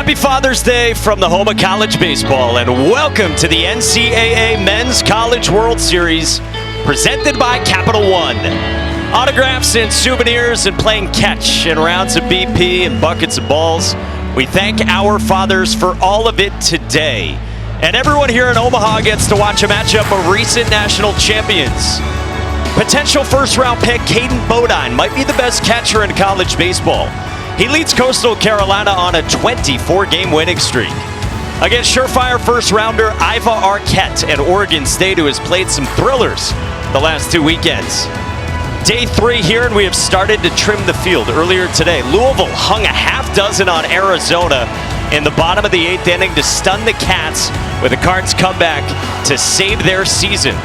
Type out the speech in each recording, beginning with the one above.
Happy Father's Day from the home of college baseball, and welcome to the NCAA Men's College World Series, presented by Capital One. Autographs and souvenirs and playing catch in rounds of BP and buckets of balls. We thank our fathers for all of it today. And everyone here in Omaha gets to watch a matchup of recent national champions. Potential first-round pick Caden Bodine might be the best catcher in college baseball. He leads Coastal Carolina on a 24-game winning streak. Against surefire first-rounder Iva Arquette at Oregon State, who has played some thrillers the last 2 weekends. Day 3 here, and we have started to trim the field. Earlier today, Louisville hung a half dozen on Arizona in the bottom of the 8th inning to stun the Cats with a Cards comeback to save their season.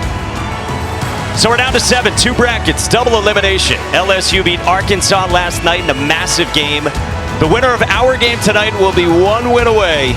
So we're down to 7, 2 brackets, double elimination. LSU beat Arkansas last night in a massive game. The winner of our game tonight will be 1 win away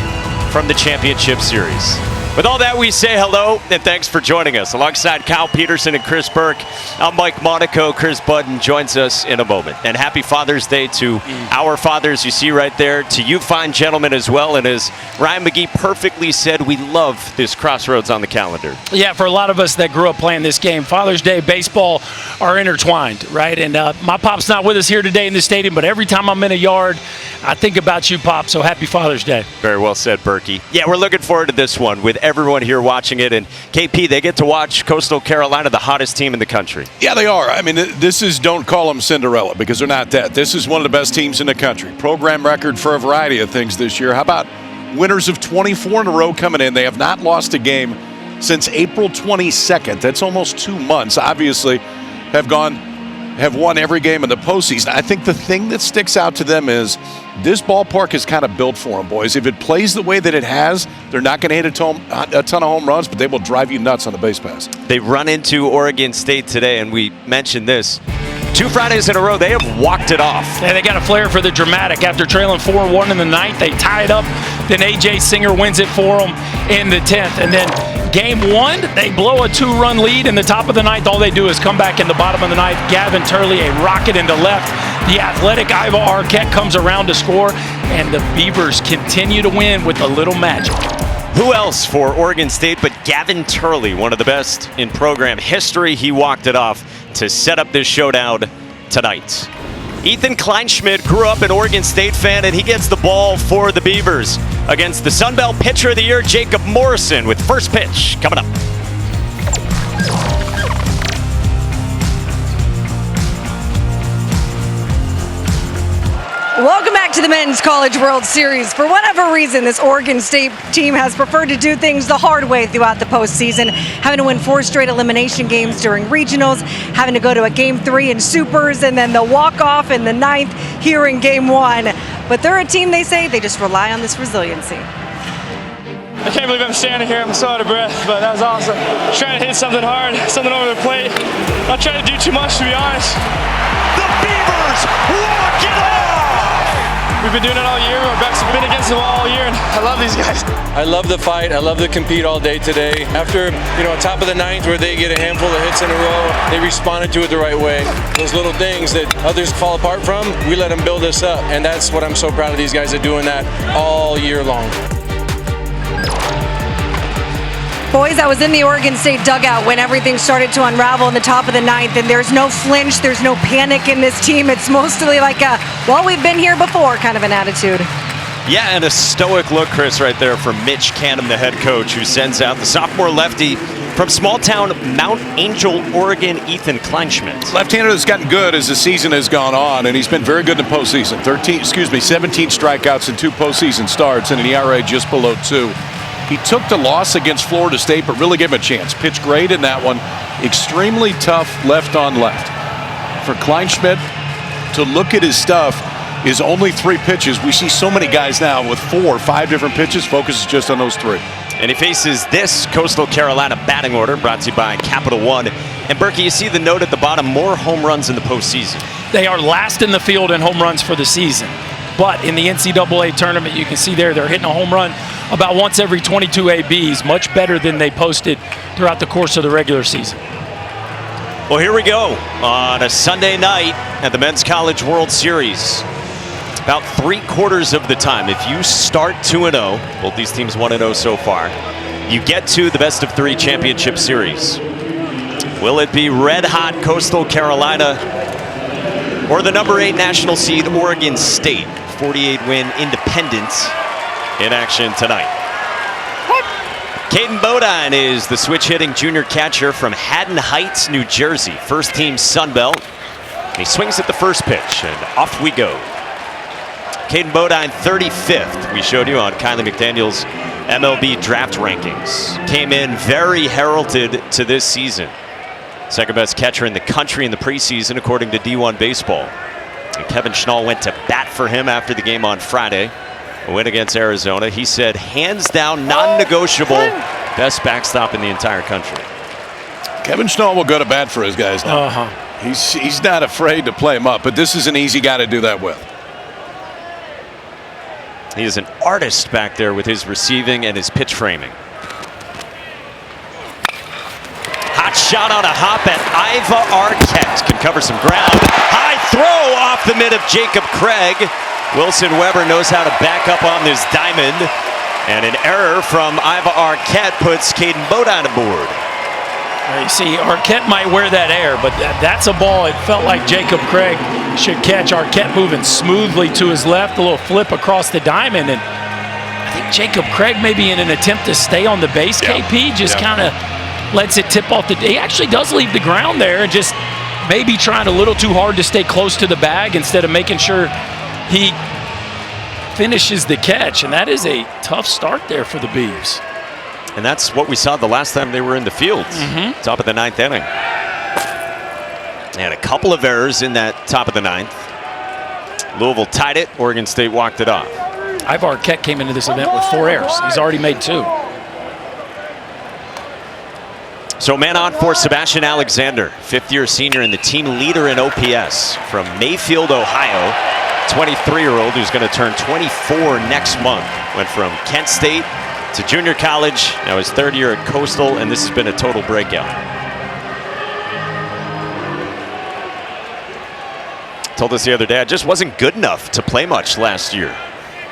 from the championship series. With all that, we say hello and thanks for joining us. Alongside Kyle Peterson and Chris Burke, I'm Mike Monaco. Chris Budden joins us in a moment. And happy Father's Day to our fathers you see right there, to you fine gentlemen as well. And as Ryan McGee perfectly said, we love this crossroads on the calendar. Yeah, for a lot of us that grew up playing this game, Father's Day, baseball are intertwined, right? And my Pop's not with us here today in the stadium, but every time I'm in a yard, I think about you, Pop. So happy Father's Day. Very well said, Berkey. Yeah, we're looking forward to this one with everyone here watching it. And KP, they get to watch Coastal Carolina, the hottest team in the country. Yeah, they are. I mean, this is, don't call them Cinderella, because they're not that. This is one of the best teams in the country. Program record for a variety of things this year. How about winners of 24 in a row coming in? They have not lost a game since April 22nd. That's almost 2 months. Obviously, have won every game in the postseason. I think the thing that sticks out to them is this ballpark is kind of built for them, boys. If it plays the way that it has, they're not going to hit a ton of home runs, but they will drive you nuts on the base pass. They run into Oregon State today, and we mentioned this. 2 Fridays in a row, they have walked it off. And they got a flair for the dramatic. After trailing 4-1 in the 9th, they tie it up. Then A.J. Singer wins it for them in the 10th. And then game 1, they blow a 2-run lead in the top of the 9th. All they do is come back in the bottom of the 9th. Gavin Turley, a rocket into left. The athletic Iva Arquette comes around to score. And the Beavers continue to win with a little magic. Who else for Oregon State but Gavin Turley, one of the best in program history. He walked it off to set up this showdown tonight. Ethan Kleinschmidt grew up an Oregon State fan, and he gets the ball for the Beavers against the Sun Belt Pitcher of the Year, Jacob Morrison, with first pitch coming up. Welcome back to the Men's College World Series. For whatever reason, this Oregon State team has preferred to do things the hard way throughout the postseason, having to win 4 straight elimination games during regionals, having to go to a Game 3 in Supers, and then the walk-off in the 9th here in Game 1. But they're a team, they say, they just rely on this resiliency. I can't believe I'm standing here. I'm so out of breath, but that was awesome. Trying to hit something hard, something over the plate. Not trying to do too much, to be honest. The Beavers walk it off! We've been doing it all year. Our backs have been against the wall all year, and I love these guys. I love the fight. I love to compete all day today. After, top of the 9th where they get a handful of hits in a row, they responded to it the right way. Those little things that others fall apart from, we let them build us up. And that's what I'm so proud of these guys are doing that all year long. Boys, I was in the Oregon State dugout when everything started to unravel in the top of the 9th, and there's no flinch, there's no panic in this team. It's mostly like a, well, we've been here before kind of an attitude. Yeah, and a stoic look, Chris, right there from Mitch Canham, the head coach, who sends out the sophomore lefty from small town Mount Angel, Oregon, Ethan Kleinschmidt. Left-hander has gotten good as the season has gone on, and he's been very good in the postseason. 17 strikeouts in 2 postseason starts and an ERA just below 2. He took the loss against Florida State, but really gave him a chance. Pitched great in that one. Extremely tough left on left. For Kleinschmidt to look at his stuff is only 3 pitches. We see so many guys now with 4 or 5 different pitches. Focuses just on those 3. And he faces this Coastal Carolina batting order brought to you by Capital One. And Berkey, you see the note at the bottom, more home runs in the postseason. They are last in the field in home runs for the season. But in the NCAA tournament, you can see there they're hitting a home run about once every 22 ABs, much better than they posted throughout the course of the regular season. Well, here we go on a Sunday night at the Men's College World Series. About 3/4 of the time, if you start 2-0, both these teams 1-0 so far, you get to the best of 3 championship series. Will it be red-hot Coastal Carolina or the number 8 national seed Oregon State? 48-win Independence in action tonight. Caden Bodine is the switch-hitting junior catcher from Haddon Heights, New Jersey. First-team Sunbelt. He swings at the first pitch, and off we go. Caden Bodine, 35th. We showed you on Kylie McDaniel's MLB draft rankings. Came in very heralded to this season. Second best catcher in the country in the preseason, according to D1 Baseball. And Kevin Schnall went to bat for him after the game on Friday. A win against Arizona. He said, hands down, non-negotiable, best backstop in the entire country. Kevin Schnall will go to bat for his guys now. He's not afraid to play him up, but this is an easy guy to do that with. He is an artist back there with his receiving and his pitch framing. Hot shot on a hop at Iva Arquette. Can cover some ground. High throw off the mid of Jacob Craig. Wilson Weber knows how to back up on this diamond. And an error from Iva Arquette puts Caden Bodine aboard. You see, Arquette might wear that air, but that's a ball it felt like Jacob Craig should catch. Arquette moving smoothly to his left, a little flip across the diamond. And I think Jacob Craig, maybe in an attempt to stay on the base, KP, just kind of lets it tip off the. He actually does leave the ground there and just maybe trying a little too hard to stay close to the bag instead of making sure he finishes the catch. And that is a tough start there for the Beavs. And that's what we saw the last time they were in the field. Top of the 9th inning. And a couple of errors in that top of the 9th. Louisville tied it. Oregon State walked it off. Iva Arquette came into this event with 4 errors. He's already made 2. So man on for Sebastian Alexander, 5th-year senior and the team leader in OPS from Mayfield, Ohio. 23-year-old who's going to turn 24 next month. Went from Kent State to junior college, now his 3rd year at Coastal, and this has been a total breakout. Told us the other day, I just wasn't good enough to play much last year.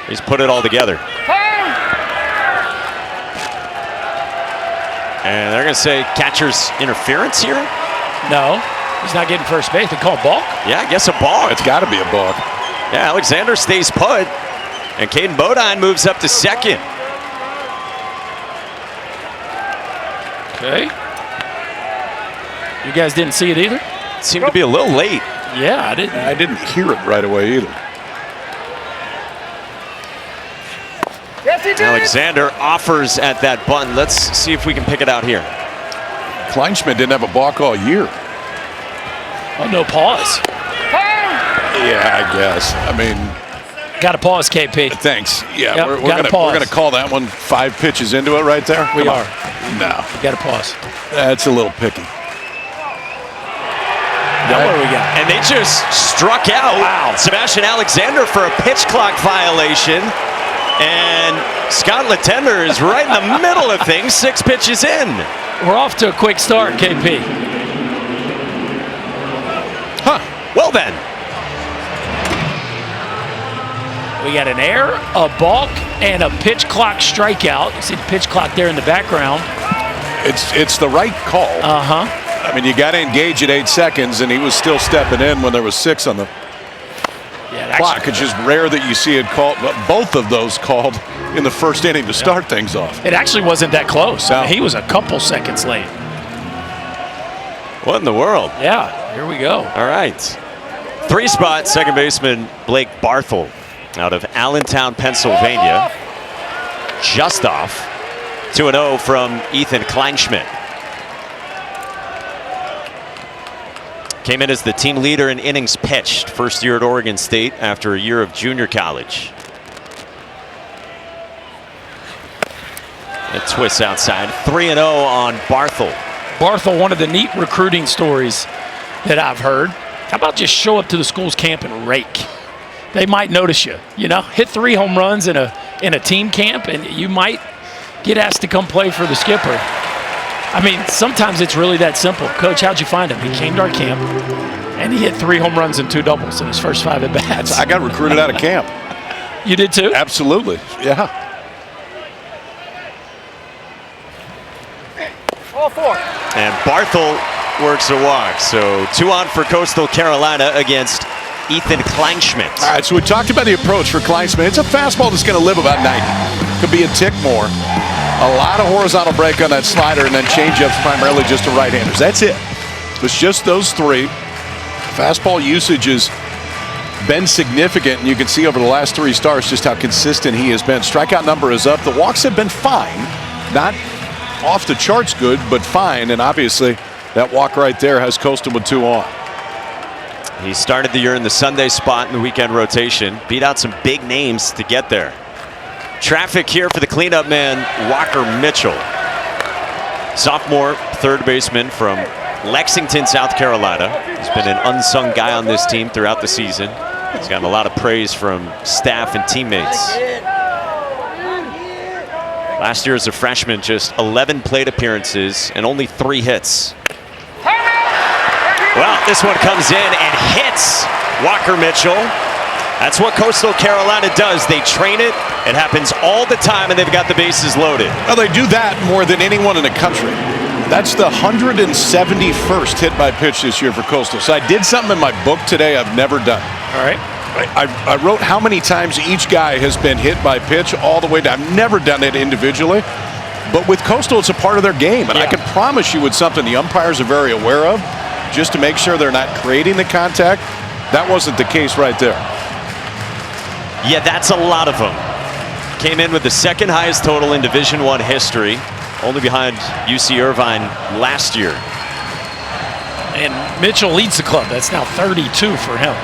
He's put it all together. And they're going to say catcher's interference here? No, he's not getting first base. They call a balk? Yeah, I guess a balk. It's got to be a balk. Yeah, Alexander stays put, and Caden Bodine moves up to 2nd. Okay. You guys didn't see it either? It seemed to be a little late. Yeah, I didn't. I didn't hear it right away either. Yes, he did. Alexander offers at that button. Let's see if we can pick it out here. Kleinschmidt didn't have a balk all year. Oh, no pause. Yeah, I guess. I mean, got to pause, KP. thanks. Yeah, Yep, we're gonna call that one 5 pitches into it right there. We Come are. on. No, Got to pause. that's a little picky. Now what do we got? And they just struck out Sebastian Alexander for a pitch clock violation. And Scott Latender is right in the middle of things, 6 pitches in. We're off to a quick start, KP. Well then. We got an error, a balk, and a pitch clock strikeout. You see the pitch clock there in the background. It's the right call. I mean, you got to engage at 8 seconds, and he was still stepping in when there was 6 on the clock. It's just rare that you see it called. Both of those called in the first inning to start things off. It actually wasn't that close. No. I mean, he was a couple seconds late. What in the world? Yeah, here we go. All right. 3 spot, second baseman Blake Barthel out of Allentown, Pennsylvania. Just off. 2-0 from Ethan Kleinschmidt. Came in as the team leader in innings pitched. First year at Oregon State after a year of junior college. A twist outside. 3-0 on Barthel. Barthel, one of the neat recruiting stories that I've heard. How about just show up to the school's camp and rake? They might notice you. You know, hit 3 home runs in a team camp, and you might get asked to come play for the skipper. I mean, sometimes it's really that simple. Coach, how'd you find him? He came to our camp, and he hit 3 home runs and 2 doubles in his first 5 at-bats. I got recruited out of camp. You did too? Absolutely, yeah. And Barthel works a walk. So 2 on for Coastal Carolina against Ethan Kleinschmidt. All right, so we talked about the approach for Kleinschmidt. It's a fastball that's going to live about 90. Could be a tick more. A lot of horizontal break on that slider, and then changeups primarily just to right-handers. That's it. It's just those 3. Fastball usage has been significant, and you can see over the last 3 starts just how consistent he has been. Strikeout number is up. The walks have been fine. Not off the charts good, but fine. And obviously, that walk right there has Coastal with 2 on. He started the year in the Sunday spot in the weekend rotation. Beat out some big names to get there. Traffic here for the cleanup man, Walker Mitchell. Sophomore third baseman from Lexington, South Carolina. He's been an unsung guy on this team throughout the season. He's gotten a lot of praise from staff and teammates. Last year as a freshman, just 11 plate appearances and only 3 hits. Well, this one comes in and hits Walker Mitchell. That's what Coastal Carolina does. They train it. It happens all the time, and they've got the bases loaded. Well, they do that more than anyone in the country. That's the 171st hit by pitch this year for Coastal. So I did something in my book today I've never done. All right. I wrote how many times each guy has been hit by pitch all the way down. I've never done it individually. But with Coastal, it's a part of their game. And I can promise you it's something the umpires are very aware of, just to make sure they're not creating the contact. That wasn't the case right there. Yeah, that's a lot of them. Came in with the 2nd highest total in Division I history, only behind UC Irvine last year. And Mitchell leads the club. That's now 32 for him.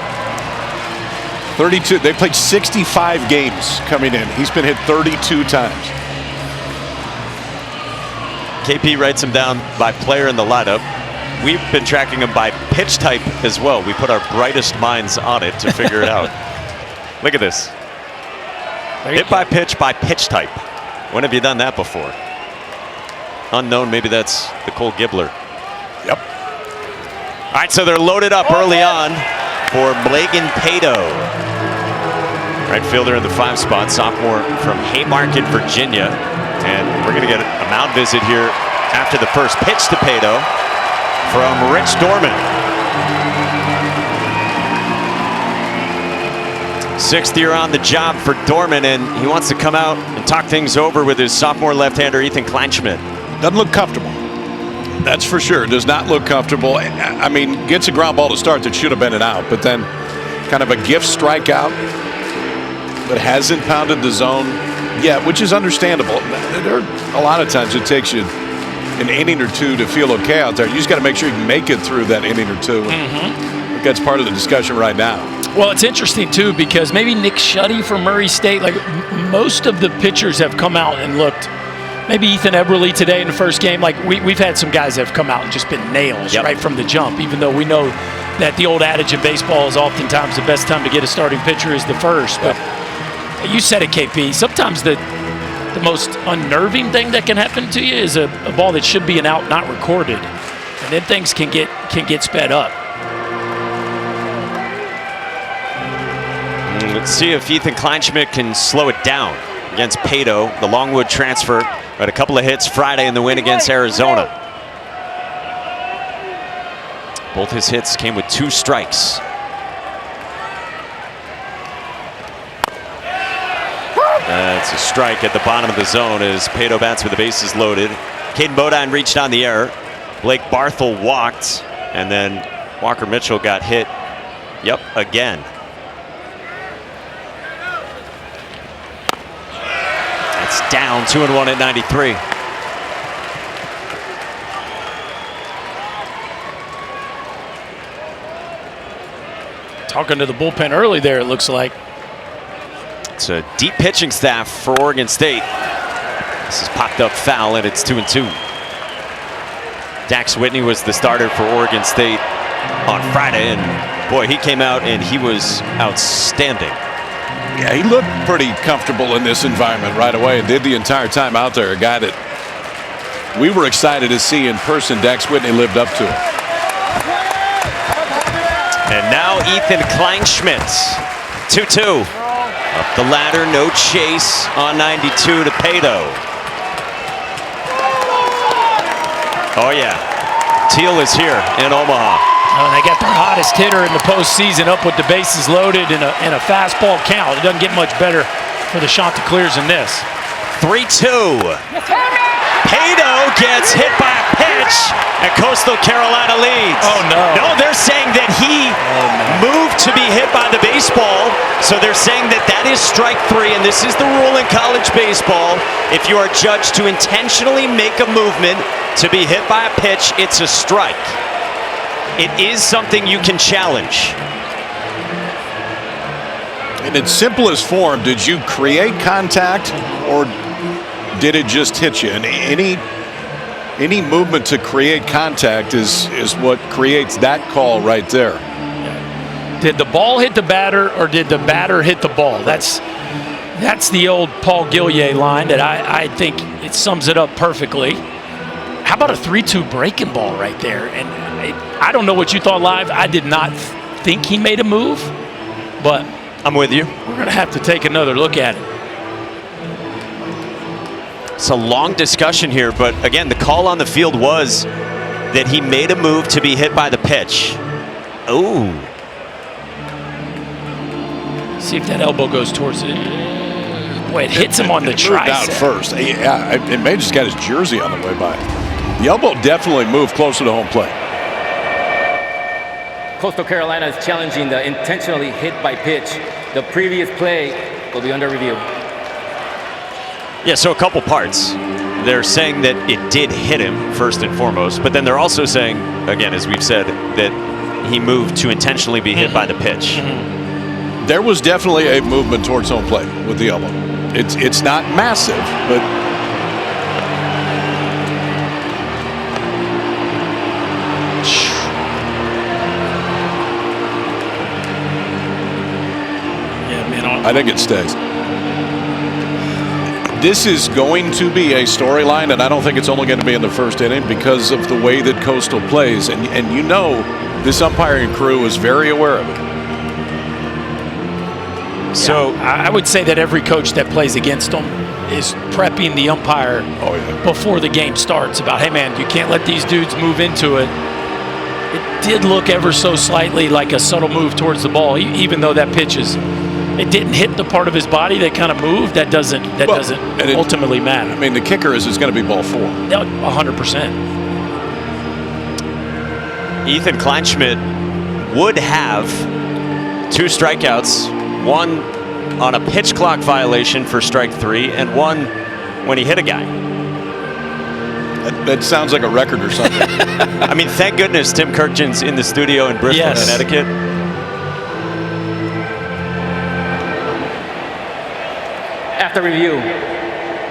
32. They played 65 games coming in. He's been hit 32 times. KP writes him down by player in the lineup. We've been tracking him by pitch type as well. We put our brightest minds on it to figure it out. Look at this. Hit by pitch type. When have you done that before? Unknown, maybe that's the Cole Gibbler. Yep. All right, so they're loaded up early on for Blagan Pato. Right fielder in the 5 spot, sophomore from Haymarket, Virginia. And we're going to get a mound visit here after the first pitch to Pato from Rich Dorman. 6th year on the job for Dorman, and he wants to come out and talk things over with his sophomore left-hander Ethan Kleinschmidt. Doesn't look comfortable. That's for sure. Does not look comfortable. I mean, gets a ground ball to start that should have been an out, but then kind of a gift strikeout, but hasn't pounded the zone yet, which is understandable. There are a lot of times it takes you an inning or 2 to feel okay out there. You just got to make sure you can make it through that inning or 2. I think that's part of the discussion right now. Well, it's interesting, too, because maybe Nick Schutte from Murray State, like most of the pitchers have come out and looked, maybe Ethan Eberle today in the first game, like we've had some guys that have come out and just been nails right from the jump, even though we know that the old adage in baseball is oftentimes the best time to get a starting pitcher is the first. But you said it, KP, sometimes the most unnerving thing that can happen to you is a ball that should be an out not recorded, and then things can get sped up. Let's see if Ethan Kleinschmidt can slow it down against Pato, the Longwood transfer. Had a couple of hits Friday in the win against Arizona. Both his hits came with 2 strikes. That's a strike at the bottom of the zone as Pato bats with the bases loaded. Caden Bodine reached on the error. Blake Barthel walked, and then Walker Mitchell got hit. Again. It's down 2-1 at 93. Talking to the bullpen early there, it looks like. It's a deep pitching staff for Oregon State. This is popped up foul, and it's 2-2. Dax Whitney was the starter for Oregon State on Friday, and boy, he came out and he was outstanding. Yeah, he looked pretty comfortable in this environment right away and did the entire time out there. A guy that we were excited to see in person. Dax Whitney lived up to it. And now Ethan Kleinschmidt, 2-2. Up the ladder, no chase on 92 to Pato. Oh yeah, Teal is here in Omaha. Oh, they got their hottest hitter in the postseason up with the bases loaded and a fastball count. It doesn't get much better for the Chanticleers than this. 3-2. Pato gets hit by a pitch, and Coastal Carolina leads. Oh, no. No, they're saying that he moved to be hit by the baseball, so they're saying that that is strike 3, and this is the rule in college baseball. If you are judged to intentionally make a movement to be hit by a pitch, it's a strike. It is something you can challenge. In its simplest form, did you create contact or did it just hit you? And any movement to create contact is what creates that call right there. Did the ball hit the batter or did the batter hit the ball? That's the old Paul Gillier line that I think it sums it up perfectly. How about a 3-2 breaking ball right there? And I don't know what you thought live. I did not think he made a move, but I'm with you. we're going to have to take another look at it. It's a long discussion here, but again, the call on the field was that he made a move to be hit by the pitch. Ooh. See if that elbow goes towards it. Boy, it hits him on the It moved out tricep. first. Yeah, it may have just got his jersey on the way by. The elbow definitely moved closer to home plate. Coastal Carolina is challenging the intentionally hit by pitch. The previous play will be under review. Yeah, so a couple parts. They're saying that it did hit him first and foremost, but then they're also saying, again, as we've said, that he moved to intentionally be hit by the pitch. There was definitely a movement towards home plate with the elbow. It's not massive, but Yeah, man, I think it stays. This is going to be a storyline, and I don't think it's only going to be in the first inning because of the way that Coastal plays. And you know, this umpiring crew is very aware of it. So I would say that every coach that plays against them is prepping the umpire before the game starts about, hey man, you can't let these dudes move into it. It did look ever so slightly like a subtle move towards the ball, even though that pitch it didn't hit the part of his body that kind of moved. That doesn't ultimately matter. I mean, the kicker is it's going to be ball 4. 100%. Ethan Kleinschmidt would have 2 strikeouts, one on a pitch clock violation for strike 3 and one when he hit a guy. That sounds like a record or something. I mean, thank goodness Tim Kirkjian's in the studio in Bristol, Yes. Connecticut. After review,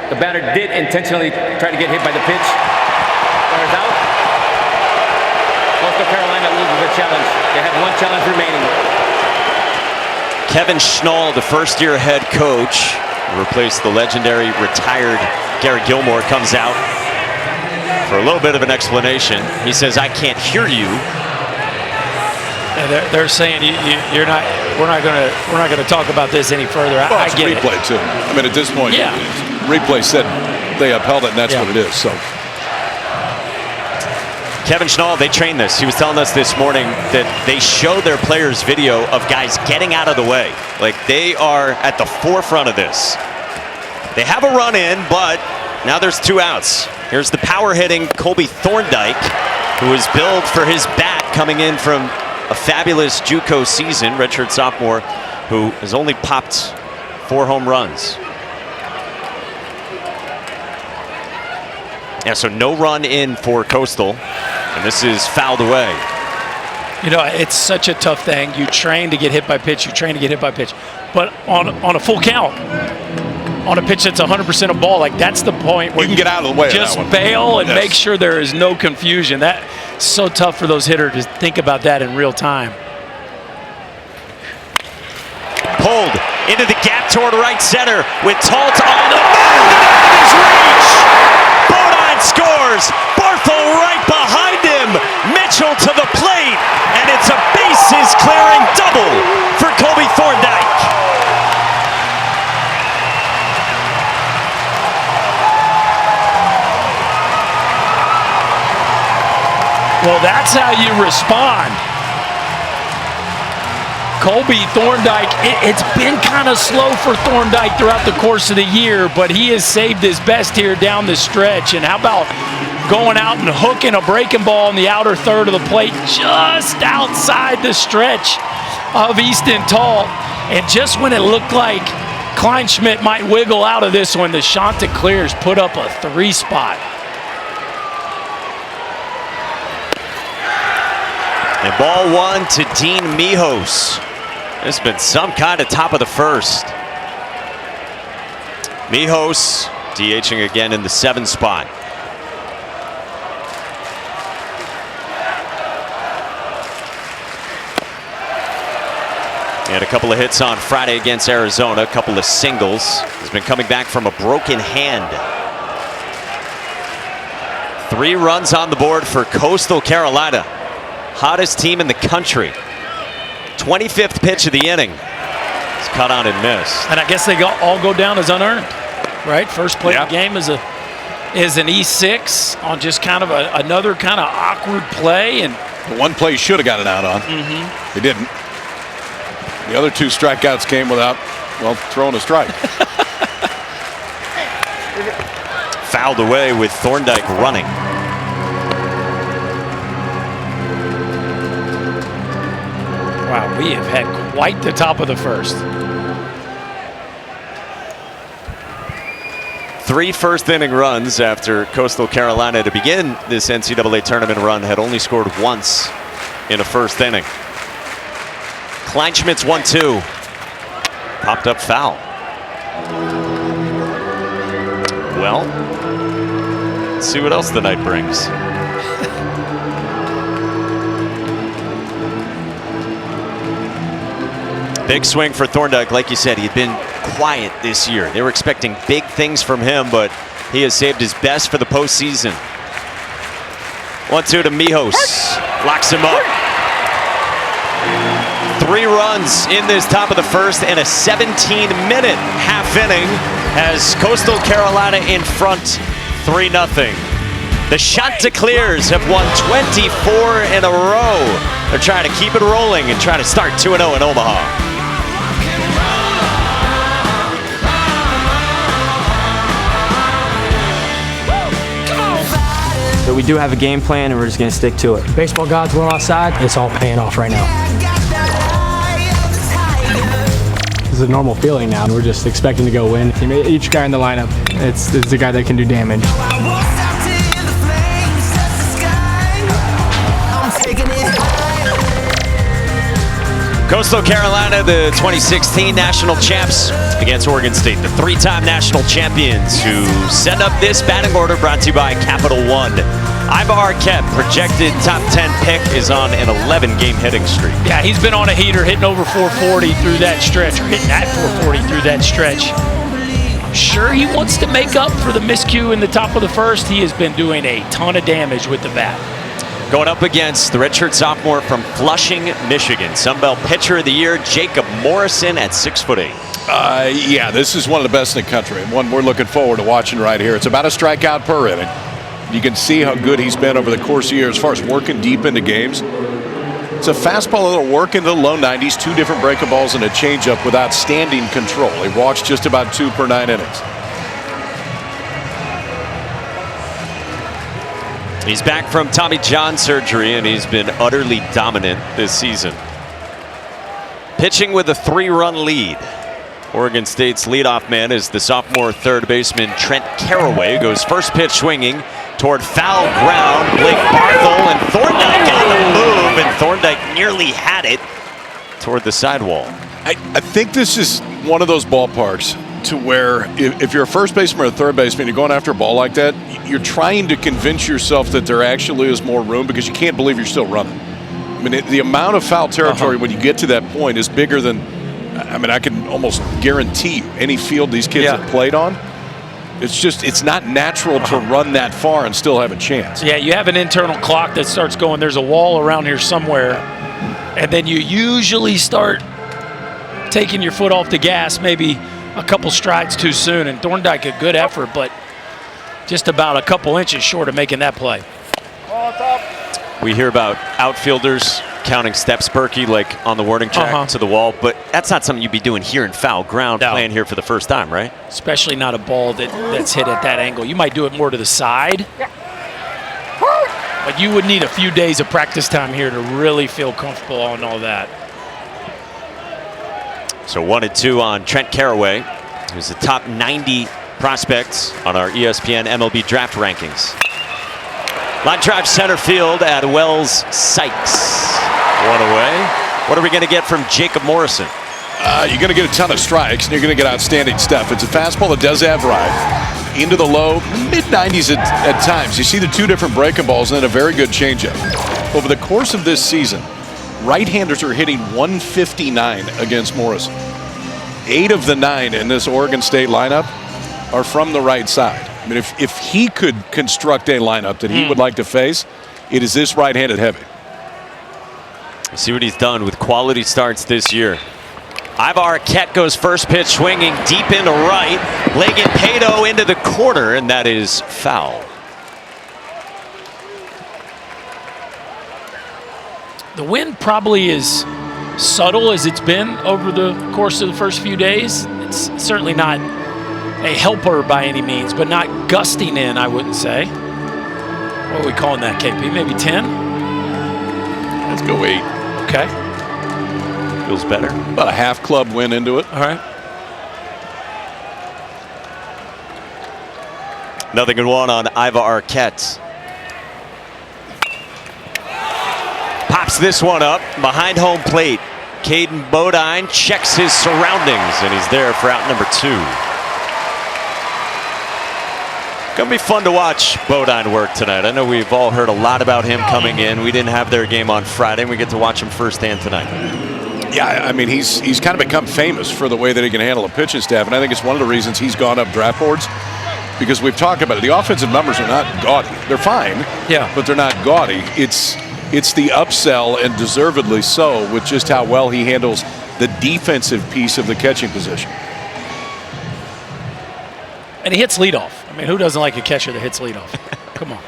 the batter did intentionally try to get hit by the pitch. Runners out. Coastal Carolina loses the challenge. They have 1 challenge remaining. Kevin Schnall, the first-year head coach, replaced the legendary retired Gary Gilmore, comes out for a little bit of an explanation. He says, "I can't hear you." And they're saying you're not. We're not gonna talk about this any further. Well, I it's get replay too. I mean, at this point, Yeah. replay said they upheld it, and that's what it is. So Kevin Schnall, they train this. He was telling us this morning that they show their players video of guys getting out of the way. Like, they are at the forefront of this. They have a run in, but now there's 2 outs. Here's the power hitting Colby Thorndike, who is billed for his bat coming in from a fabulous JUCO season, redshirt sophomore, who has only popped 4 home runs. Yeah, so no run in for Coastal, and this is fouled away. You know, it's such a tough thing. You train to get hit by pitch. You train to get hit by pitch, but on a full count, on a pitch that's 100% a ball, like that's the point where you can get out of the way. Just of that one. bail and Yes. make sure there is no confusion. That's so tough for those hitters to think about that in real time. Pulled into the gap toward right center with Talt on the move. That is reach. Bodine and scores. Barthel right behind him. Mitchell to the plate, and it's a bases-clearing double for Kobe Thorndike. Well, that's how you respond. Kobe Thorndike, it's been kind of slow for Thorndike throughout the course of the year, but he has saved his best here down the stretch. And how about going out and hooking a breaking ball in the outer third of the plate just outside the stretch of Easton Tall. And just when it looked like Kleinschmidt might wiggle out of this one, the Chanticleers put up a 3-spot. And ball 1 to Dean Mijos. There's been some kind of top of the first. Mijos DHing again in the 7 spot. He had a couple of hits on Friday against Arizona, a couple of singles. He's been coming back from a broken hand. 3 runs on the board for Coastal Carolina. Hottest team in the country. 25th pitch of the inning. It's cut on and missed. And I guess they all go down as unearned, right? First play of the game is an E6 on just kind of another kind of awkward play. And the one play he should have got it out on. He didn't. The other 2 strikeouts came without, well, throwing a strike. Fouled away with Thorndike running. Wow, we have had quite the top of the first. 3 first-inning runs after Coastal Carolina to begin this NCAA tournament run had only scored once in a first inning. Kleinschmidt's 1-2. Popped up foul. Well, let's see what else the night brings. Big swing for Thorndike. Like you said, he'd been quiet this year. They were expecting big things from him, but he has saved his best for the postseason. 1-2 to Mijos. Locks him up. 3 runs in this top of the first and a 17-minute half inning has Coastal Carolina in front 3-0. The Chanticleers have won 24 in a row. They're trying to keep it rolling and trying to start 2-0 in Omaha. So we do have a game plan, and we're just going to stick to it. Baseball gods were on our side. It's all paying off right now. It's a normal feeling now, and we're just expecting to go win. Each guy in the lineup, it's the guy that can do damage. Coastal Carolina, the 2016 national champs against Oregon State, the 3-time national champions who send up this batting order brought to you by Capital One. Iva Arquette, projected top 10 pick, is on an 11-game hitting streak. Yeah, he's been on a heater, hitting over 440 through that stretch, or hitting at 440 through that stretch. I'm sure he wants to make up for the miscue in the top of the first. He has been doing a ton of damage with the bat. Going up against the redshirt sophomore from Flushing, Michigan, Sunbelt Pitcher of the Year, Jacob Morrison at 6'8". Yeah, this is one of the best in the country, and one we're looking forward to watching right here. It's about a strikeout per inning. You can see how good he's been over the course of the year as far as working deep into games. It's a fastball that'll work into the low 90s, 2 different breaking balls and a changeup with outstanding control. He walks just about 2 per 9 innings. He's back from Tommy John surgery, and he's been utterly dominant this season. Pitching with a 3-run lead. Oregon State's leadoff man is the sophomore third baseman Trent Carraway. Goes first pitch swinging toward foul ground. Blake Barthel and Thorndike on the move, and Thorndike nearly had it toward the sidewall. I think this is one of those ballparks to where if you're a first baseman or a third baseman, you're going after a ball like that, you're trying to convince yourself that there actually is more room because you can't believe you're still running. I mean, the amount of foul territory when you get to that point is bigger than, I mean, I can almost guarantee you any field these kids have played on. It's not natural to run that far and still have a chance. Yeah, you have an internal clock that starts going, there's a wall around here somewhere, and then you usually start taking your foot off the gas maybe a couple strides too soon. And Thorndike, a good effort, but just about a couple inches short of making that play. We hear about outfielders counting steps, Berkey, like on the warning track to the wall, but that's not something you'd be doing here in foul ground, playing here for the first time, right? Especially not a ball that's hit at that angle. You might do it more to the side, but you would need a few days of practice time here to really feel comfortable on all that. So 1-2 on Trent Carraway, who's the top 90 prospect on our ESPN MLB draft rankings. Line drive center field at Wells Sykes. One away. What are we going to get from Jacob Morrison? You're going to get a ton of strikes, and you're going to get outstanding stuff. It's a fastball that does have ride into the low mid-90s at times. You see the two different breaking balls and then a very good changeup. Over the course of this season, right-handers are hitting 159 against Morrison. 8 of the 9 in this Oregon State lineup are from the right side. I mean, if he could construct a lineup that he would like to face, it is this right-handed heavy. See what he's done with quality starts this year. Ivar Arquette goes first pitch swinging deep into right. Legan Pato into the corner, and that is foul. The wind probably is subtle as it's been over the course of the first few days. It's certainly not a helper by any means, but not gusting in, I wouldn't say. What are we calling that, KP? Maybe 10? Let's go 8. Okay. Feels better. About a half club win into it. All right. Nothing in one on Ivar Arquette. Pops this one up behind home plate. Caden Bodine checks his surroundings, and he's there for out number 2. Gonna be fun to watch Bodine work tonight. I know we've all heard a lot about him coming in. We didn't have their game on Friday, and we get to watch him firsthand tonight. Yeah, I mean, he's kind of become famous for the way that he can handle a pitching staff, and I think it's one of the reasons he's gone up draft boards, because we've talked about it. The offensive numbers are not gaudy. They're fine, but they're not gaudy. It's the upsell, and deservedly so, with just how well he handles the defensive piece of the catching position. And he hits leadoff. I mean, who doesn't like a catcher that hits leadoff? Come on.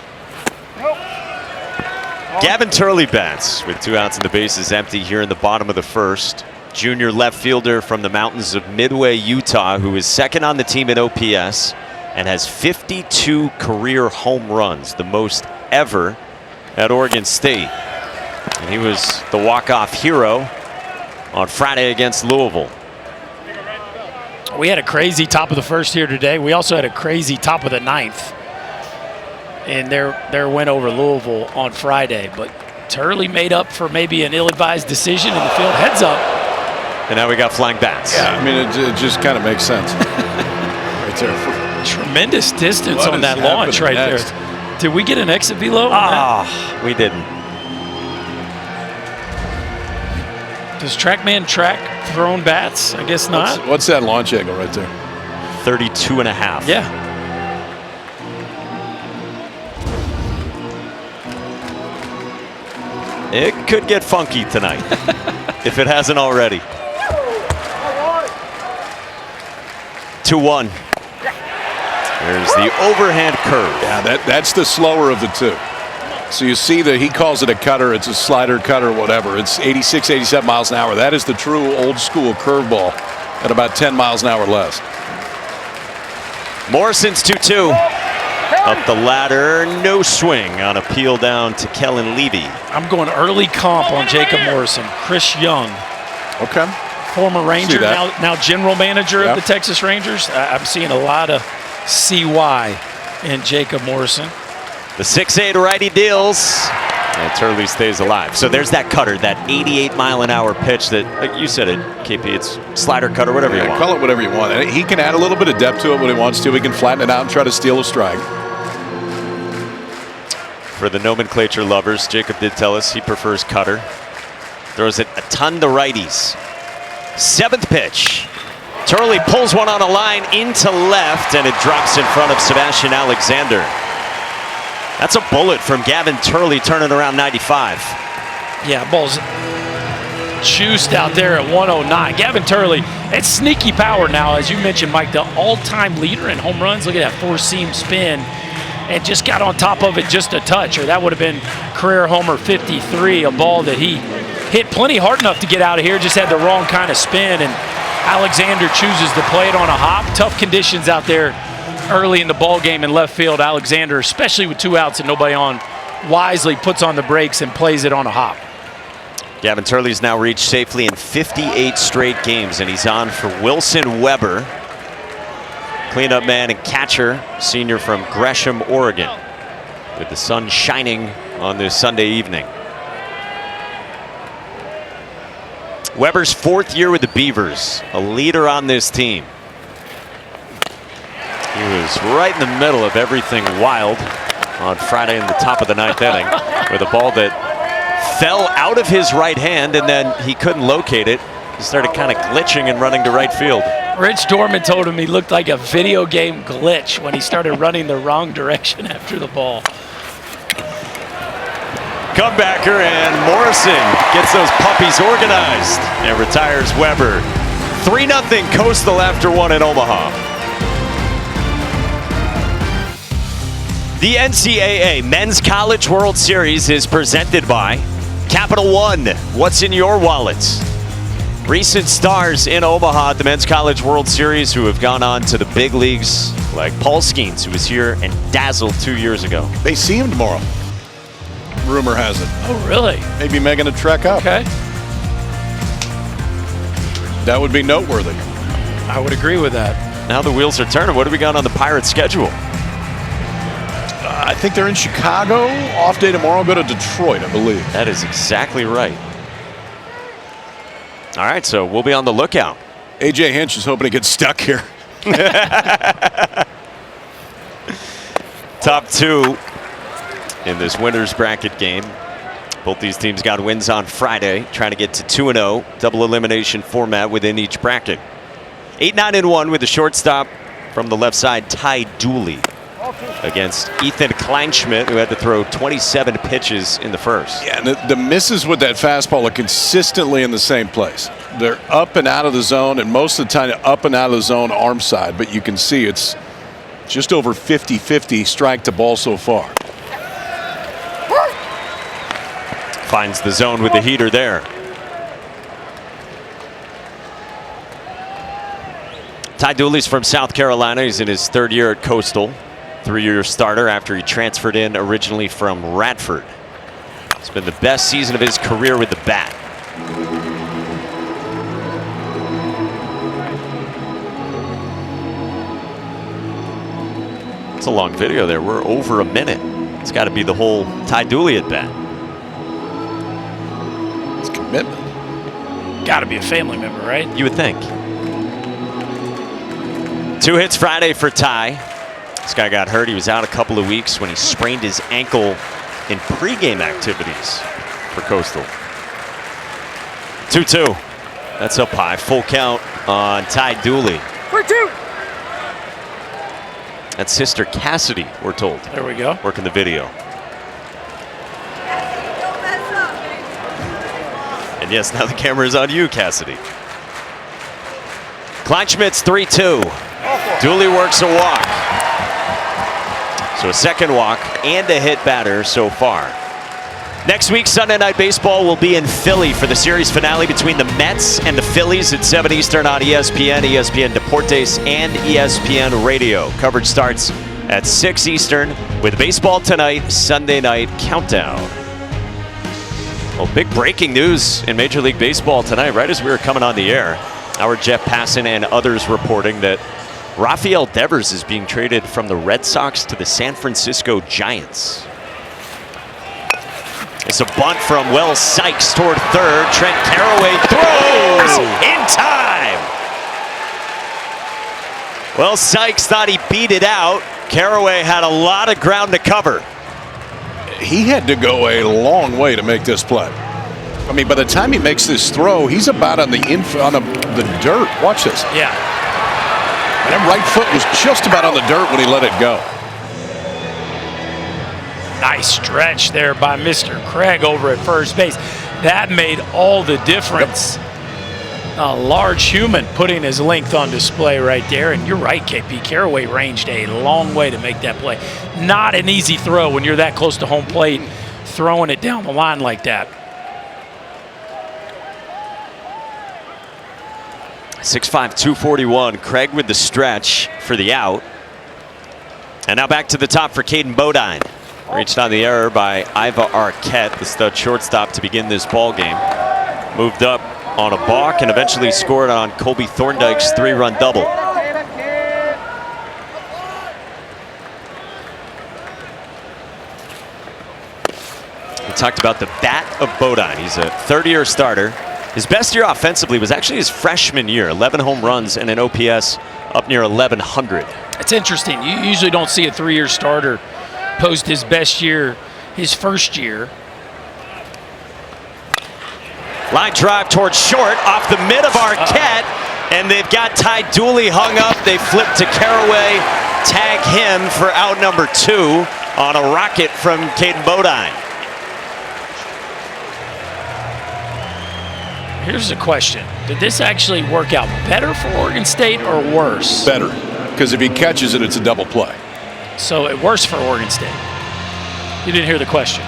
Gavin Turley bats with 2 outs and the bases empty here in the bottom of the first. Junior left fielder from the mountains of Midway, Utah, who is second on the team in OPS and has 52 career home runs, the most ever at Oregon State. And he was the walk-off hero on Friday against Louisville. We had a crazy top of the first here today. We also had a crazy top of the 9th in their win over Louisville on Friday. But Turley made up for maybe an ill-advised decision in the field. Heads up. And now we got flying bats. Yeah, I mean, it just kind of makes sense. Right there. Tremendous distance on that launch right there. Did we get an exit velo? We didn't. Does TrackMan track thrown bats? I guess not. What's that launch angle right there? 32.5. Yeah. It could get funky tonight if it hasn't already. 2-1. There's the overhand curve. Yeah, that's the slower of the two. So you see that he calls it a cutter. It's a slider, cutter, whatever. It's 86, 87 miles an hour. That is the true old school curveball at about 10 miles an hour less. Morrison's 2-2. Up the ladder, no swing on a peel down to Kellen Levy. I'm going early comp on Jacob Morrison. Chris Young. Okay. Former Ranger, now general manager of the Texas Rangers. I'm seeing a lot of CY in Jacob Morrison. The 6'8" righty deals, and Turley stays alive. So there's that cutter, that 88 mile an hour pitch that, like you said it, KP, it's slider, cutter, whatever you want. Call it whatever you want. And he can add a little bit of depth to it when he wants to. He can flatten it out and try to steal a strike. For the nomenclature lovers, Jacob did tell us he prefers cutter. Throws it a ton to righties. 7th pitch. Turley pulls one on a line into left, and it drops in front of Sebastian Alexander. That's a bullet from Gavin Turley turning around 95. Yeah, ball's juiced out there at 109. Gavin Turley, it's sneaky power now, as you mentioned, Mike, the all-time leader in home runs. Look at that four-seam spin, and just got on top of it just a touch, or that would have been career homer 53, a ball that he hit plenty hard enough to get out of here, just had the wrong kind of spin, and Alexander chooses to play it on a hop. Tough conditions out there early in the ball game in left field. Alexander, especially with 2 outs and nobody on, wisely puts on the brakes and plays it on a hop. Gavin Turley's now reached safely in 58 straight games, and he's on for Wilson Weber, cleanup man and catcher, senior from Gresham, Oregon, with the sun shining on this Sunday evening. Weber's 4th year with the Beavers, a leader on this team. He was right in the middle of everything wild on Friday in the top of the 9th inning with a ball that fell out of his right hand, and then he couldn't locate it. He started kind of glitching and running to right field. Rich Dorman told him he looked like a video game glitch when he started running the wrong direction after the ball. Comebacker, and Morrison gets those puppies organized and retires Weber. 3-0 Coastal after 1 in Omaha. The NCAA Men's College World Series is presented by Capital One. What's in your wallets? Recent stars in Omaha at the Men's College World Series who have gone on to the big leagues, like Paul Skeens, who was here and dazzled 2 years ago. They see him tomorrow. Rumor has it. Oh, really? Maybe making a trek up. Okay. That would be noteworthy. I would agree with that. Now the wheels are turning. What do we got on the Pirates' schedule? I think they're in Chicago. Off day tomorrow. Go to Detroit, I believe. That is exactly right. All right, so we'll be on the lookout. AJ Hinch is hoping to get stuck here. Top 2 in this winner's bracket game. Both these teams got wins on Friday, trying to get to 2-0, double elimination format within each bracket. 8-9-1 with the shortstop from the left side, Ty Dooley, against Ethan Kleinschmidt, who had to throw 27 pitches in the first. Yeah, and the misses with that fastball are consistently in the same place. They're up and out of the zone, and most of the time up and out of the zone arm side, but you can see it's just over 50-50 strike to ball so far. Finds the zone with the heater there. Ty Dooley's from South Carolina. He's in his 3rd year at Coastal. 3-year starter after he transferred in originally from Radford. It's been the best season of his career with the bat. It's a long video there. We're over a minute. It's got to be the whole Ty Dooley at bat. It's commitment. Got to be a family member, right? You would think. 2 hits Friday for Ty. This guy got hurt. He was out a couple of weeks when he sprained his ankle in pregame activities for Coastal. 2-2. That's up high. Full count on Ty Dooley. 4-2. That's Sister Cassidy, we're told. There we go. Working the video. And yes, now the camera is on you, Cassidy. Kleinschmidt's 3-2. Dooley works a walk. So a second walk and a hit batter so far. Next week, Sunday Night Baseball will be in Philly for the series finale between the Mets and the Phillies at 7 Eastern on ESPN, ESPN Deportes, and ESPN Radio. Coverage starts at 6 Eastern with Baseball Tonight, Sunday Night Countdown. Well, big breaking news in Major League Baseball tonight, right as we were coming on the air. Our Jeff Passan and others reporting that Rafael Devers is being traded from the Red Sox to the San Francisco Giants. It's a bunt from Wells Sykes toward third. Trent Carraway throws in time. Well, Sykes thought he beat it out. Carraway had a lot of ground to cover. He had to go a long way to make this play. I mean, by the time he makes this throw, he's about on the dirt. Watch this. Yeah. That right foot was just about on the dirt when he let it go. Nice stretch there by Mr. Craig over at first base. That made all the difference. A large human putting his length on display right there. And you're right, KP. Caraway ranged a long way to make that play. Not an easy throw when you're that close to home plate, throwing it down the line like that. 6'5", 241. Craig with the stretch for the out. And now back to the top for Caden Bodine. Reached on the error by Iva Arquette, the stud shortstop, to begin this ball game. Moved up on a balk and eventually scored on Colby Thorndike's 3-run double. We talked about the bat of Bodine. He's a third-year starter. His best year offensively was actually his freshman year, 11 home runs and an OPS up near 1,100. It's interesting. You usually don't see a 3-year starter post his best year, his first year. Line drive towards short off the mid of Arquette, and they've got Ty Dooley hung up. They flip to Caraway, tag him for out number 2 on a rocket from Caden Bodine. Here's the question. Did this actually work out better for Oregon State or worse? Better, because if he catches it, it's a double play. So it worse for Oregon State. You didn't hear the question.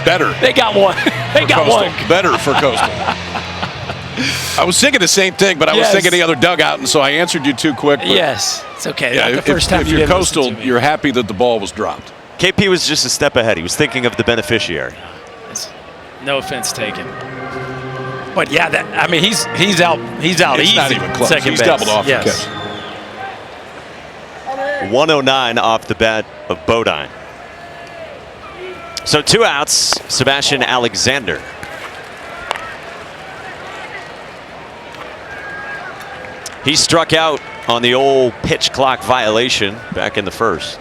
Better. They got one. They got Coastal. one. Better for Coastal. I was thinking the same thing, but I was thinking the other dugout, and so I answered you too quick. But yes, it's okay. Yeah, Not the first time if you you're didn't Coastal, listen to me. you're happy that the ball was dropped. KP was just a step ahead. He was thinking of the beneficiary. No offense taken. But yeah, I mean he's out. He's out It's easy. not even close. Second He's base. doubled off the Yes. catch. 109 off the bat of Bodine. So 2 outs, Sebastian Alexander. He struck out on the old pitch clock violation back in the first.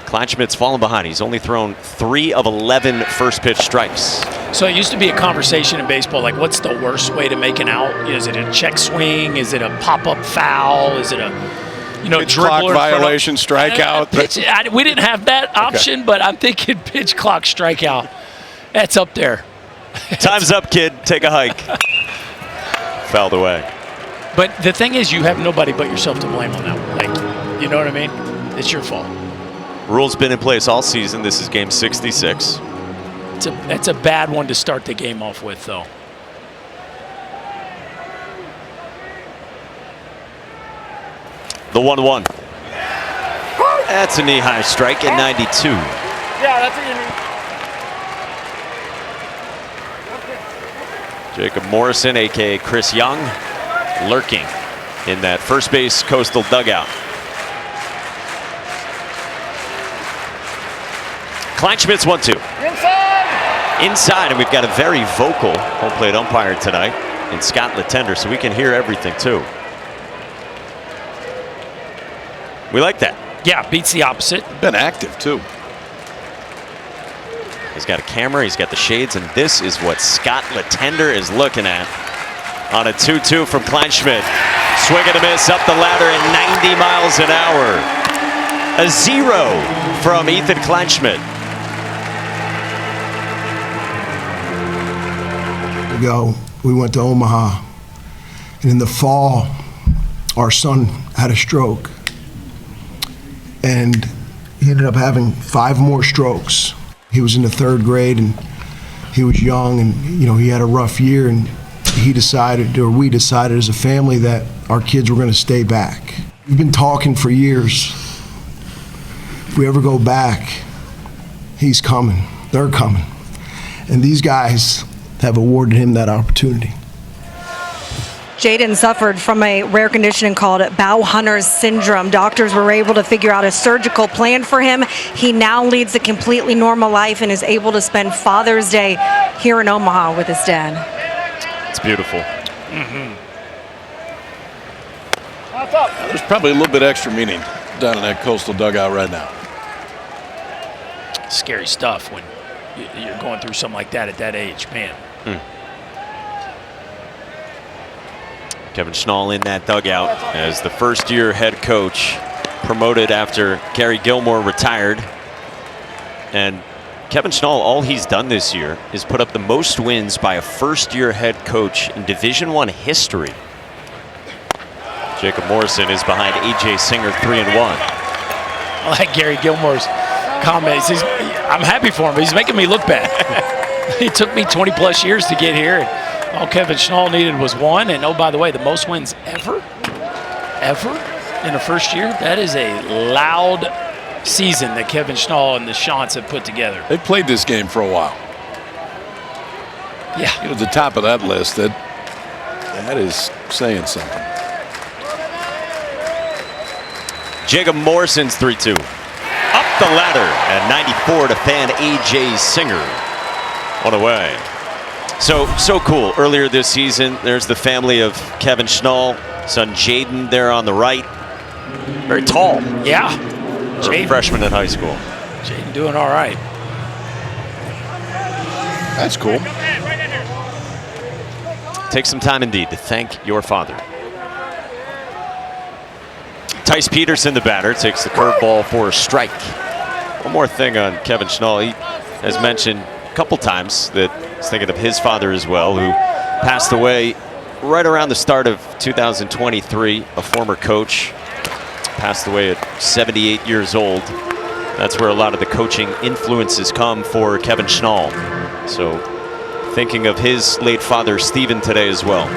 Kleinschmidt's fallen behind. He's only thrown 3 of 11 first pitch strikes. So it used to be a conversation in baseball, like what's the worst way to make an out? Is it a check swing? Is it a pop-up foul? Is it a pitch clock violation, strikeout? We didn't have that option, but I'm thinking pitch clock strikeout. That's up there. Time's up, kid. Take a hike. Fouled away. But the thing is, you have nobody but yourself to blame on that one. Like, you know what I mean? It's your fault. Rules been in place all season. This is game 66. It's a bad one to start the game off with, though. The 1-1. That's a knee-high strike at 92. Yeah, that's what you need. Jacob Morrison, a.k.a. Chris Young, lurking in that first base Coastal dugout. Kleinschmidt's 1-2. Inside, and we've got a very vocal home plate umpire tonight in Scott Latender, so we can hear everything too. We like that. Yeah, beats the opposite. Been active too. He's got a camera, he's got the shades, and this is what Scott Latender is looking at on a 2-2 from Kleinschmidt. Swing and a miss up the ladder at 90 miles an hour. A 0 from Ethan Kleinschmidt. We went to Omaha, and in the fall, our son had a stroke, and he ended up having 5 more strokes. He was in the 3rd grade, and he was young, and he had a rough year, and we decided as a family that our kids were going to stay back. We've been talking for years. If we ever go back, he's coming. They're coming, and these guys have awarded him that opportunity. Jaden suffered from a rare condition called Bauhunter's syndrome. Doctors were able to figure out a surgical plan for him. He now leads a completely normal life and is able to spend Father's Day here in Omaha with his dad. It's beautiful. There's probably a little bit extra meaning down in that Coastal dugout right now. Scary stuff when you're going through something like that at that age, man. Kevin Schnall in that dugout as the first-year head coach, promoted after Gary Gilmore retired. And Kevin Schnall, all he's done this year is put up the most wins by a first-year head coach in Division I history. Jacob Morrison is behind A.J. Singer 3-1. I like Gary Gilmore's comments. I'm happy for him. He's making me look bad. It took me 20-plus years to get here. And all Kevin Schnall needed was one. And, oh, by the way, the most wins ever in the first year. That is a loud season that Kevin Schnall and the Shants have put together. They've played this game for a while. Yeah. At the top of that list, that is saying something. Jacob Morrison's 3-2. Up the ladder at 94 to fan A.J. Singer. On the way. So cool. Earlier this season, there's the family of Kevin Schnall, son Jaden there on the right. Very tall. Yeah. Jaden, freshman in high school. Jaden doing all right. That's cool. Take some time indeed to thank your father. Tice Peterson, the batter, takes the curveball for a strike. One more thing on Kevin Schnall. He has mentioned a couple times that he's thinking of his father as well, who passed away right around the start of 2023, a former coach. Passed away at 78 years old. That's where a lot of the coaching influences come for Kevin Schnall. So thinking of his late father, Stephen, today as well.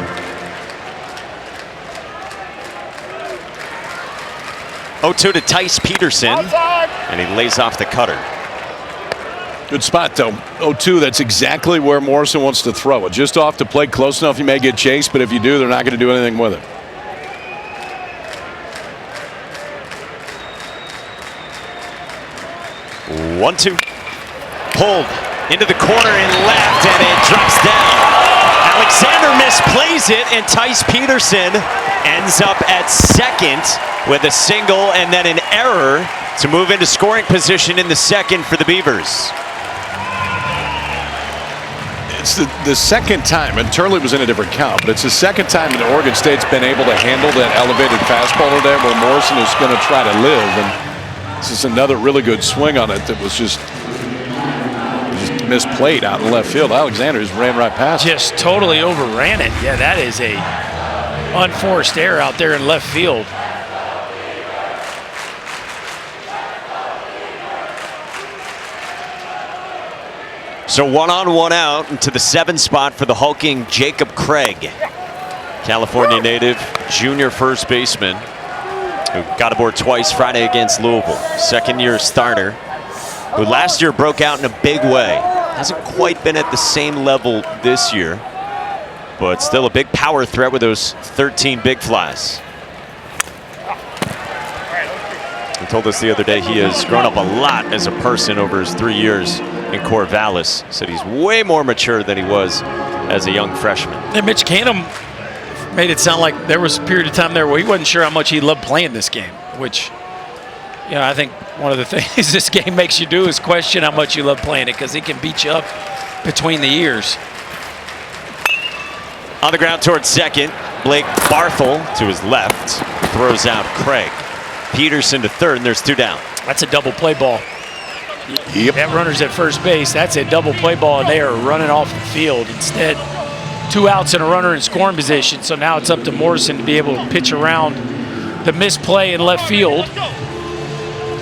0-2 to Tice Peterson, and he lays off the cutter. Good spot, though. 0-2, that's exactly where Morrison wants to throw it. Just off the plate, close enough you may get chased, but if you do, they're not going to do anything with it. One-two. Pulled into the corner and left, and it drops down. Alexander misplays it, and Tice Peterson ends up at second with a single and then an error to move into scoring position in the second for the Beavers. It's the second time, and Turley was in a different count, but it's the second time that Oregon State's been able to handle that elevated fastball today where Morrison is going to try to live. And this is another really good swing on it that was just misplayed out in left field. Alexander just ran right past it. Just totally overran it. Yeah, that is a unforced error out there in left field. So 1 on, 1 out into the 7th spot for the hulking Jacob Craig. California native, junior first baseman, who got aboard twice Friday against Louisville. Second-year starter, who last year broke out in a big way. Hasn't quite been at the same level this year, but still a big power threat with those 13 big flies. He told us the other day he has grown up a lot as a person over his 3 years in Corvallis. Said he's way more mature than he was as a young freshman. And Mitch Canham made it sound like there was a period of time there where he wasn't sure how much he loved playing this game, which, you know, I think one of the things this game makes you do is question how much you love playing it, because it can beat you up between the ears. On the ground towards second, Blake Barthel to his left throws out Craig. Peterson to third, and there's 2 down. That's a double play ball. Yep. That runner's at first base. That's a double play ball, and they are running off the field. Instead, 2 outs and a runner in scoring position. So now it's up to Morrison to be able to pitch around the misplay in left field.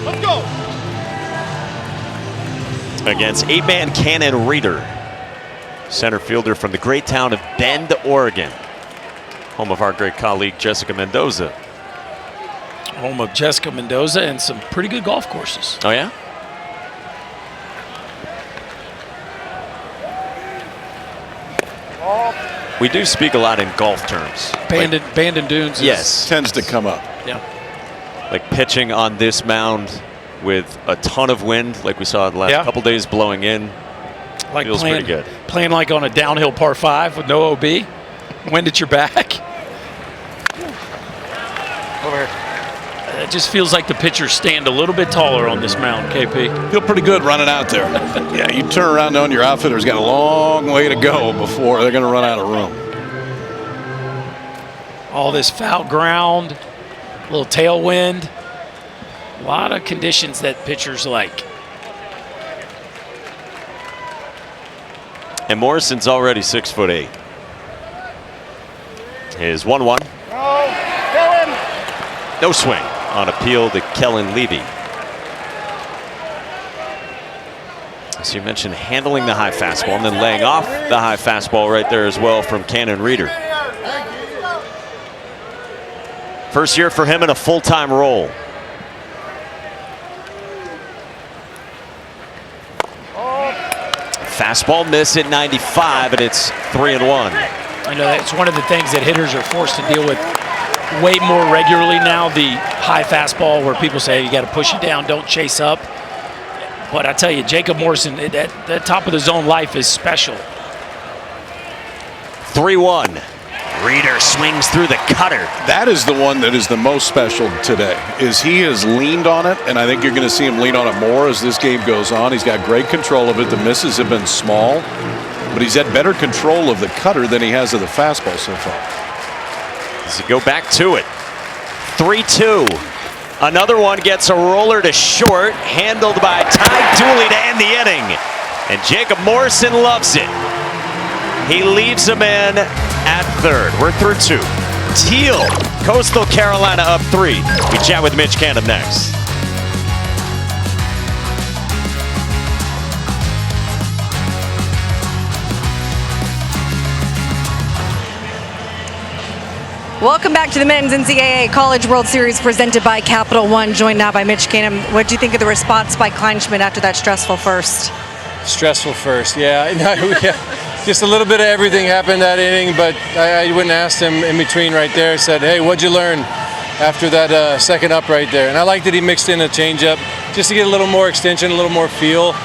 Let's go. Against 8-man Cannon Reeder, center fielder from the great town of Bend, Oregon, home of our great colleague Jessica Mendoza. Home of Jessica Mendoza and some pretty good golf courses. Oh, yeah? We do speak a lot in golf terms. Bandon Dunes. Yes. Tends to come up. Yeah. Like pitching on this mound with a ton of wind, like we saw the last couple days blowing in. Like feels pretty good. Playing like on a downhill par 5 with no OB. Wind at your back. Over here. It just feels like the pitchers stand a little bit taller on this mound, KP. Feel pretty good running out there. Yeah, you turn around knowing your outfitter's got a long way to go before they're going to run out of room. All this foul ground, a little tailwind. A lot of conditions that pitchers like. And Morrison's already 6'8". Here's 1-1. No swing on appeal to Kellen Levy. So you mentioned handling the high fastball and then laying off the high fastball right there as well from Cannon Reeder. First year for him in a full-time role. Fastball miss at 95, and it's 3-1. I know that's one of the things that hitters are forced to deal with way more regularly now, the high fastball where people say you got to push it down, don't chase up. But I tell you, Jacob Morrison, that top of the zone life is special. 3-1. Reeder swings through the cutter. That is the one that is the most special today, is he has leaned on it, and I think you're going to see him lean on it more as this game goes on. He's got great control of it. The misses have been small, but he's had better control of the cutter than he has of the fastball so far. Does he go back to it? 3-2. Another one gets a roller to short, handled by Ty Dooley to end the inning. And Jacob Morrison loves it. He leaves him in at third. We're through 2. Teal, Coastal Carolina up 3. We chat with Mitch Canham next. Welcome back to the Men's NCAA College World Series presented by Capital One. Joined now by Mitch Canham. What do you think of the response by Kleinschmidt after that stressful first? Stressful first, yeah. Just a little bit of everything happened that inning, but I went and asked him in between right there. Said, hey, what'd you learn after that second up right there? And I like that he mixed in a changeup just to get a little more extension, a little more feel.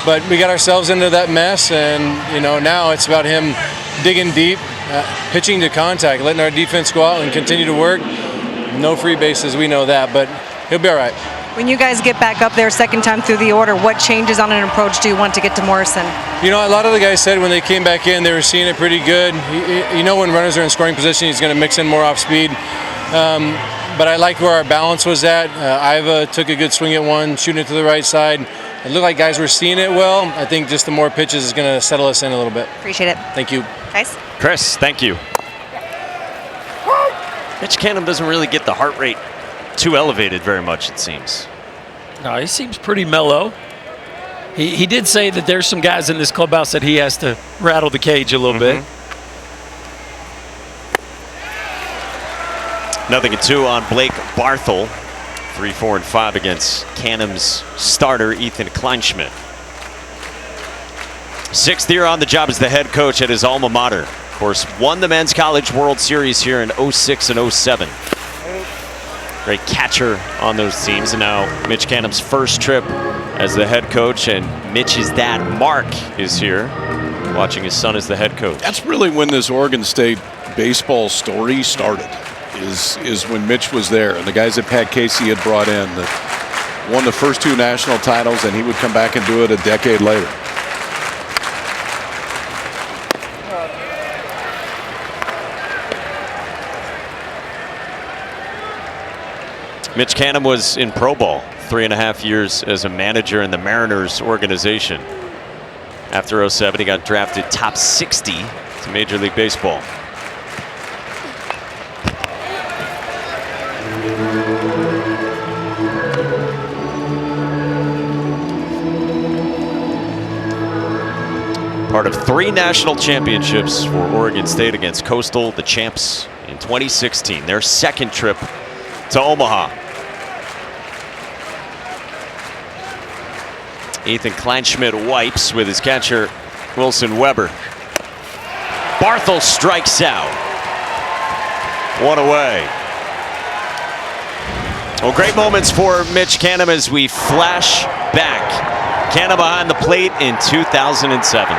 But we got ourselves into that mess, and now it's about him digging deep, pitching to contact, letting our defense go out and continue to work. No free bases, we know that, but he'll be all right. When you guys get back up there second time through the order, what changes on an approach do you want to get to Morrison? A lot of the guys said when they came back in, they were seeing it pretty good. When runners are in scoring position, he's going to mix in more off speed. But I like where our balance was at. Iva took a good swing at one, shooting it to the right side. It looked like guys were seeing it well. I think just the more pitches is going to settle us in a little bit. Appreciate it. Thank you. Guys? Chris, thank you. Mitch Canham doesn't really get the heart rate too elevated very much, it seems. No, he seems pretty mellow. He did say that there's some guys in this clubhouse that he has to rattle the cage a little bit. 0-2 on Blake Barthel. 3, 4, and 5 against Canham's starter, Ethan Kleinschmidt. 6th year on the job as the head coach at his alma mater. Of course, won the Men's College World Series here in 06 and 07. Great catcher on those teams. And now Mitch Canham's first trip as the head coach, and Mitch's dad, Mark, is here watching his son as the head coach. That's really when this Oregon State baseball story started, is when Mitch was there, and the guys that Pat Casey had brought in that won the first 2 national titles, and he would come back and do it a decade later. Mitch Canham was in pro ball 3.5 years as a manager in the Mariners organization. After 07, he got drafted top 60 to Major League Baseball. Part of 3 national championships for Oregon State against Coastal, the champs, in 2016. Their second trip to Omaha. Ethan Kleinschmidt wipes with his catcher, Wilson Weber. Barthel strikes out. 1 away. Well, great moments for Mitch Canham as we flash back. Canham behind the plate in 2007.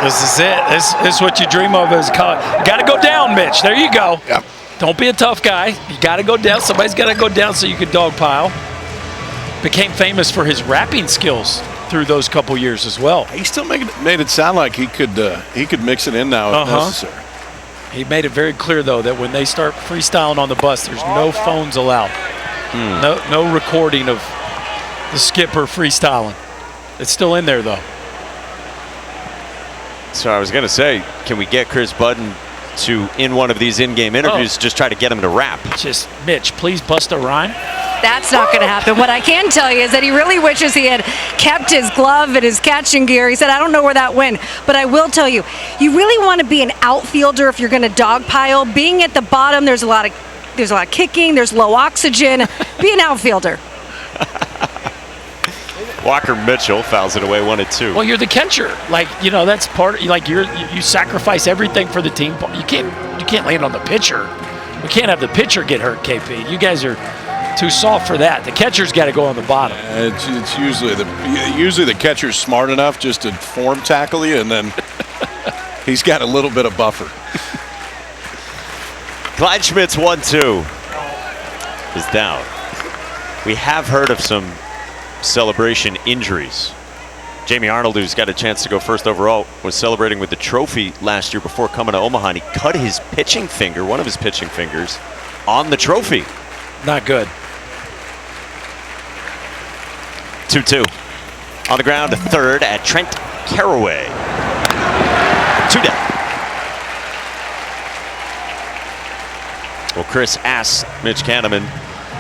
This is it. This is what you dream of as a college. You got to go down, Mitch. There you go. Yep. Don't be a tough guy. You got to go down. Somebody's got to go down so you can dogpile. Became famous for his rapping skills through those couple years as well. He still made it sound like he could mix it in now if necessary. He made it very clear, though, that when they start freestyling on the bus, there's no phones allowed. No recording of the skipper freestyling. It's still in there, though. So I was going to say, can we get Chris Budden to, in one of these in-game interviews, just try to get him to rap? Just, Mitch, please bust a rhyme. That's not going to happen. What I can tell you is that he really wishes he had kept his glove and his catching gear. He said, I don't know where that went. But I will tell you, you really want to be an outfielder if you're going to dogpile. Being at the bottom, there's a lot of kicking, there's low oxygen. Be an outfielder. Walker Mitchell fouls it away 1-2. Well, you're the catcher. Like, you know, that's part. Like, you sacrifice everything for the team. You can't land on the pitcher. We can't have the pitcher get hurt, KP. You guys are too soft for that. The catcher's got to go on the bottom. It's usually the catcher's smart enough just to form tackle you, and then he's got a little bit of buffer. Kleinschmidt's 1-2 is down. We have heard of some celebration injuries. Jamie Arnold, who's got a chance to go first overall, was celebrating with the trophy last year before coming to Omaha, and he cut his pitching finger, one of his pitching fingers, on the trophy. Not good. 2-2. On the ground, a third at Trent Caraway. 2 down. Well, Chris asked Mitch Kahneman,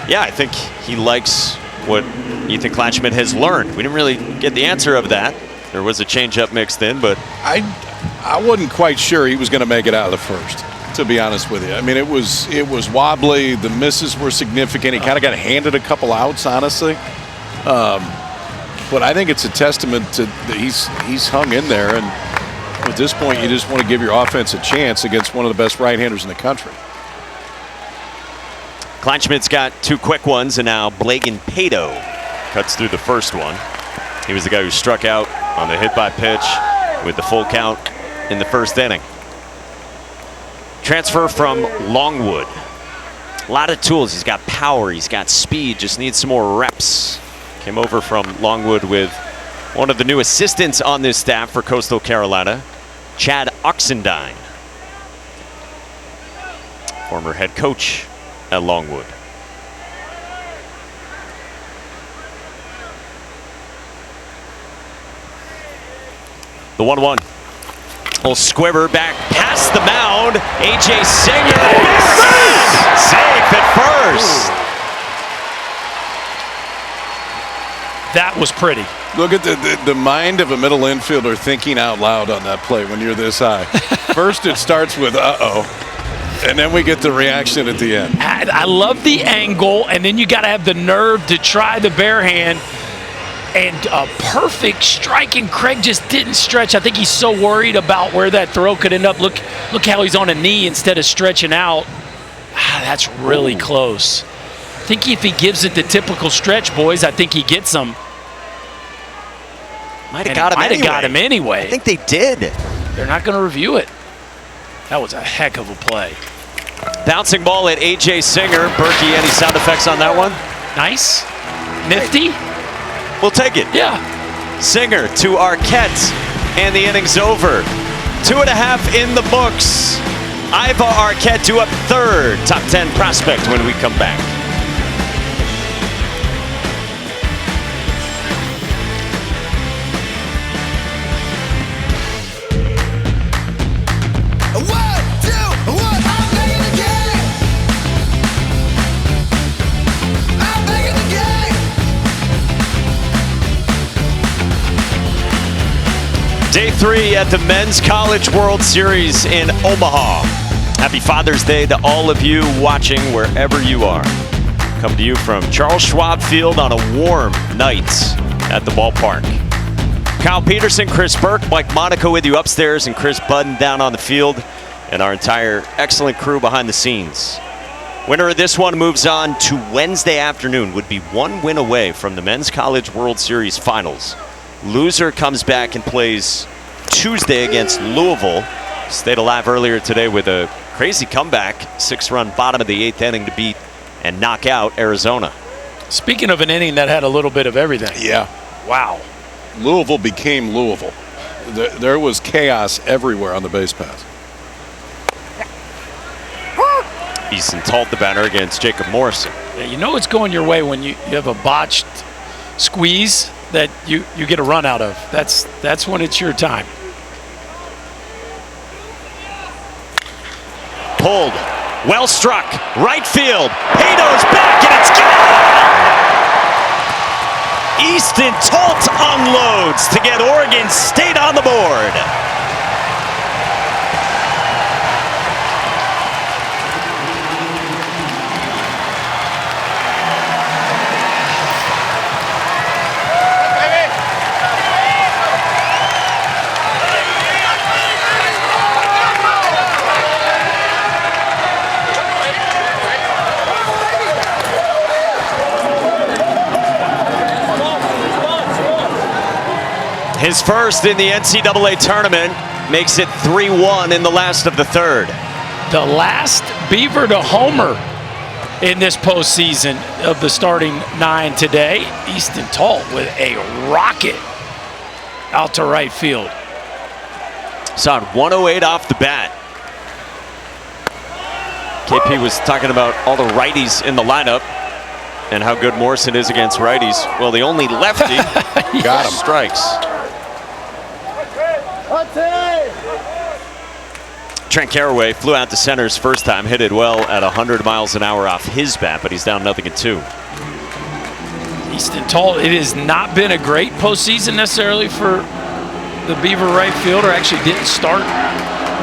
yeah, I think he likes what Ethan Kleinschmidt has learned. We didn't really get the answer of that. There was a changeup mixed in, but I wasn't quite sure he was going to make it out of the first, to be honest with you. I mean, it was wobbly. The misses were significant. He kind of got handed a couple outs, honestly. But I think it's a testament to that he's hung in there, and at this point, you just want to give your offense a chance against one of the best right-handers in the country. Kleinschmidt's got 2 quick ones, and now Blagan Pato cuts through the first one. He was the guy who struck out on the hit by pitch with the full count in the first inning. Transfer from Longwood. A lot of tools. He's got power. He's got speed. Just needs some more reps. Came over from Longwood with one of the new assistants on this staff for Coastal Carolina, Chad Oxendine, former head coach at Longwood. The 1-1. Little squibber back past the mound. A.J. Singer. Safe at first. That was pretty. Look at the mind of a middle infielder thinking out loud on that play when you're this high. First it starts with uh-oh, and then we get the reaction at the end. I love the angle, and then you got to have the nerve to try the bare hand. And a perfect strike, and Craig just didn't stretch. I think he's so worried about where that throw could end up. Look how he's on a knee instead of stretching out. That's really close. I think if he gives it the typical stretch, boys, I think he gets them. Might have got him anyway. I think they did. They're not going to review it. That was a heck of a play. Bouncing ball at A.J. Singer. Berkey, any sound effects on that one? Nice. Nifty. We'll take it. Yeah. Singer to Arquette, and the inning's over. 2.5 in the books. Iva Arquette due up third. Top 10 prospect when we come back. Day 3 at the Men's College World Series in Omaha. Happy Father's Day to all of you watching wherever you are. Come to you from Charles Schwab Field on a warm night at the ballpark. Kyle Peterson, Chris Burke, Mike Monaco with you upstairs, and Chris Budden down on the field, and our entire excellent crew behind the scenes. Winner of this one moves on to Wednesday afternoon, would be 1 win away from the Men's College World Series Finals. Loser comes back and plays Tuesday against Louisville. Stayed alive earlier today with a crazy comeback. 6-run bottom of the 8th inning to beat and knock out Arizona. Speaking of an inning that had a little bit of everything. Yeah. Wow. Louisville became Louisville. There was chaos everywhere on the base pass. Easton Talt, the batter, against Jacob Morrison. Yeah, you know it's going your way when you have a botched squeeze that you get a run out of. That's when it's your time. Pulled, well struck, right field. Pato's back and it's gone! Easton Talt unloads to get Oregon State on the board. His first in the NCAA tournament, makes it 3-1 in the last of the third. The last Beaver to homer in this postseason of the starting 9 today. Easton Talt with a rocket out to right field. Saw it 108 off the bat. KP was talking about all the righties in the lineup and how good Morrison is against righties. Well, the only lefty got him. Strikes. Trent Carraway flew out to center's first time, hit it well at 100 miles an hour off his bat, but he's down 0-2. Easton Talt, it has not been a great postseason necessarily for the Beaver right fielder. Actually didn't start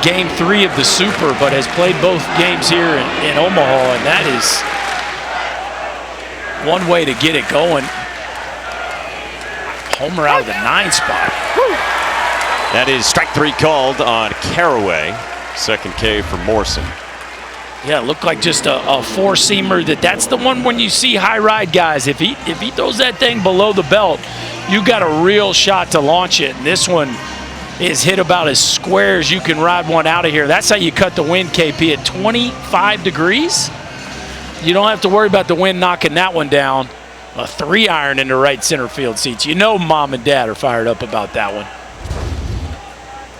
game 3 of the Super, but has played both games here in Omaha, and that is one way to get it going. Homer out of the 9 spot. That is strike 3 called on Carraway. Second K for Morrison. Yeah, it looked like just a four-seamer. That's the one when you see high ride guys. If he throws that thing below the belt, you got a real shot to launch it. And this one is hit about as square as you can ride one out of here. That's how you cut the wind, KP, at 25 degrees. You don't have to worry about the wind knocking that one down. A 3-iron in the right center field seats. You know mom and dad are fired up about that one.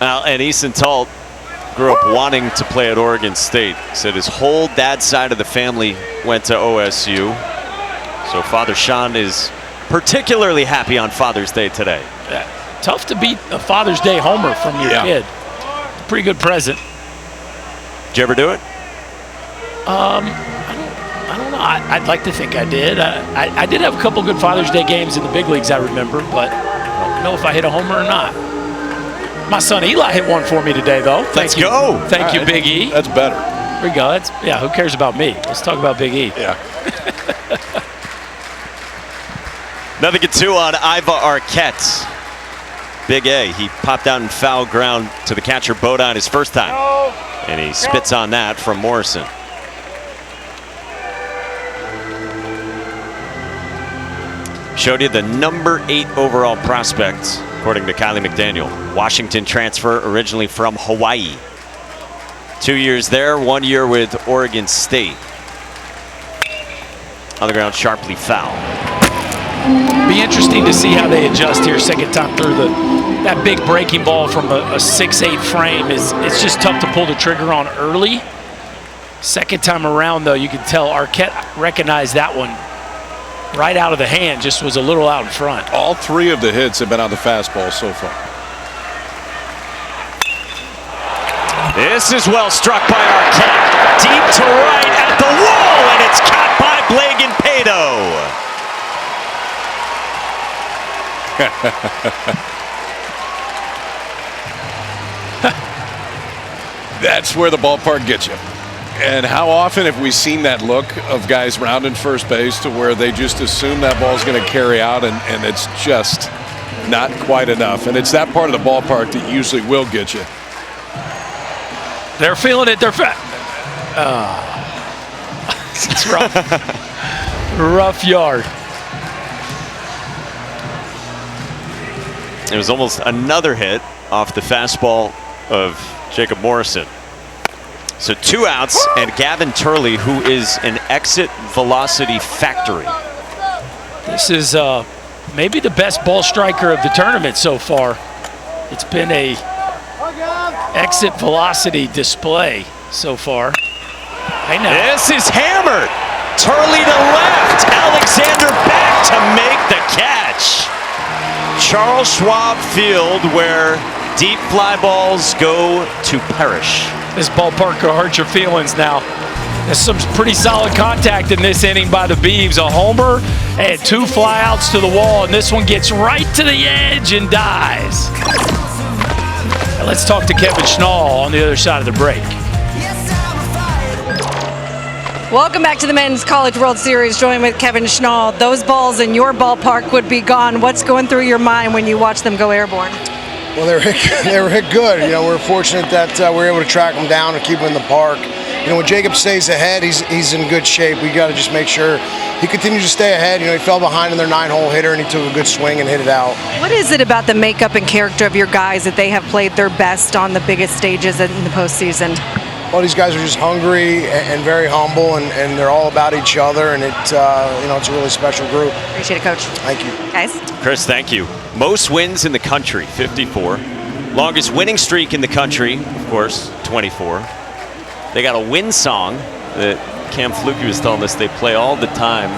And Easton Talt grew up wanting to play at Oregon State. Said his whole dad's side of the family went to OSU. So Father Sean is particularly happy on Father's Day today. Yeah. Tough to beat a Father's Day homer from your kid. Pretty good present. Did you ever do it? I don't know. I'd like to think I did. I did have a couple good Father's Day games in the big leagues, I remember, but I don't know if I hit a homer or not. My son Eli hit one for me today, though. Let's go. Thank you, Big E. That's better. There we go. Who cares about me? Let's talk about Big E. Yeah. 0-2 on Iva Arquette. Big A. He popped out in foul ground to the catcher Bodine his first time. And he spits on that from Morrison. Showed you the number 8 overall prospect, according to Kylie McDaniel. Washington transfer, originally from Hawaii. 2 years there, 1 year with Oregon State. On the ground, sharply foul. Be interesting to see how they adjust here second time through. That big breaking ball from a 6'8" frame it's just tough to pull the trigger on early. Second time around, though, you can tell Arquette recognized that one right out of the hand, just was a little out in front. All 3 of the hits have been on the fastball so far. This is well struck by Arquette. Deep to right at the wall, and it's caught by Blagan Pato. That's where the ballpark gets you. And how often have we seen that look of guys rounding first base to where they just assume that ball's going to carry out and it's just not quite enough. And it's that part of the ballpark that usually will get you. They're feeling it. They're it's rough. Rough yard. It was almost another hit off the fastball of Jacob Morrison. So 2 outs, and Gavin Turley, who is an exit velocity factory. This is maybe the best ball striker of the tournament so far. It's been a exit velocity display so far. This is hammered. Turley to left. Alexander back to make the catch. Charles Schwab Field, where deep fly balls go to perish. This ballpark will hurt your feelings now. There's some pretty solid contact in this inning by the Beavs. A homer and 2 flyouts to the wall, and this one gets right to the edge and dies. Now let's talk to Kevin Schnall on the other side of the break. Welcome back to the Men's College World Series. Joined with Kevin Schnall. Those balls in your ballpark would be gone. What's going through your mind when you watch them go airborne? Well, they were hit good. You know, we're fortunate that we're able to track them down and keep them in the park. You know, when Jacob stays ahead, he's in good shape. We got to just make sure he continues to stay ahead. You know, he fell behind in their 9-hole hitter, and he took a good swing and hit it out. What is it about the makeup and character of your guys that they have played their best on the biggest stages in the postseason? Well, these guys are just hungry and very humble, and they're all about each other, and it's a really special group. Appreciate it, Coach. Thank you. Guys? Chris, thank you. Most wins in the country, 54. Longest winning streak in the country, of course, 24. They got a win song that Cam Fluke was telling us they play all the time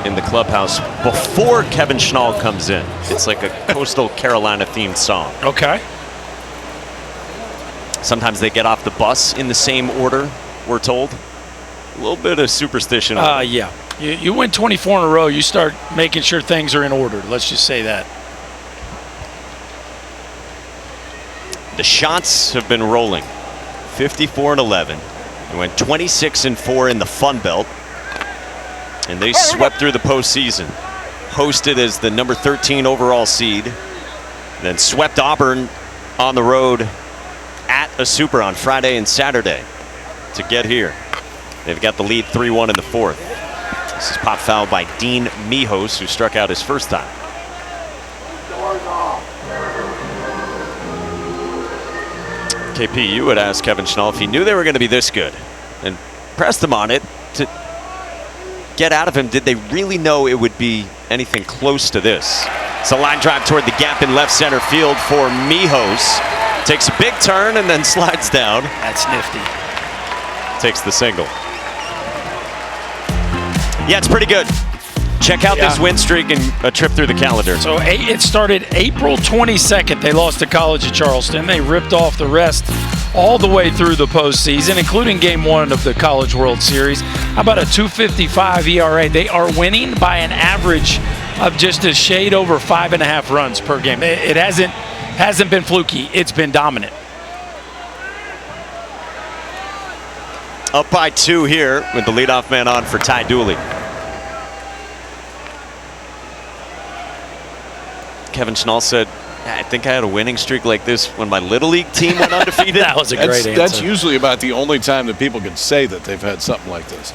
in the clubhouse before Kevin Schnall comes in. It's like a coastal Carolina themed song. Okay. Sometimes they get off the bus in the same order, we're told. A little bit of superstition. Yeah. You win 24 in a row, you start making sure things are in order. Let's just say that. The shots have been rolling. 54-11. They went 26-4 in the Fun Belt. And they swept through the postseason. Hosted as the number 13 overall seed. Then swept Auburn on the road at a Super on Friday and Saturday to get here. They've got the lead 3-1 in the 4th. This is pop foul by Dean Mijos, who struck out his first time. KP, you would ask Kevin Schnall if he knew they were going to be this good and pressed him on it to get out of him. Did they really know it would be anything close to this? It's a line drive toward the gap in left center field for Mijos. Takes a big turn and then slides down. That's nifty. Takes the single. Yeah, it's pretty good. Check out this win streak and a trip through the calendar. So it started April 22nd. They lost to College of Charleston. They ripped off the rest all the way through the postseason, including Game 1 of the College World Series. How about a 2.55 ERA? They are winning by an average of just a shade over 5.5 runs per game. It hasn't been fluky. It's been dominant. Up by 2 here with the leadoff man on for Ty Dooley. Kevin Schnall said, I think I had a winning streak like this when my Little League team went undefeated. That was a great answer. That's usually about the only time that people can say that they've had something like this.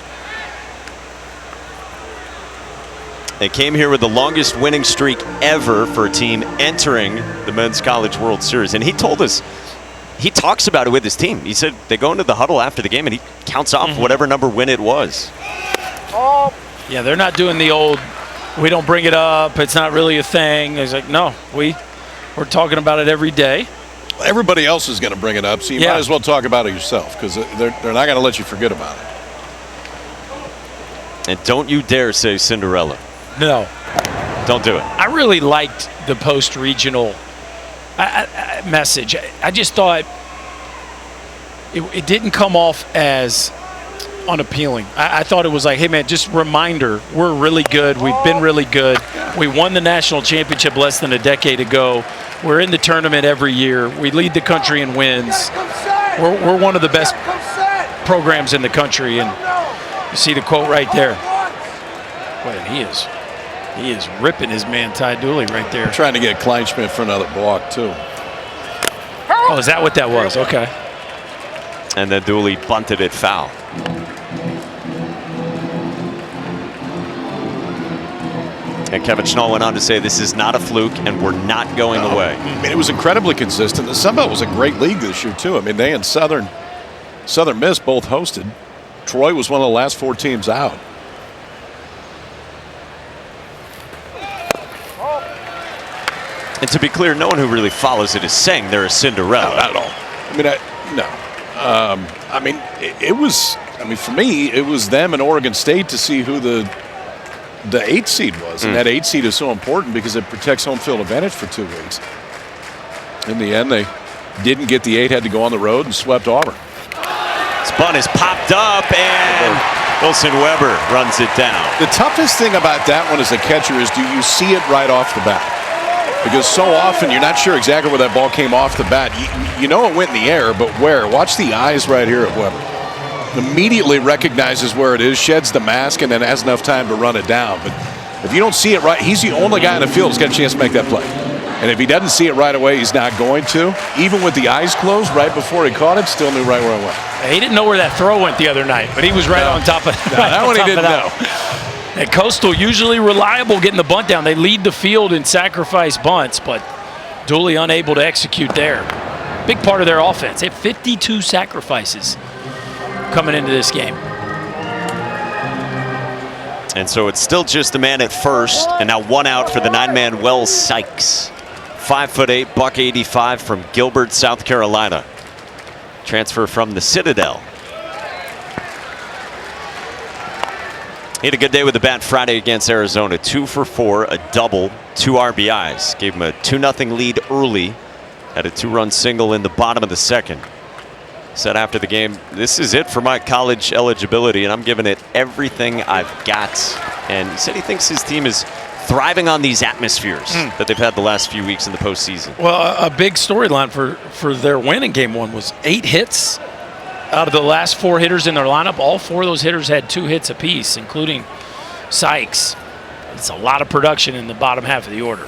They came here with the longest winning streak ever for a team entering the Men's College World Series. And he told us, he talks about it with his team. He said they go into the huddle after the game and he counts off whatever number win it was. Yeah, they're not doing the old, we don't bring it up, it's not really a thing. He's like, no, we're talking about it every day. Everybody else is going to bring it up, so you might as well talk about it yourself, because they're not going to let you forget about it. And don't you dare say Cinderella. No. Don't do it. I really liked the post-regional message. I just thought it didn't come off as unappealing. I thought it was like, hey, man, just reminder, we're really good. We've been really good. We won the national championship less than a decade ago. We're in the tournament every year. We lead the country in wins. We're one of the best programs in the country. And you see the quote right there. Boy, and he is ripping his man Ty Dooley right there. I'm trying to get Kleinschmidt for another block, too. Oh, is that what that was? Okay. And then Dooley bunted it foul. And Kevin Schnall went on to say this is not a fluke and we're not going away. I mean, it was incredibly consistent. The Sun Belt was a great league this year, too. I mean, they and Southern Miss both hosted. Troy was one of the last 4 teams out. And to be clear, no one who really follows it is saying they're a Cinderella. Not at all. I mean, no. I mean, it was. I mean, for me, it was them and Oregon State to see who the 8th seed was, and that 8th seed is so important because it protects home field advantage for 2 weeks. In the end, they didn't get the 8, had to go on the road and swept Auburn. Spun is popped up, and Wilson Weber runs it down. The toughest thing about that one as a catcher is, do you see it right off the bat? Because so often you're not sure exactly where that ball came off the bat. You know it went in the air, but where? Watch the eyes right here at Weber. Immediately recognizes where it is, sheds the mask, and then has enough time to run it down. But if you don't see it right, he's the only guy in the field who's got a chance to make that play. And if he doesn't see it right away, he's not going to. Even with the eyes closed right before he caught it, still knew right where it went. He didn't know where that throw went the other night, but he was right on top of it. That one he didn't know. And Coastal usually reliable getting the bunt down. They lead the field in sacrifice bunts, but Dooley unable to execute there. Big part of their offense. They have 52 sacrifices coming into this game. And so it's still just a man at first, and now 1 out for the 9-man Wells Sykes. 5'8", $185 from Gilbert, South Carolina. Transfer from the Citadel. He had a good day with the bat Friday against Arizona. 2 for 4, a double, 2 RBIs. Gave him a 2-0 lead early. Had a 2-run single in the bottom of the second. Said after the game, "This is it for my college eligibility, and I'm giving it everything I've got." And he said he thinks his team is thriving on these atmospheres that they've had the last few weeks in the postseason. Well, a big storyline for their win in Game 1 was 8 hits. Out of the last 4 hitters in their lineup, all 4 of those hitters had 2 hits apiece, including Sykes. It's a lot of production in the bottom half of the order.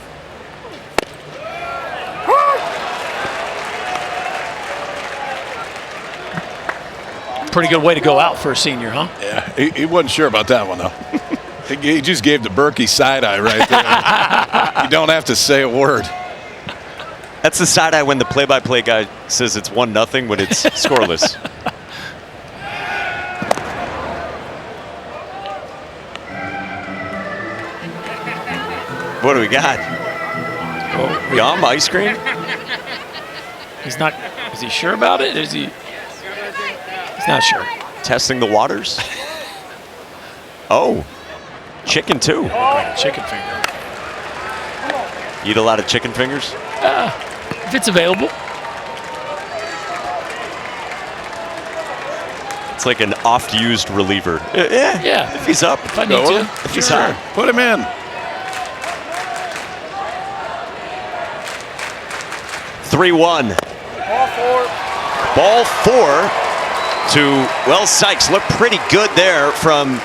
Pretty good way to go out for a senior, huh? Yeah, he wasn't sure about that one, though. He just gave the Berkey side-eye right there. You don't have to say a word. That's the side-eye when the play-by-play guy says it's 1-0 when it's scoreless. What do we got? Yum, ice cream? He's not. Is he sure about it? Is he? He's not sure. Testing the waters? Oh, chicken too. Chicken finger. Eat a lot of chicken fingers? If it's available. It's like an oft-used reliever. Yeah. If he's up, if I need to. If he's hot, put him in. 3-1. Ball 4 to Wells Sykes. Looked pretty good there from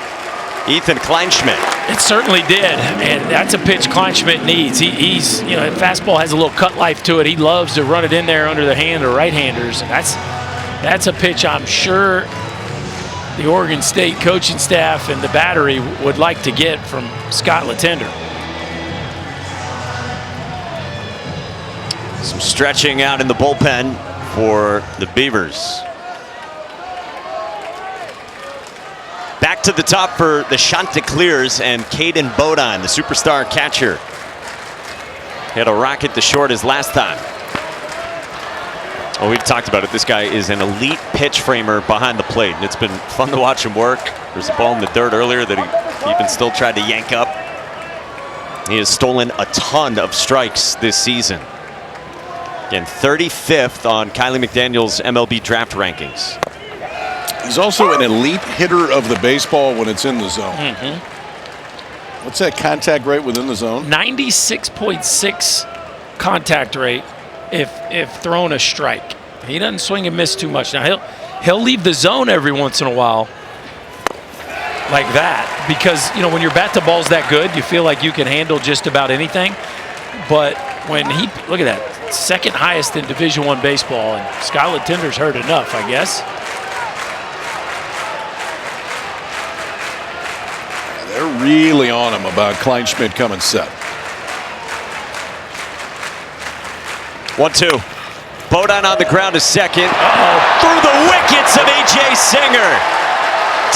Ethan Kleinschmidt. It certainly did, and that's a pitch Kleinschmidt needs. He's fastball has a little cut life to it. He loves to run it in there under the hand of right-handers. And that's a pitch I'm sure the Oregon State coaching staff and the battery would like to get from Scott Latender. Some stretching out in the bullpen for the Beavers. Back to the top for the Chanticleers and Caden Bodine, the superstar catcher. He had a rocket to short his last time. Oh, we've talked about it. This guy is an elite pitch framer behind the plate, and it's been fun to watch him work. There's a ball in the dirt earlier that he even still tried to yank up. He has stolen a ton of strikes this season. Again, 35th on Kylie McDaniel's MLB draft rankings. He's also an elite hitter of the baseball when it's in the zone. What's that contact rate within the zone? 96.6 contact rate if thrown a strike. He doesn't swing and miss too much. Now he'll leave the zone every once in a while like that because when your bat to ball's that good, you feel like you can handle just about anything. But when look at that, second highest in Division I baseball, and Scott Latender's heard enough, I guess. They're really on him about Kleinschmidt coming set. 1-2. Bodine on the ground to second. Through the wickets of A.J. Singer.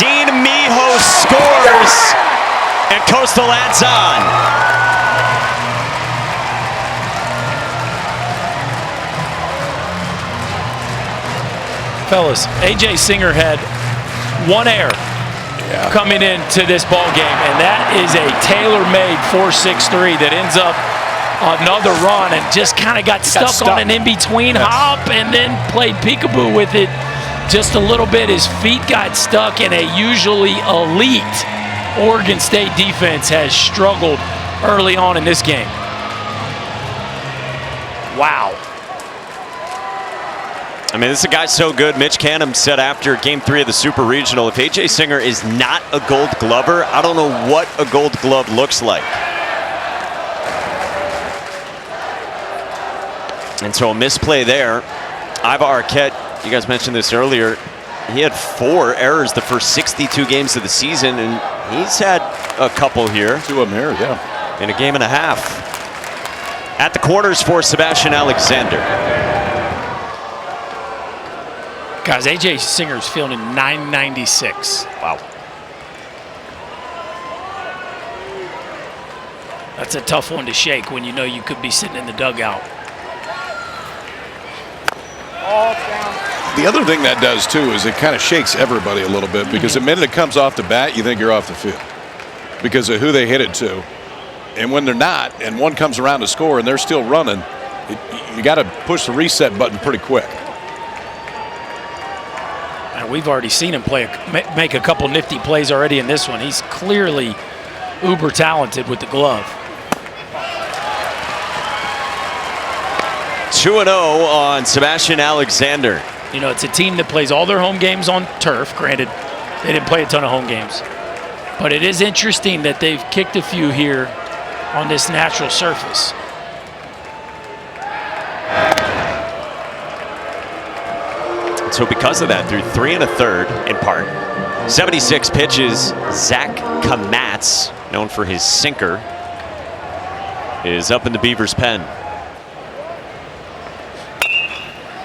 Dean Miho scores, and Coastal adds on. fellas, A.J. Singer had one error coming into this ball game, and that is a tailor-made 4.63 that ends up another run and just kind of got stuck on an in-between hop and then played peekaboo with it just a little bit. His feet got stuck, and a usually elite Oregon State defense has struggled early on in this game. Wow. I mean, this guy's so good. Mitch Canham said after Game 3 of the Super Regional, if A.J. Singer is not a Gold Glover, I don't know what a Gold Glove looks like. And so a misplay there. Iva Arquette, you guys mentioned this earlier, he had 4 errors the first 62 games of the season, and he's had a couple here. 2 of them here, yeah. In a game and a half. At the corners for Sebastian Alexander. Guys, A.J. Singer's fielding 996. Wow. That's a tough one to shake when you know you could be sitting in the dugout. The other thing that does too is it kind of shakes everybody a little bit, because the minute it comes off the bat, you think you're off the field because of who they hit it to. And when they're not, and one comes around to score and they're still running, you got to push the reset button pretty quick. And we've already seen him make a couple nifty plays already in this one. He's clearly uber talented with the glove. 2-0 on Sebastian Alexander. You know, it's a team that plays all their home games on turf. Granted, they didn't play a ton of home games. But it is interesting that they've kicked a few here on this natural surface. So because of that, through 3 1/3 in part, 76 pitches, Zach Kamatz, known for his sinker, is up in the Beavers' pen.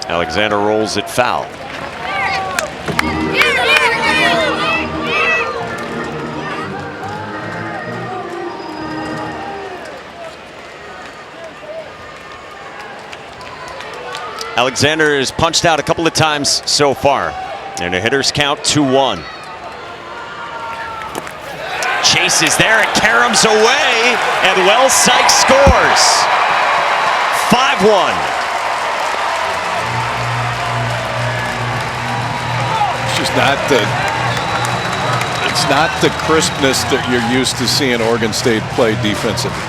Alexander rolls it foul. Alexander has punched out a couple of times so far, and a hitter's count 2-1. Chase is there, it caroms away, and Wells Sykes scores. 5-1. It's not the crispness that you're used to seeing Oregon State play defensively,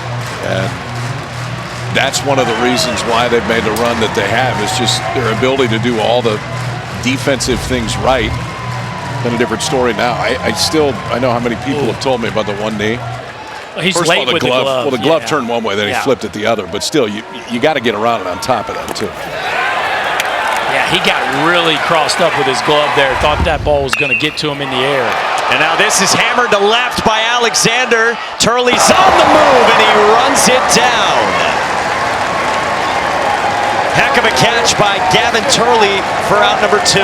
and that's one of the reasons why they've made the run that they have. Is just their ability to do all the defensive things right. Been a different story now. I know how many people have told me about the one knee. Well, he's First late of all, with the glove. Well, the glove turned one way, then he flipped it the other. But still, you got to get around it on top of that too. Yeah, he got really crossed up with his glove there. Thought that ball was going to get to him in the air. And now this is hammered to left by Alexander. Turley's on the move, and he runs it down. Heck of a catch by Gavin Turley for out number 2.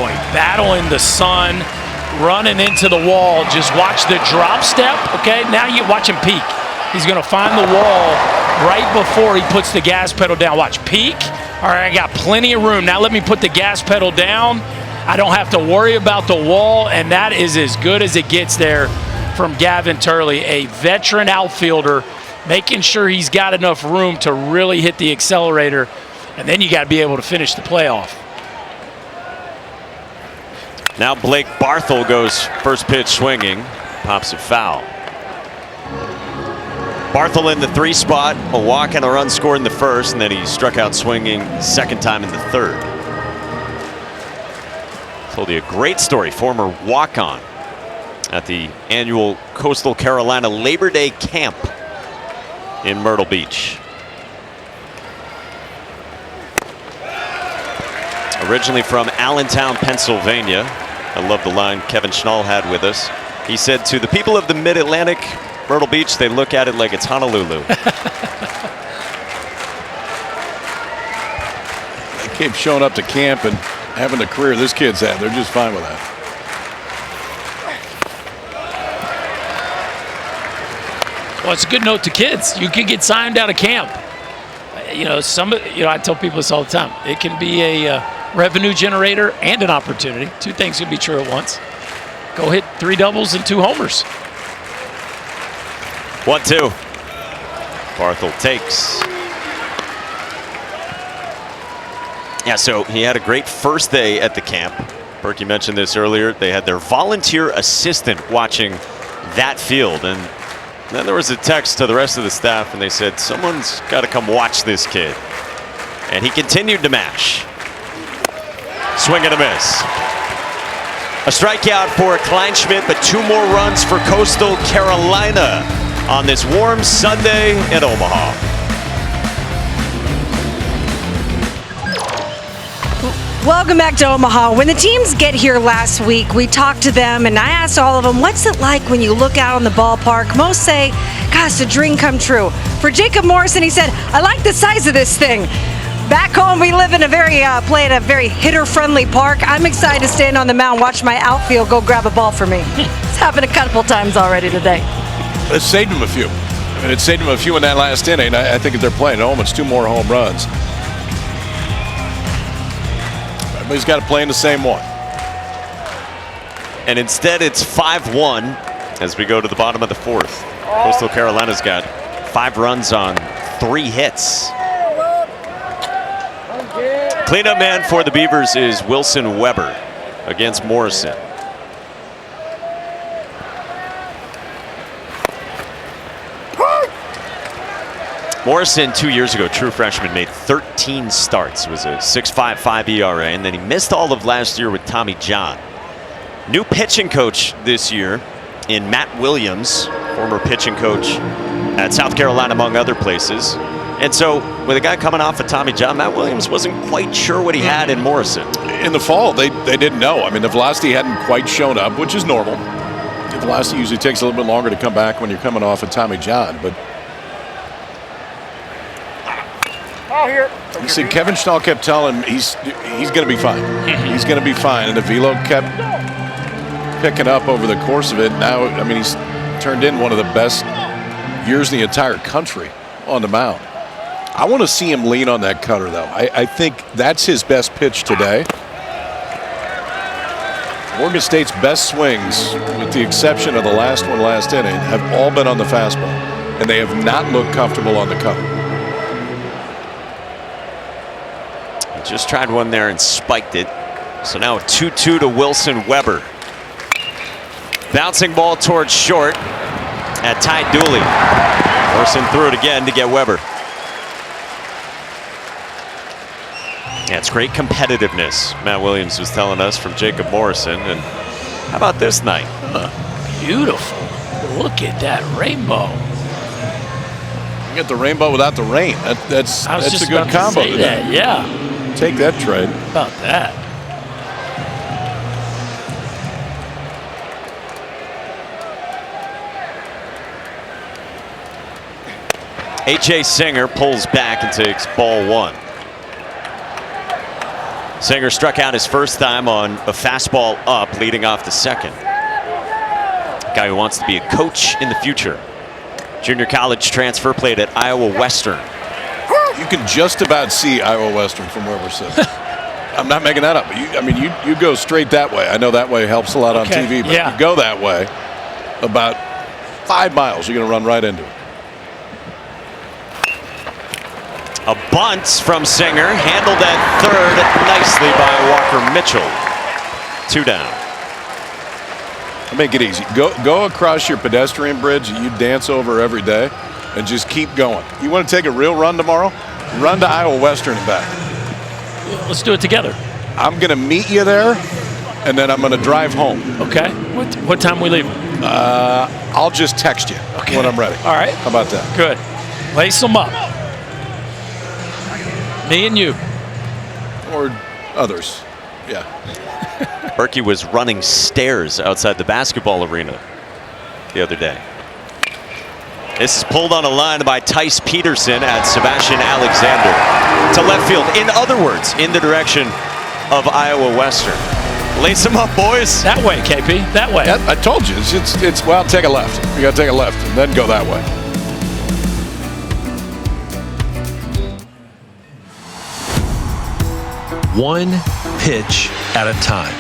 Boy, battling the sun, running into the wall. Just watch the drop step, okay? Now you watch him peek. He's going to find the wall right before he puts the gas pedal down. Watch, peek. All right, I got plenty of room. Now let me put the gas pedal down. I don't have to worry about the wall, and that is as good as it gets there from Gavin Turley, a veteran outfielder, making sure he's got enough room to really hit the accelerator, and then you got to be able to finish the playoff. Now Blake Barthel goes first pitch swinging, pops it foul. Barthel in the 3 spot, a walk and a run scored in the first, and then he struck out swinging second time in the 3rd. Told you a great story, former walk-on at the annual Coastal Carolina Labor Day camp in Myrtle Beach. Originally from Allentown, Pennsylvania. I love the line Kevin Schnall had with us. He said, to the people of the Mid-Atlantic, Myrtle Beach, they look at it like it's Honolulu. They keep showing up to camp and having the career this kid's had. They're just fine with that. Well, it's a good note to kids. You can get signed out of camp. I tell people this all the time. It can be a revenue generator and an opportunity. Two things can be true at once. Go hit 3 doubles and 2 homers. 1-2. Barthel takes. Yeah, so he had a great first day at the camp. Berkey mentioned this earlier. They had their volunteer assistant watching that field. And then there was a text to the rest of the staff, and they said, someone's got to come watch this kid. And he continued to mash. Swing and a miss. A strikeout for Kleinschmidt, but 2 more runs for Coastal Carolina on this warm Sunday in Omaha. Welcome back to Omaha. When the teams get here last week, we talked to them and I asked all of them, what's it like when you look out on the ballpark? Most say, gosh, a dream come true. For Jacob Morrison, he said, I like the size of this thing. Back home, we live in play at a very hitter-friendly park. I'm excited to stand on the mound, watch my outfield go grab a ball for me. It's happened a couple times already today. It saved him a few. And it saved him a few in that last inning. I think if they're playing at home, it's 2 more home runs. But he's got to play in the same one. And instead, it's 5-1 as we go to the bottom of the 4th. Coastal Carolina's got 5 runs on 3 hits. Cleanup man for the Beavers is Wilson Weber against Morrison. Morrison, 2 years ago, true freshman, made 13 starts. It was a 6.55 ERA, and then he missed all of last year with Tommy John. New pitching coach this year in Matt Williams, former pitching coach at South Carolina, among other places. And so, with a guy coming off of Tommy John, Matt Williams wasn't quite sure what he had in Morrison. In the fall, they didn't know. I mean, the velocity hadn't quite shown up, which is normal. The velocity usually takes a little bit longer to come back when you're coming off of Tommy John, but you see, Kevin Stahl kept telling him he's going to be fine. He's going to be fine. And the velo kept picking up over the course of it. Now, I mean, he's turned in one of the best years in the entire country on the mound. I want to see him lean on that cutter, though. I think that's his best pitch today. Oregon State's best swings, with the exception of the last one last inning, have all been on the fastball. And they have not looked comfortable on the cutter. Just tried one there and spiked it. So now 2-2 to Wilson Weber. Bouncing ball towards short at Ty Dooley. Morrison threw it again to get Weber. Yeah, it's great competitiveness, Matt Williams was telling us, from Jacob Morrison. And how about this night? Beautiful. Look at that rainbow. You get the rainbow without the rain. That's a good combo. Yeah. Take that trade. How about that? A.J. Singer pulls back and takes ball 1. Singer struck out his first time on a fastball up, leading off the second. A guy who wants to be a coach in the future. Junior college transfer, played at Iowa Western. You can just about see Iowa Western from where we're sitting. I'm not making that up. You go straight that way. I know that way helps a lot on TV, but you go that way, about 5 miles, you're going to run right into it. A bunt from Singer, handled at third nicely by Walker Mitchell. 2 down. I'll make it easy. Go across your pedestrian bridge that you dance over every day and just keep going. You want to take a real run tomorrow? Run to Iowa Western and back. Let's do it together. I'm going to meet you there, and then I'm going to drive home. Okay. What time we leaving? I'll just text you when I'm ready. All right. How about that? Good. Lace them up. Me and you. Or others. Yeah. Berkey was running stairs outside the basketball arena the other day. This is pulled on a line by Tice Peterson at Sebastian Alexander to left field. In other words, in the direction of Iowa Western. Lace them up, boys. That way, KP. That way. I told you. Well, take a left. You got to take a left and then go that way. one pitch at a time.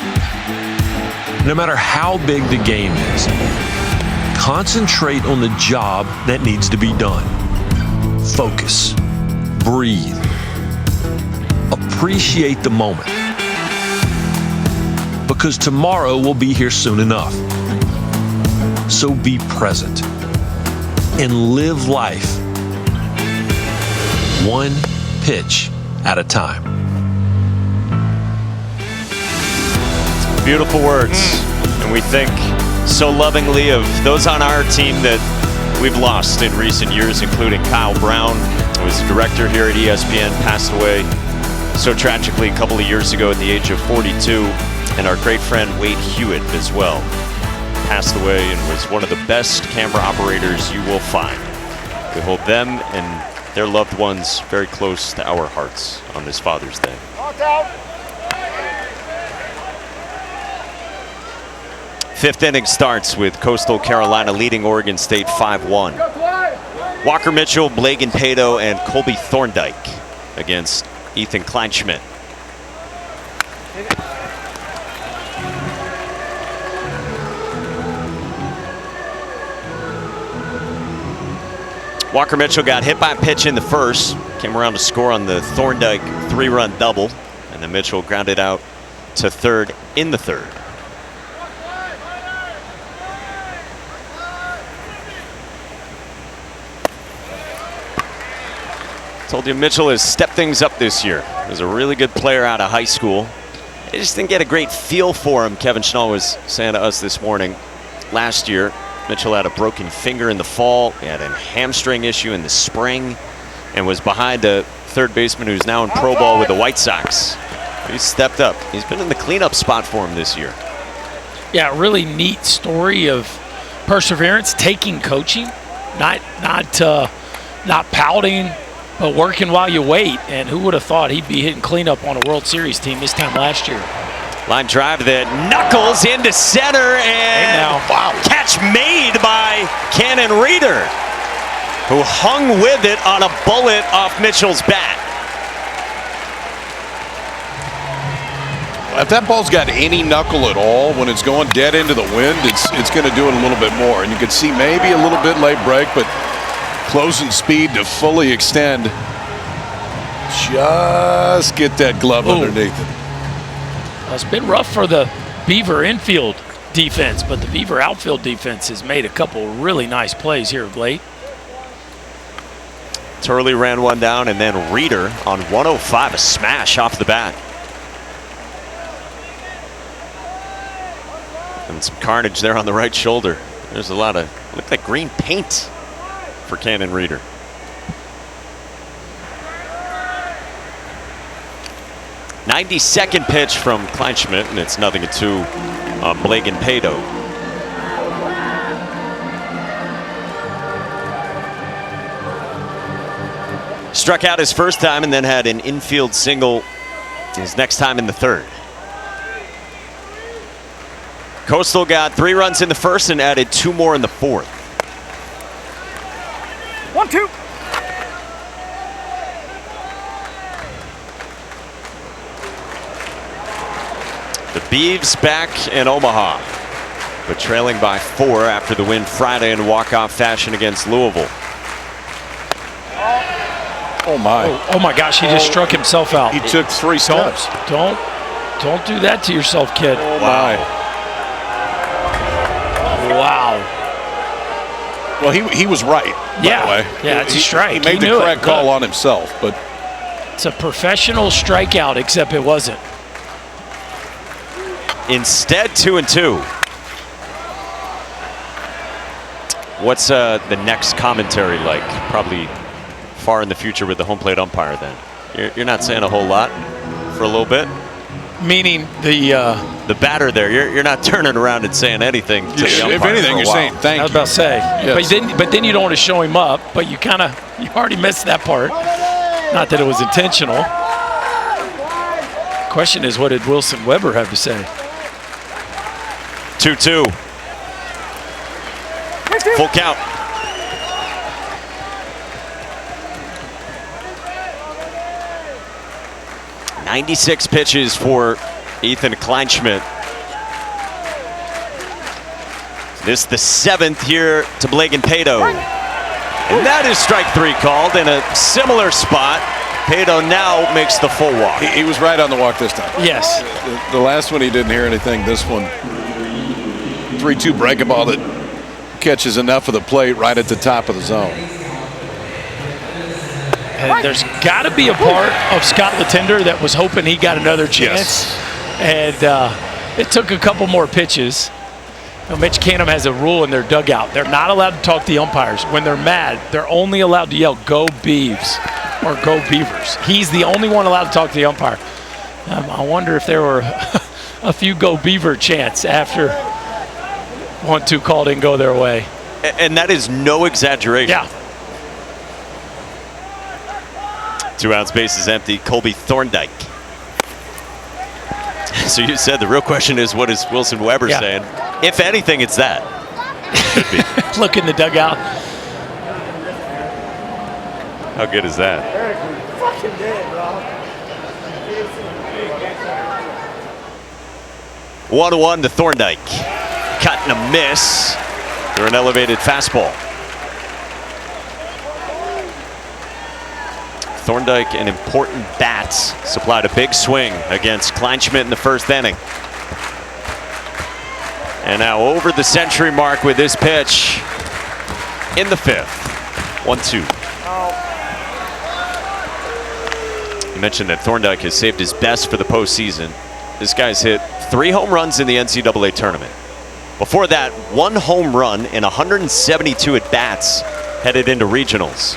No matter how big the game is, concentrate on the job that needs to be done. Focus, breathe, appreciate the moment, because tomorrow will be here soon enough. So be present and live life one pitch at a time. Beautiful words. And we think so lovingly of those on our team that we've lost in recent years, including Kyle Brown, who was the director here at ESPN, passed away so tragically a couple of years ago at the age of 42. And our great friend Wade Hewitt as well passed away and was one of the best camera operators you will find. We hold them and their loved ones very close to our hearts on this Father's Day. Fifth inning starts with Coastal Carolina leading Oregon State 5-1. Walker Mitchell, Blagan Pato, and Colby Thorndike against Ethan Kleinschmidt. Walker Mitchell got hit by a pitch in the first, came around to score on the Thorndike 3-run double, and then Mitchell grounded out to third in the third. Told you Mitchell has stepped things up this year. He was a really good player out of high school. I just didn't get a great feel for him, Kevin Schnall was saying to us this morning. Last year, Mitchell had a broken finger in the fall. He had a hamstring issue in the spring and was behind a third baseman who's now in pro ball with the White Sox. He's stepped up. He's been in the cleanup spot for him this year. Yeah, really neat story of perseverance, taking coaching, not pouting, but working while you wait. And who would have thought he'd be hitting cleanup on a World Series team this time last year? Line drive that knuckles into center, and wow, catch made by Cannon Reeder, who hung with it on a bullet off Mitchell's bat. If that ball's got any knuckle at all, when it's going dead into the wind, it's going to do it a little bit more. And you can see maybe a little bit late break, but closing speed to fully extend. Just get that glove underneath it. It's been rough for the Beaver infield defense, but the Beaver outfield defense has made a couple really nice plays here of late. Turley ran one down, and then Reeder on 105, a smash off the bat. And some carnage there on the right shoulder. There's a lot of, looked like green paint for Cannon Reeder. '92nd pitch from Kleinschmidt, and it's 0-2 on Blagan Pato. Struck out his first time and then had an infield single his next time in the third. Coastal got 3 runs in the first and added 2 more in the fourth. 1-2. The Beavs back in Omaha, but trailing by 4 after the win Friday in walk-off fashion against Louisville. Oh my! Oh my gosh! He just struck himself out. He took 3 steps. Don't do that to yourself, kid. Oh my! Wow. Well, he was right. Yeah. By the way. Yeah, it's a strike. He made the correct call on himself, but it's a professional strikeout, except it wasn't. Instead, 2-2. What's the next commentary like? Probably far in the future with the home plate umpire then. You're not saying a whole lot for a little bit? Meaning the batter there, you're not turning around and saying anything to the umpire. If anything, you're saying thank you. I was about to say. Yes. But then you don't want to show him up, but you already missed that part. Not that it was intentional. Question is, what did Wilson Weber have to say? 2-2. Full count. 96 pitches for Ethan Kleinschmidt. This is the 7th here to Blagan Pato. And that is strike 3 called in a similar spot. Pato now makes the full walk. He was right on the walk this time. Yes. The last one he didn't hear anything. This one, 3-2 breaking ball that catches enough of the plate right at the top of the zone. And there's got to be a part of Scott Latender that was hoping he got another chance. Yes. And it took a couple more pitches. You know, Mitch Canham has a rule in their dugout. They're not allowed to talk to the umpires. When they're mad, they're only allowed to yell, "Go Beavs," or "Go Beavers." He's the only one allowed to talk to the umpire. I wonder if there were a few "Go Beaver" chants after 1-2 call didn't go their way. And that is no exaggeration. Yeah. 2 outs, base is empty. Colby Thorndike. So you said the real question is, what is Wilson Weber saying? If anything, it's that. Could be. Look in the dugout. How good is that? 1-1 to Thorndike. Cut and a miss through an elevated fastball. Thorndike, an important bat, supplied a big swing against Kleinschmidt in the 1st inning. And now over the century mark with this pitch in the 5th. 1-2. You mentioned that Thorndike has saved his best for the postseason. This guy's hit 3 home runs in the NCAA tournament. Before that, 1 home run in 172 at-bats headed into regionals.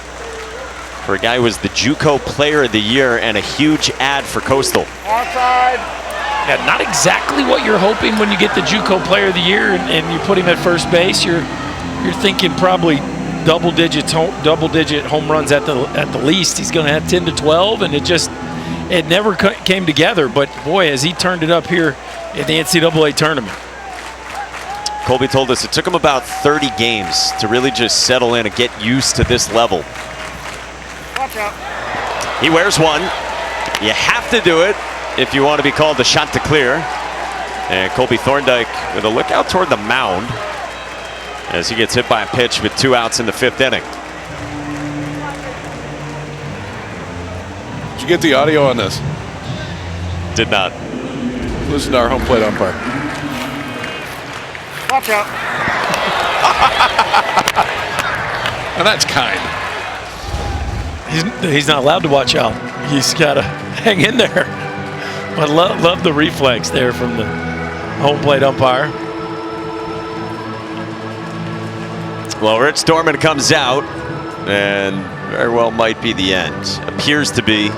For a guy who was the JUCO Player of the Year and a huge ad for Coastal. Outside. Yeah, not exactly what you're hoping when you get the JUCO Player of the Year and you put him at first base. You're thinking probably double-digit home runs at the least. He's going to have 10 to 12, and it never came together. But boy, has he turned it up here in the NCAA tournament. Colby told us it took him about 30 games to really just settle in and get used to this level. Watch out. He wears 1. You have to do it if you want to be called the shot to clear. And Colby Thorndike with a look out toward the mound as he gets hit by a pitch with 2 outs in the 5th inning. Did you get the audio on this? Did not. Listen to our home plate umpire. Watch out. And that's kind. He's not allowed to watch out. He's got to hang in there. But love the reflex there from the home plate umpire. Well, Rich Dorman comes out, and very well might be the end. Appears to be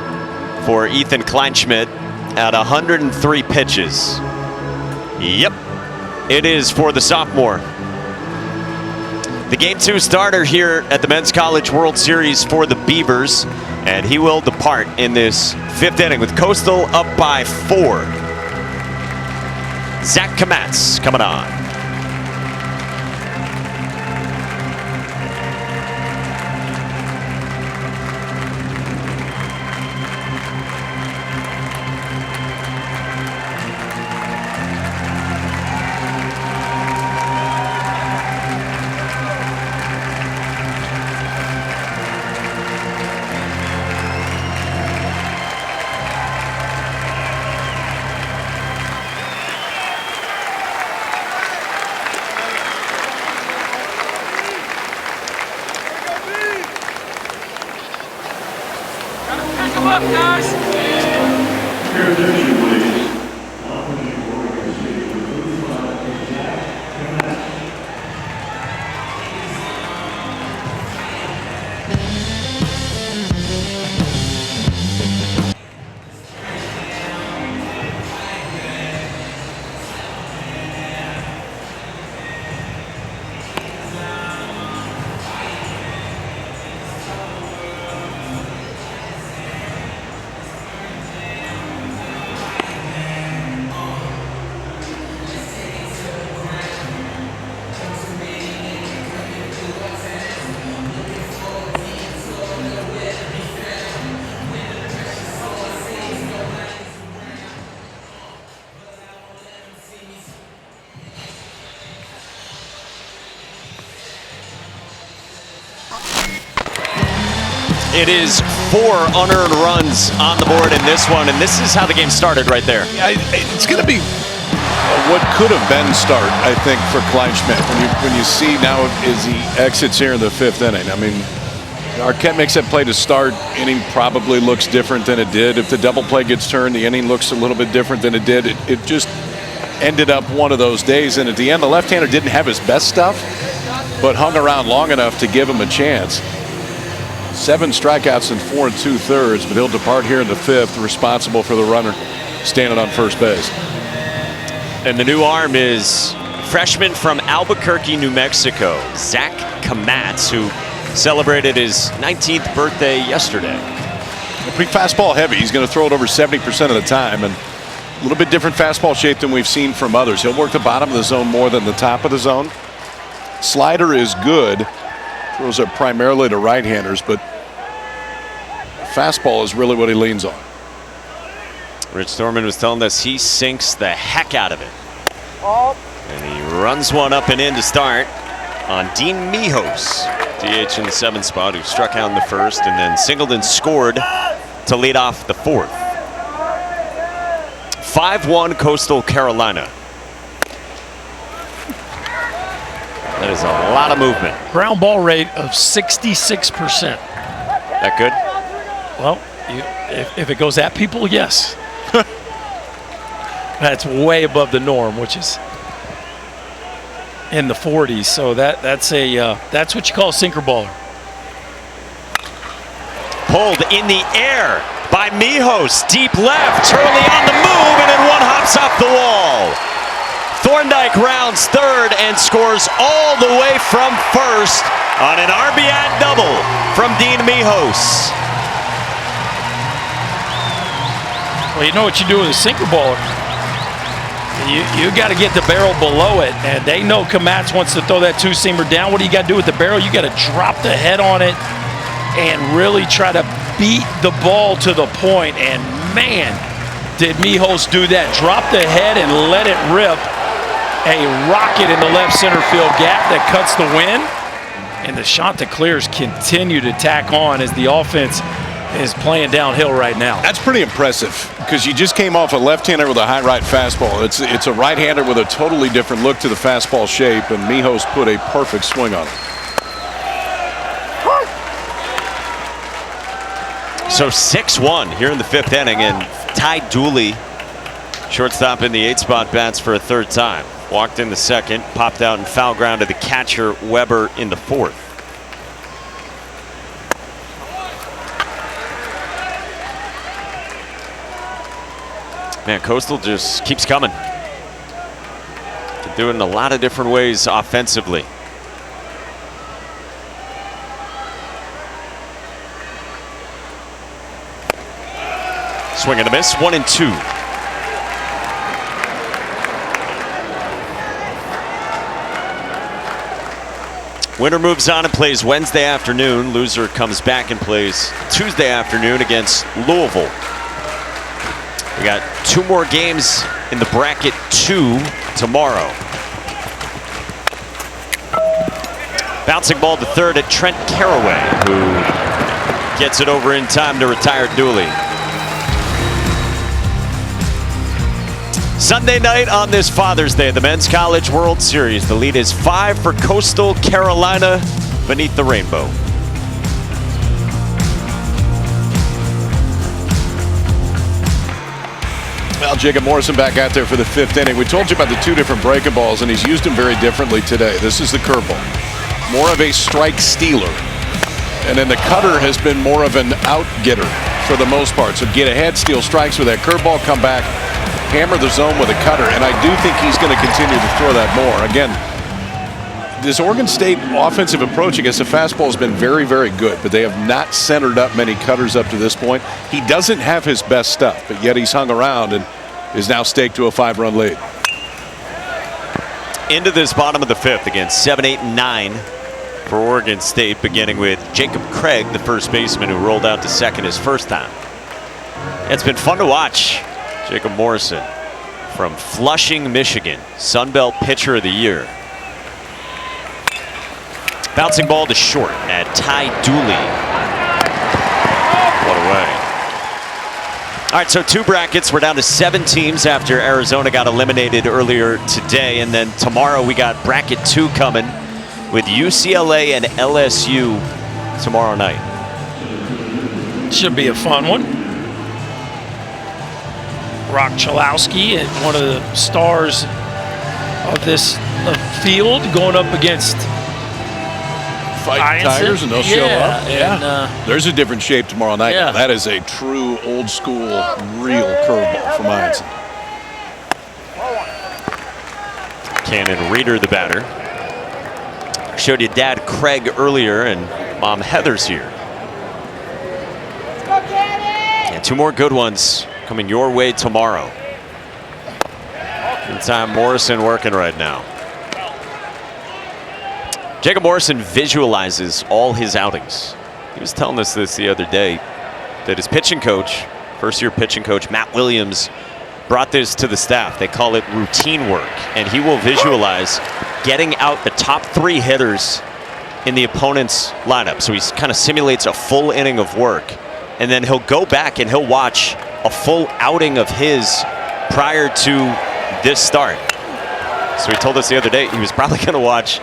for Ethan Kleinschmidt at 103 pitches. Yep, it is for the sophomore. The Game 2 starter here at the Men's College World Series for the Beavers, and he will depart in this 5th inning with Coastal up by 4. Zach Kamatz coming on. It is 4 unearned runs on the board in this one, and this is how the game started right there. It's going to be what could have been start, I think, for Kleinschmidt. When you see now as he exits here in the 5th inning. I mean, Arquette makes that play to start. Inning probably looks different than it did. If the double play gets turned, the inning looks a little bit different than it did. It just ended up one of those days. And at the end, the left-hander didn't have his best stuff, but hung around long enough to give him a chance. 7 strikeouts in 4 2/3, but he'll depart here in the 5th, responsible for the runner standing on first base. And the new arm is freshman from Albuquerque, New Mexico, Zach Kamatz, who celebrated his 19th birthday yesterday. Pretty fastball heavy. He's going to throw it over 70% of the time, and a little bit different fastball shape than we've seen from others. He'll work the bottom of the zone more than the top of the zone. Slider is good. Throws it primarily to right-handers, but fastball is really what he leans on. Rich Thorman was telling us he sinks the heck out of it. And he runs one up and in to start on Dean Mijos, DH in the 7th spot, who struck out in the 1st and then singled and scored to lead off the 4th. 5-1 Coastal Carolina. That is a lot of movement. Ground ball rate of 66%. That good? Well, if it goes at people, yes. That's way above the norm, which is in the 40s. So that's what you call a sinker baller. Pulled in the air by Mijos, deep left. Turley on the move, and then one hops off the wall. Thorndike rounds 3rd and scores all the way from 1st on an RBI double from Dean Mijos. Well, you know what you do with a sinker baller. You got to get the barrel below it, and they know Kamatz wants to throw that 2-seamer down. What do you got to do with the barrel? You got to drop the head on it and really try to beat the ball to the point. And man, did Mijos do that. Drop the head and let it rip. A rocket in the left center field gap that cuts the wind. And the Chanticleers continue to tack on as the offense is playing downhill right now. That's pretty impressive because you just came off a left-hander with a high right fastball. It's a right-hander with a totally different look to the fastball shape, and Mijos put a perfect swing on it. So 6-1 here in the 5th inning, and Ty Dooley, shortstop in the 8th spot, bats for a 3rd time. Walked in the 2nd, popped out and foul ground to the catcher Weber in the 4th. Man, Coastal just keeps coming. They're doing a lot of different ways offensively. Swing and a miss, 1-2. Winner moves on and plays Wednesday afternoon. Loser comes back and plays Tuesday afternoon against Louisville. We got 2 more games in the bracket 2 tomorrow. Bouncing ball to 3rd at Trent Caraway, who gets it over in time to retire Dooley. Sunday night on this Father's Day, the Men's College World Series. The lead is 5 for Coastal Carolina beneath the rainbow. Well, Jacob Morrison back out there for the 5th inning. We told you about the 2 different breaking balls, and he's used them very differently today. This is the curveball, more of a strike stealer. And then the cutter has been more of an out-getter for the most part. So get ahead, steal strikes with that curveball, come back, hammer the zone with a cutter, and I do think he's going to continue to throw that more. Again, this Oregon State offensive approach against the fastball has been very, very good, but they have not centered up many cutters up to this point. He doesn't have his best stuff, but yet he's hung around and is now staked to a 5-run lead. Into this bottom of the 5th again, 7, 8, and 9 for Oregon State, beginning with Jacob Craig, the first baseman, who rolled out to 2nd his first time. It's been fun to watch. Jacob Morrison from Flushing, Michigan, Sun Belt Pitcher of the Year. Bouncing ball to short at Ty Dooley. away. All right, so 2 brackets. We're down to 7 teams after Arizona got eliminated earlier today. And then tomorrow we got bracket 2 coming with UCLA and LSU tomorrow night. Should be a fun one. Brock Chalowski, one of the stars of this field, going up against Fighting Tigers, and they'll show up. And, there's a different shape tomorrow night. Yeah. That is a true old school, real curveball from Morrison. Cannon Reeder, the batter. Showed you Dad Craig earlier, and Mom Heather's here. And 2 more good ones coming your way tomorrow. Meantime, Morrison working right now. Jacob Morrison visualizes all his outings. He was telling us this the other day, that his pitching coach, first-year pitching coach, Matt Williams, brought this to the staff. They call it routine work, and he will visualize getting out the top 3 hitters in the opponent's lineup. So he kind of simulates a full inning of work, and then he'll go back and he'll watch a full outing of his prior to this start. So he told us the other day he was probably going to watch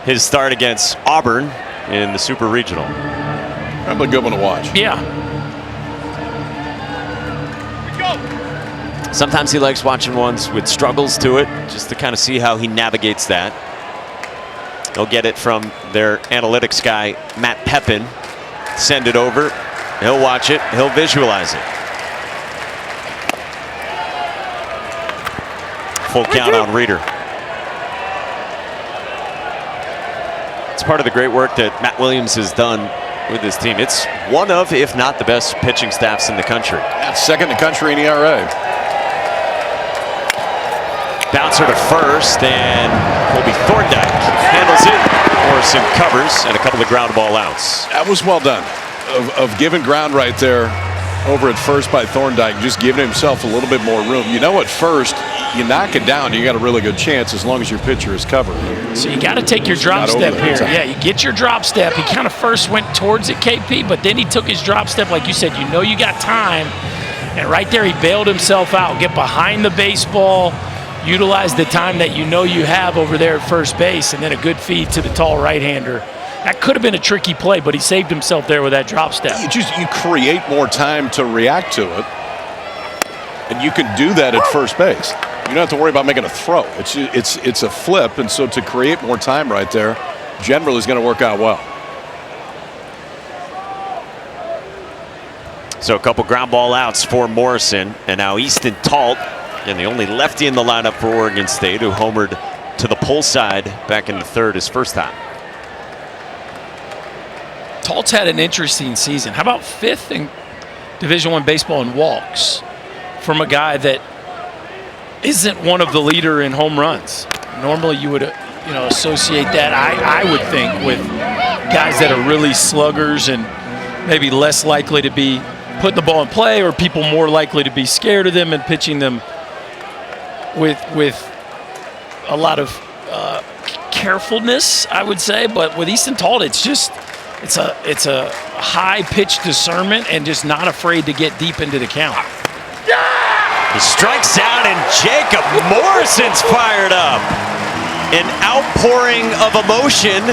his start against Auburn in the Super Regional. Probably a good one to watch. Yeah. Sometimes he likes watching ones with struggles to it, just to kind of see how he navigates that. They'll get it from their analytics guy, Matt Pepin. Send it over. He'll watch it. He'll visualize it. Full count on Reeder. It's part of the great work that Matt Williams has done with his team. It's one of, if not the best pitching staffs in the country. That's second in the country in ERA. Bouncer to first, and Colby Thorndike handles it. Morrison covers, and a couple of ground ball outs. That was well done. Of giving ground right there over at first by Thorndike, just giving himself a little bit more room. You know, at first, you knock it down, you got a really good chance as long as your pitcher is covered. So you got to take your drop step here. Yeah, you get your drop step. He kind of first went towards it, KP, but then he took his drop step. Like you said, you know you got time. And right there, he bailed himself out. Get behind the baseball. Utilize the time that you know you have over there at first base, and then a good feed to the tall right-hander. That could have been a tricky play, but he saved himself there with that drop step. You create more time to react to it, and you can do that at first base. You don't have to worry about making a throw. It's a flip, and so to create more time right there, generally is going to work out well. So a couple ground ball outs for Morrison, and now Easton Talt, and the only lefty in the lineup for Oregon State, who homered to the pull side back in the third his first time. Talt's had an interesting season. How about 5th in Division I baseball in walks from a guy that isn't one of the leader in home runs? Normally you would associate that, I would think, with guys that are really sluggers and maybe less likely to be putting the ball in play, or people more likely to be scared of them and pitching them with a lot of carefulness, I would say. But with Easton Talt, it's a high pitch discernment and just not afraid to get deep into the count. He strikes out, and Jacob Morrison's fired up. An outpouring of emotion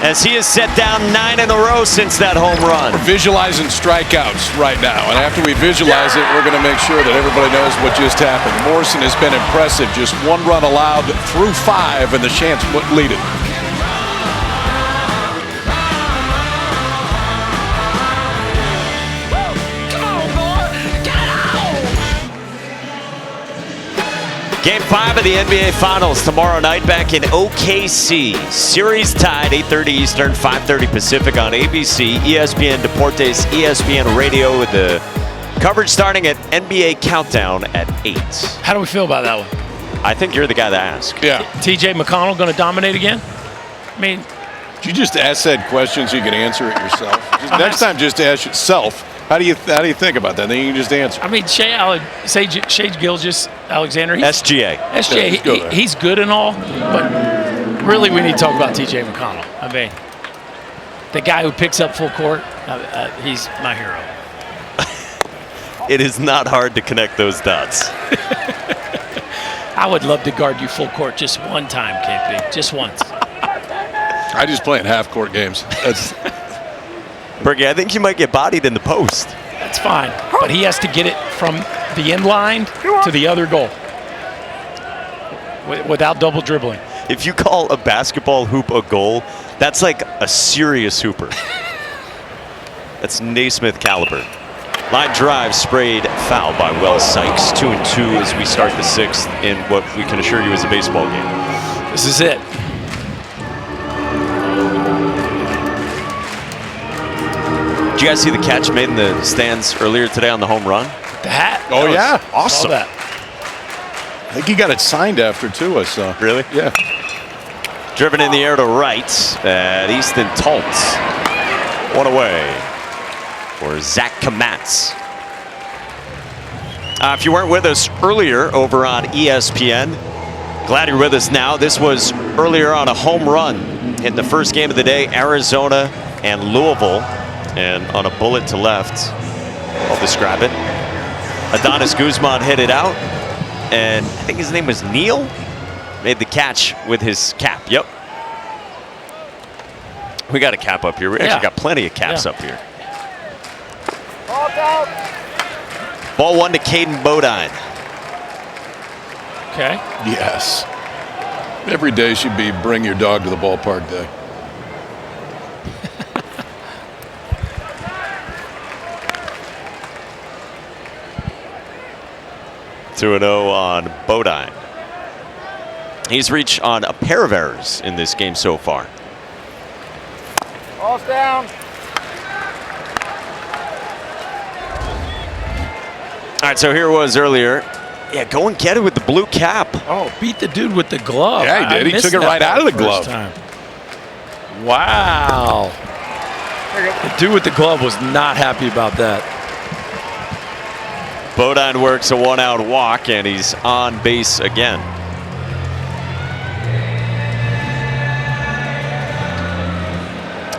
as he has set down 9 in a row since that home run. We're visualizing strikeouts right now, and after we visualize it, we're going to make sure that everybody knows what just happened. Morrison has been impressive. Just 1 run allowed through 5, and the Chants lead it. Game 5 of the NBA Finals tomorrow night back in OKC. Series tied, 8:30 Eastern, 5:30 Pacific on ABC, ESPN Deportes, ESPN Radio, with the coverage starting at NBA Countdown at 8. How do we feel about that one? I think you're the guy to ask. Yeah. TJ McConnell going to dominate again? I mean, did you just ask that question so you can answer it yourself? Next time, just ask yourself. How do you think about that? Then you can just answer. I mean, Shai Gilgeous-Alexander. SGA. SGA. He's good and all, but really we need to talk about TJ McConnell. I mean, the guy who picks up full court. He's my hero. It is not hard to connect those dots. I would love to guard you full court just one time, KP. Just once. I just play in half-court games. That's Berkey, I think you might get bodied in the post. That's fine. But he has to get it from the end line to the other goal without double dribbling. If you call a basketball hoop a goal, that's like a serious hooper. That's Naismith caliber. Line drive sprayed foul by Wells Sykes. 2-2 as we start the sixth in what we can assure you is a baseball game. This is it. Did you guys see the catch made in the stands earlier today on the home run? The hat. Oh, yeah. Awesome. Saw that. I think he got it signed after, too, I saw. Really? Yeah. Driven in the air to right at Easton Tultz. One away for Zach Kamatz. If you weren't with us earlier over on ESPN, glad you're with us now. This was earlier on a home run in the first game of the day, Arizona and Louisville. And on a bullet to left, I'll describe it. Adonis Guzman hit it out. And I think his name was Neil. Made the catch with his cap. Yep. We got a cap up here. We actually got plenty of caps up here. Ball one to Caden Bodine. Okay. Yes. Every day should be bring your dog to the ballpark day. (2-0) on Bodine. He's reached on a pair of errors in this game so far. Ball's down. All right, so here it was earlier. Yeah, go and get it with the blue cap. Oh, beat the dude with the glove. Yeah, he did. He took it right out of the glove. Wow. The dude with the glove was not happy about that. Bodine works a one-out walk, and he's on base again.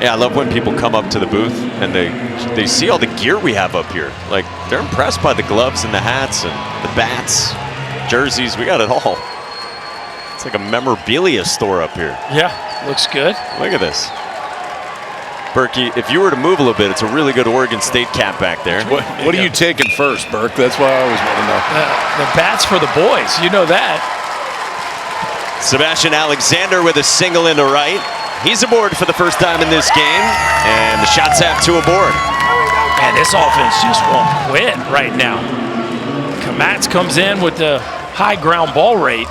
Yeah, I love when people come up to the booth and they see all the gear we have up here. Like, they're impressed by the gloves and the hats and the bats, jerseys. We got it all. It's like a memorabilia store up here. Yeah, looks good. Look at this. Berkey, if you were to move a little bit, it's a really good Oregon State cap back there. What are you taking first, Burke? That's what I always want to know. The bats for the boys. You know that. Sebastian Alexander with a single into right. He's aboard for the first time in this game, and the shots have two aboard. Man, this offense just won't quit right now. Kamatz comes in with the high ground ball rate,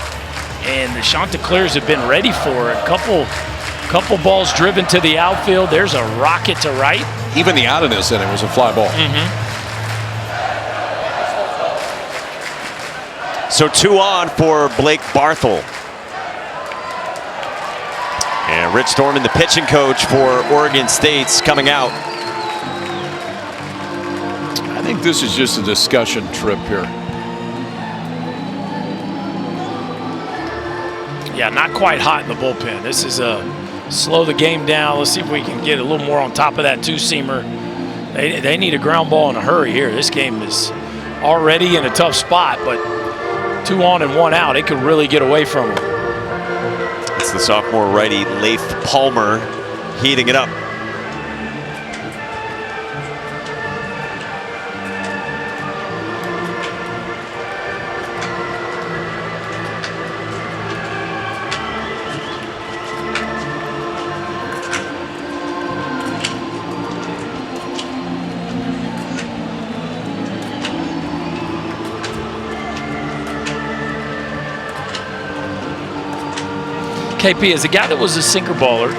and the Chanticleers have been ready for it. A couple balls driven to the outfield. There's a rocket to right. Even the out of this inning was a fly ball. So 2 on for Blake Barthel. And Rich Dorman, the pitching coach for Oregon State's coming out. I think this is just a discussion trip here. Yeah, not quite hot in the bullpen. This is a slow the game down. Let's see if we can get a little more on top of that two-seamer. They need a ground ball in a hurry here. This game is already in a tough spot, but 2 on and 1 out, it could really get away from them. It's the sophomore righty Leif Palmer heating it up. KP, as a guy that was a sinker baller,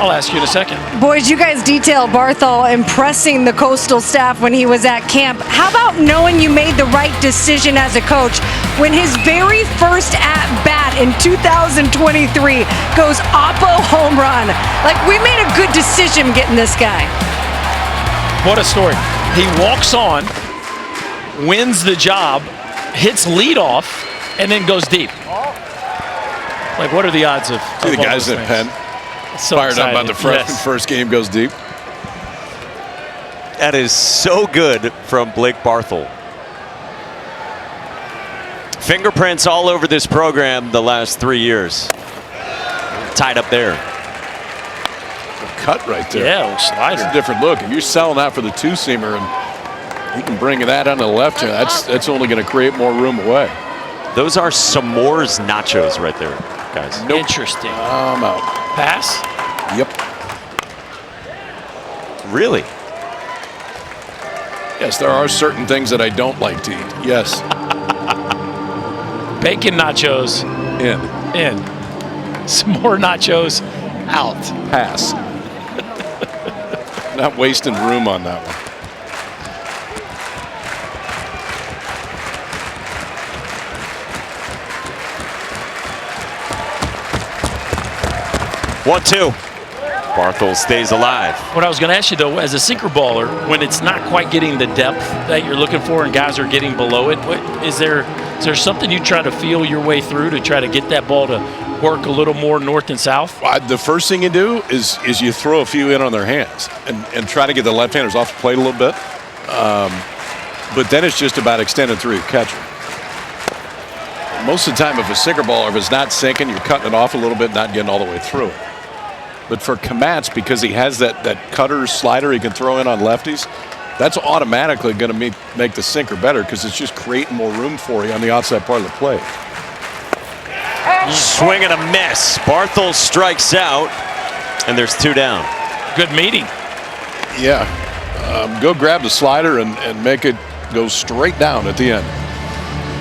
I'll ask you in a second. Boys, you guys detail Barthel impressing the Coastal staff when he was at camp. How about knowing you made the right decision as a coach when his very first at-bat in 2023 goes oppo home run? Like, we made a good decision getting this guy. What a story. He walks on, wins the job, hits leadoff, and then goes deep. Like, what are the odds of See the guys in the pen So fired excited. up about the freshman first game goes deep. That is so good from Blake Barthel. Fingerprints all over this program the last 3 years. Tied up there. Cut right there. Yeah, slider. It's a different look. If you're selling out for the two-seamer and you can bring that on the left hand, that's only going to create more room away. Those are s'mores nachos right there, guys. Nope. Interesting. I'm out. Pass? Yep. Really? Yes, there are certain things that I don't like to eat. Yes. Bacon nachos. In. Some more nachos. Out. Pass. Not wasting room on that one. One, two. Barthel stays alive. What I was going to ask you, though, as a sinker baller, when it's not quite getting the depth that you're looking for and guys are getting below it, is there something you try to feel your way through to try to get that ball to work a little more north and south? The first thing you do is you throw a few in on their hands and try to get the left-handers off the plate a little bit. But then it's just about extending through your catcher. Most of the time, if a sinker baller, if it's not sinking, you're cutting it off a little bit, not getting all the way through it. But for Kmatz, because he has that cutter slider he can throw in on lefties, that's automatically going to make the sinker better because it's just creating more room for you on the outside part of the plate. Swing and a miss. Barthel strikes out, and there's 2 down. Good meeting. Yeah. Go grab the slider and make it go straight down at the end.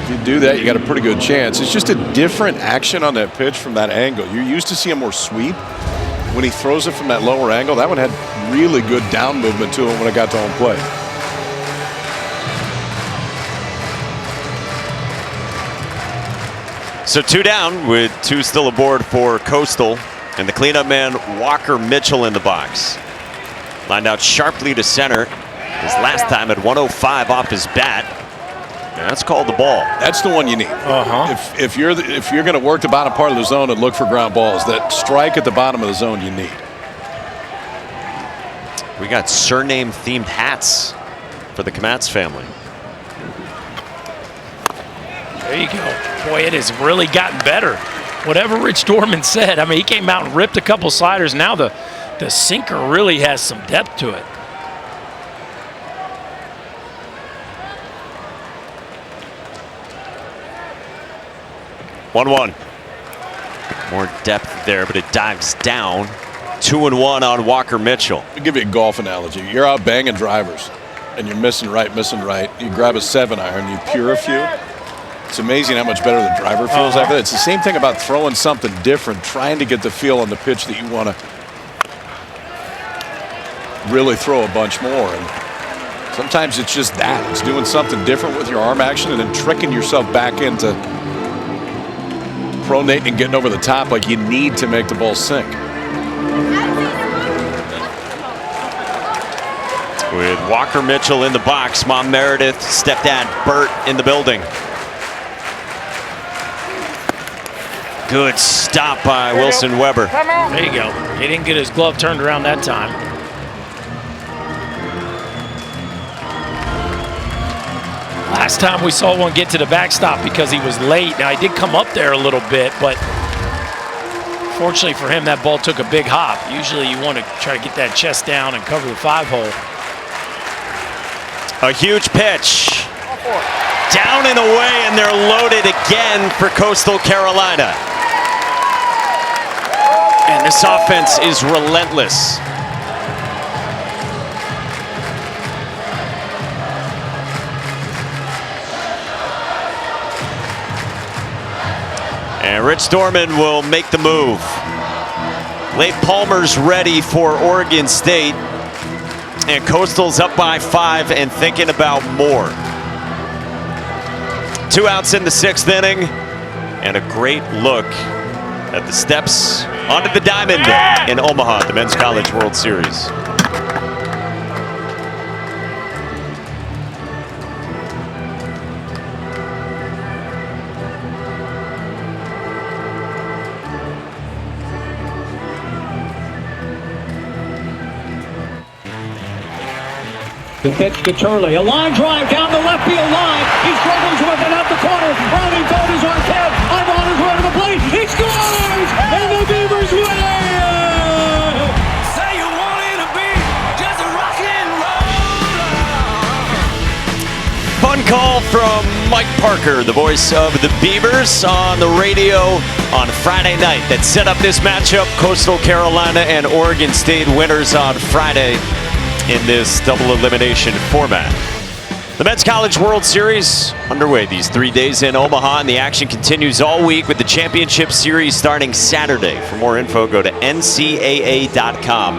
If you do that, you got a pretty good chance. It's just a different action on that pitch from that angle. You're used to seeing more sweep. When he throws it from that lower angle, that one had really good down movement to him when it got to home plate. So 2 down with 2 still aboard for Coastal, and the cleanup man Walker Mitchell in the box. Lined out sharply to center. His last time at 105 off his bat. And that's called the ball. That's the one you need. If you're going to work the bottom part of the zone and look for ground balls, that strike at the bottom of the zone you need. We got surname-themed hats for the Kmatz family. There you go. Boy, it has really gotten better. Whatever Rich Dorman said, I mean, he came out and ripped a couple sliders. Now the sinker really has some depth to it. One. More depth there, but it dives down. 2-1 on Walker Mitchell. I'll give you a golf analogy. You're out banging drivers, and you're missing right. You grab a 7-iron, you pure a few. It's amazing how much better the driver feels after that. It's the same thing about throwing something different, trying to get the feel on the pitch that you want to really throw a bunch more. And sometimes it's just that. It's doing something different with your arm action and then tricking yourself back into pronating and getting over the top like you need to make the ball sink. With Walker Mitchell in the box, Mom Meredith, stepdad Bert in the building. Good stop by Wilson Weber. There you go. He didn't get his glove turned around that time. Last time we saw one get to the backstop because he was late. Now, he did come up there a little bit, but fortunately for him, that ball took a big hop. Usually you want to try to get that chest down and cover the 5-hole. A huge pitch. Down and away, and they're loaded again for Coastal Carolina. And this offense is relentless. And Rich Dorman will make the move. Late Palmer's ready for Oregon State. And Coastal's up by 5 and thinking about more. 2 outs in the 6th inning. And a great look at the steps onto the diamond in Omaha, the Men's College World Series. The pitch to Turley. A line drive down the left field line. He struggles with it up the corner. Rounding third is Arquette. Ivon is running the plate. He scores! And the Beavers win it! Say you want it to be just a rock and roll. Fun call from Mike Parker, the voice of the Beavers, on the radio on Friday night that set up this matchup. Coastal Carolina and Oregon State winners on Friday in this double elimination format. The Men's College World Series underway these 3 days in Omaha, and the action continues all week with the championship series starting Saturday. For more info, go to ncaa.com,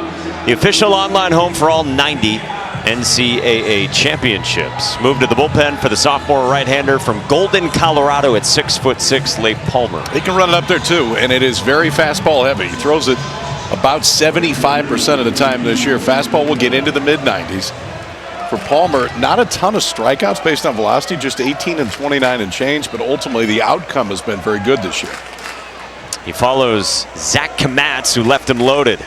the official online home for all 90 NCAA championships. Move to the bullpen for the sophomore right-hander from Golden, Colorado at 6'6", Leif Palmer. He can run it up there too, and it is very fastball heavy. He throws it about 75% of the time this year. Fastball will get into the mid-90s. For Palmer, not a ton of strikeouts based on velocity, just 18 and 29 and change, but ultimately the outcome has been very good this year. He follows Zach Kamatz, who left him loaded.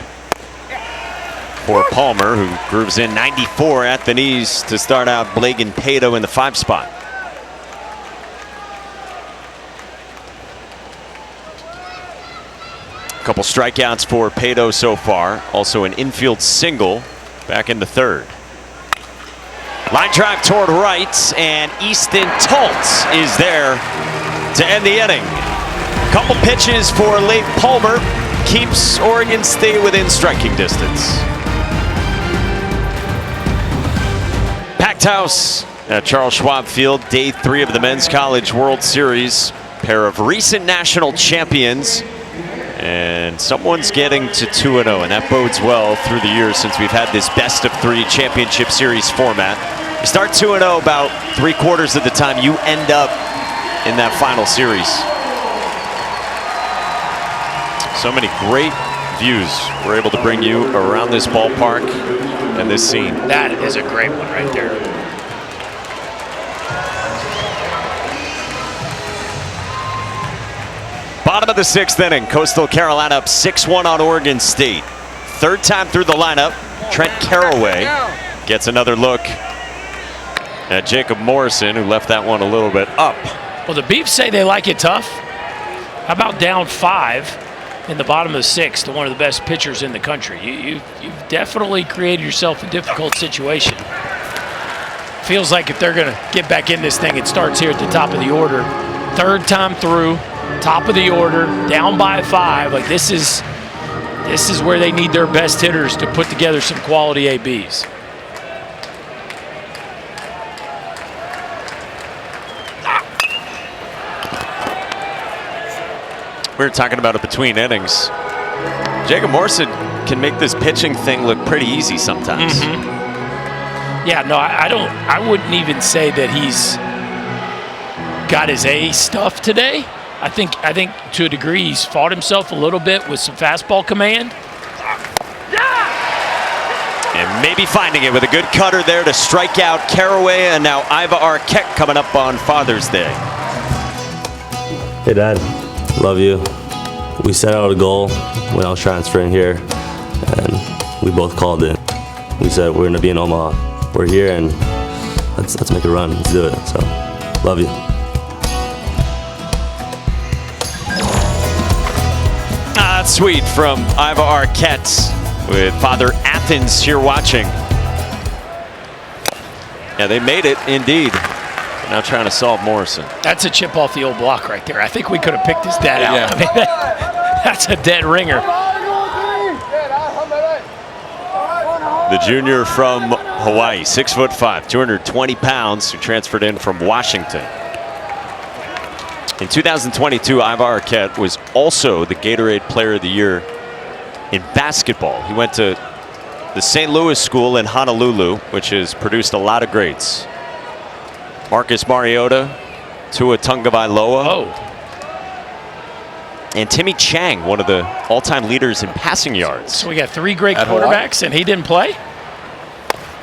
For Palmer, who grooves in 94 at the knees to start out Blagan Pato in the 5 spot. A couple strikeouts for Pato so far. Also an infield single back in the 3rd. Line drive toward right, and Easton Toltz is there to end the inning. Couple pitches for Leif Palmer keeps Oregon State within striking distance. Packed house at Charles Schwab Field, day 3 of the Men's College World Series. Pair of recent national champions, and someone's getting to 2-0, and that bodes well through the years since we've had this best-of-3 championship series format. You start 2-0 about 3/4 of the time you end up in that final series. So many great views we're able to bring you around this ballpark and this scene. That is a great one right there. Bottom of the 6th inning, Coastal Carolina up 6-1 on Oregon State. 3rd time through the lineup, Trent Caraway gets another look at Jacob Morrison, who left that one a little bit up. Well, the Beavs say they like it tough. How about down 5 in the bottom of the 6th to one of the best pitchers in the country? You've definitely created yourself a difficult situation. Feels like if they're going to get back in this thing, it starts here at the top of the order. 3rd time through, top of the order, down by 5. Like this is where they need their best hitters to put together some quality ABs. We were talking about it between innings. Jacob Morrison can make this pitching thing look pretty easy sometimes. Yeah, no, I wouldn't even say that he's got his A stuff today. I think to a degree he's fought himself a little bit with some fastball command. And maybe finding it with a good cutter there to strike out Caraway, and now Iva Arquette coming up on Father's Day. Hey Dad, love you. We set out a goal when I was transferring here, and we both called it. We said we're gonna be in Omaha. We're here, and let's make a run. Let's do it. So, love you. That's sweet from Iva Arquette with Father Athens here watching. Yeah, they made it indeed. Now trying to solve Morrison. That's a chip off the old block right there. I think we could have picked his dad out. Yeah. I mean, that's a dead ringer. The junior from Hawaii, 6'5", 220 pounds, who transferred in from Washington. In 2022, Iva Arquette was also the Gatorade Player of the Year in basketball. He went to the St. Louis School in Honolulu, which has produced a lot of greats. Marcus Mariota, Tua Tagovailoa, and Timmy Chang, one of the all-time leaders in passing yards. So we got 3 great At quarterbacks, and he didn't play?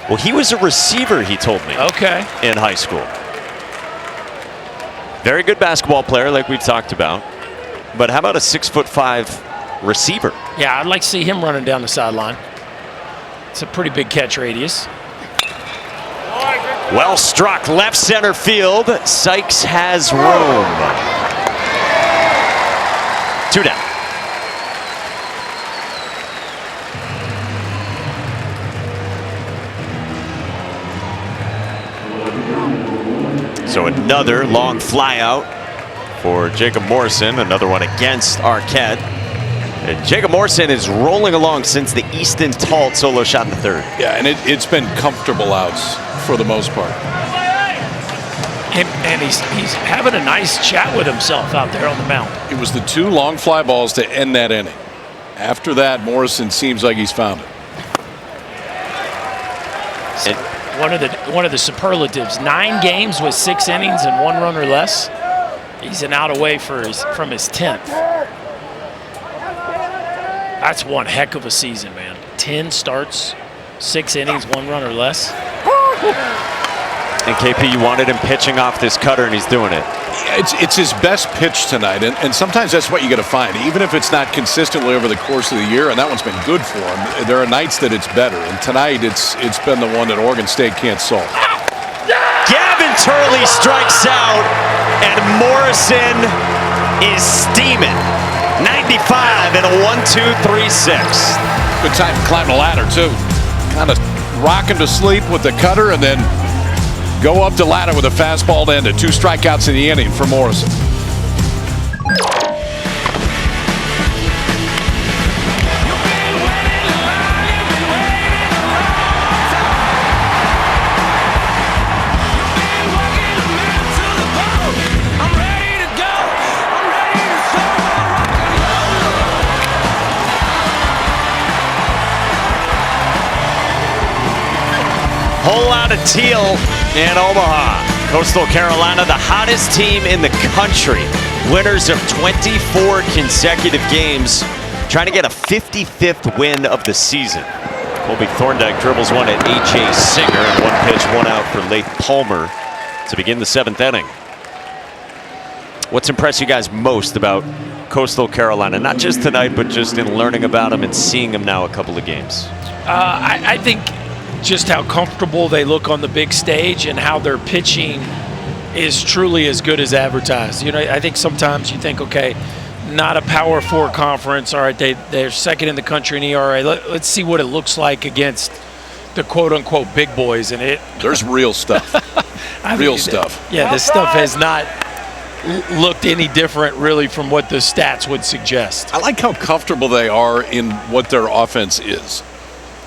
Well, he was a receiver, he told me. Okay. In high school. Very good basketball player, like we've talked about. But how about a 6'5" receiver? Yeah, I'd like to see him running down the sideline. It's a pretty big catch radius. Well struck left center field. Sykes has room. 2 down. So another long fly out for Jacob Morrison, another one against Arquette. And Jacob Morrison is rolling along since the Easton Tall solo shot in the third. Yeah, and it's been comfortable outs for the most part. And he's having a nice chat with himself out there on the mound. It was the 2 long fly balls to end that inning. After that, Morrison seems like he's found it. One of the superlatives, 9 games with 6 innings and 1 run or less. He's an out away from his 10th. That's one heck of a season, man. 10 starts, 6 innings, 1 run or less. And KP, you wanted him pitching off this cutter, and he's doing it. It's his best pitch tonight, and sometimes that's what you got to find, even if it's not consistently over the course of the year, and that one's been good for him. There are nights that it's better, and tonight it's been the one that Oregon State can't solve. Gavin Turley strikes out, and Morrison is steaming. 95 and a 1-2-3-6. Good time to climb the ladder, too. Kind of rocking to sleep with the cutter, and then go up the ladder with a fastball to end it. 2 strikeouts in the inning for Morrison. Hole out of Teal in Omaha. Coastal Carolina, the hottest team in the country. Winners of 24 consecutive games, trying to get a 55th win of the season. Colby Thorndike dribbles one at A.J. Singer, and 1 pitch, 1 out for Leif Palmer to begin the 7th inning. What's impressed you guys most about Coastal Carolina? Not just tonight, but just in learning about them and seeing them now a couple of games. I think just how comfortable they look on the big stage and how their pitching is truly as good as advertised. You know, I think sometimes you think, okay, not a Power 4 conference. All right, they're second in the country in ERA. Let's see what it looks like against the quote-unquote big boys. And there's real stuff. Real stuff. Yeah, this stuff has not looked any different really from what the stats would suggest. I like how comfortable they are in what their offense is.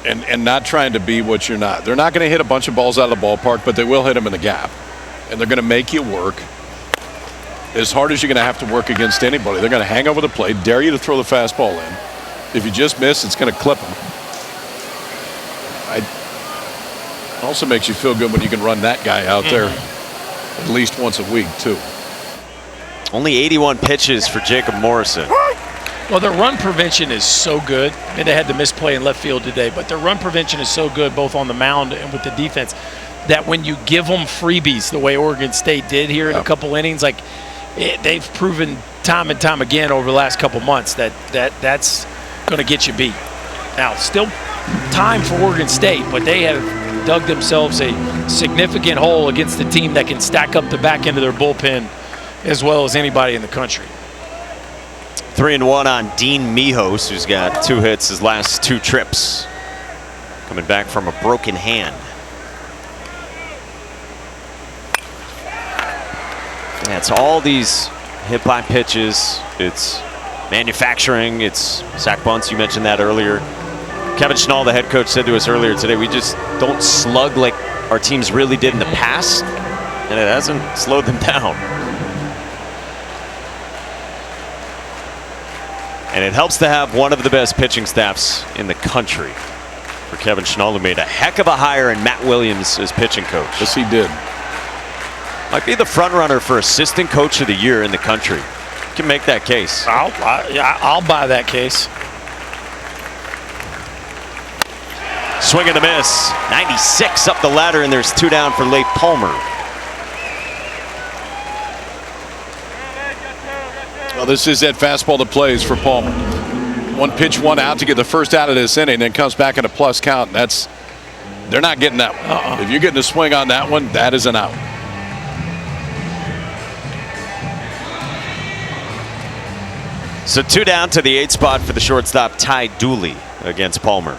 And not trying to be what you're not. They're not going to hit a bunch of balls out of the ballpark, but they will hit them in the gap. And they're going to make you work as hard as you're going to have to work against anybody. They're going to hang over the plate, dare you to throw the fastball in. If you just miss, it's going to clip them. It also makes you feel good when you can run that guy out there at least once a week, too. Only 81 pitches for Jacob Morrison. Well, their run prevention is so good. And they had the misplay in left field today, but their run prevention is so good both on the mound and with the defense that when you give them freebies the way Oregon State did here in a couple innings, like they've proven time and time again over the last couple months that's going to get you beat. Now, still time for Oregon State, but they have dug themselves a significant hole against the team that can stack up the back end of their bullpen as well as anybody in the country. 3-1 on Dean Mijos, who's got 2 hits his last 2 trips. Coming back from a broken hand. Yeah, it's all these hit by pitches. It's manufacturing. It's sack bunts. You mentioned that earlier. Kevin Schnall, the head coach, said to us earlier today, we just don't slug like our teams really did in the past, and it hasn't slowed them down. And it helps to have one of the best pitching staffs in the country. For Kevin Schnall, who made a heck of a hire in Matt Williams as pitching coach. Yes, he did. Might be the front runner for assistant coach of the year in the country. You can make that case. I'll buy that case. Swing and a miss. 96 up the ladder, and there's 2 down for Leif Palmer. Well, this is that fastball that plays for Palmer. 1 pitch, 1 out to get the first out of this inning, then comes back in a plus count. And They're not getting that one. If you're getting a swing on that one, that is an out. So 2 down to the 8th spot for the shortstop, Ty Dooley, against Palmer.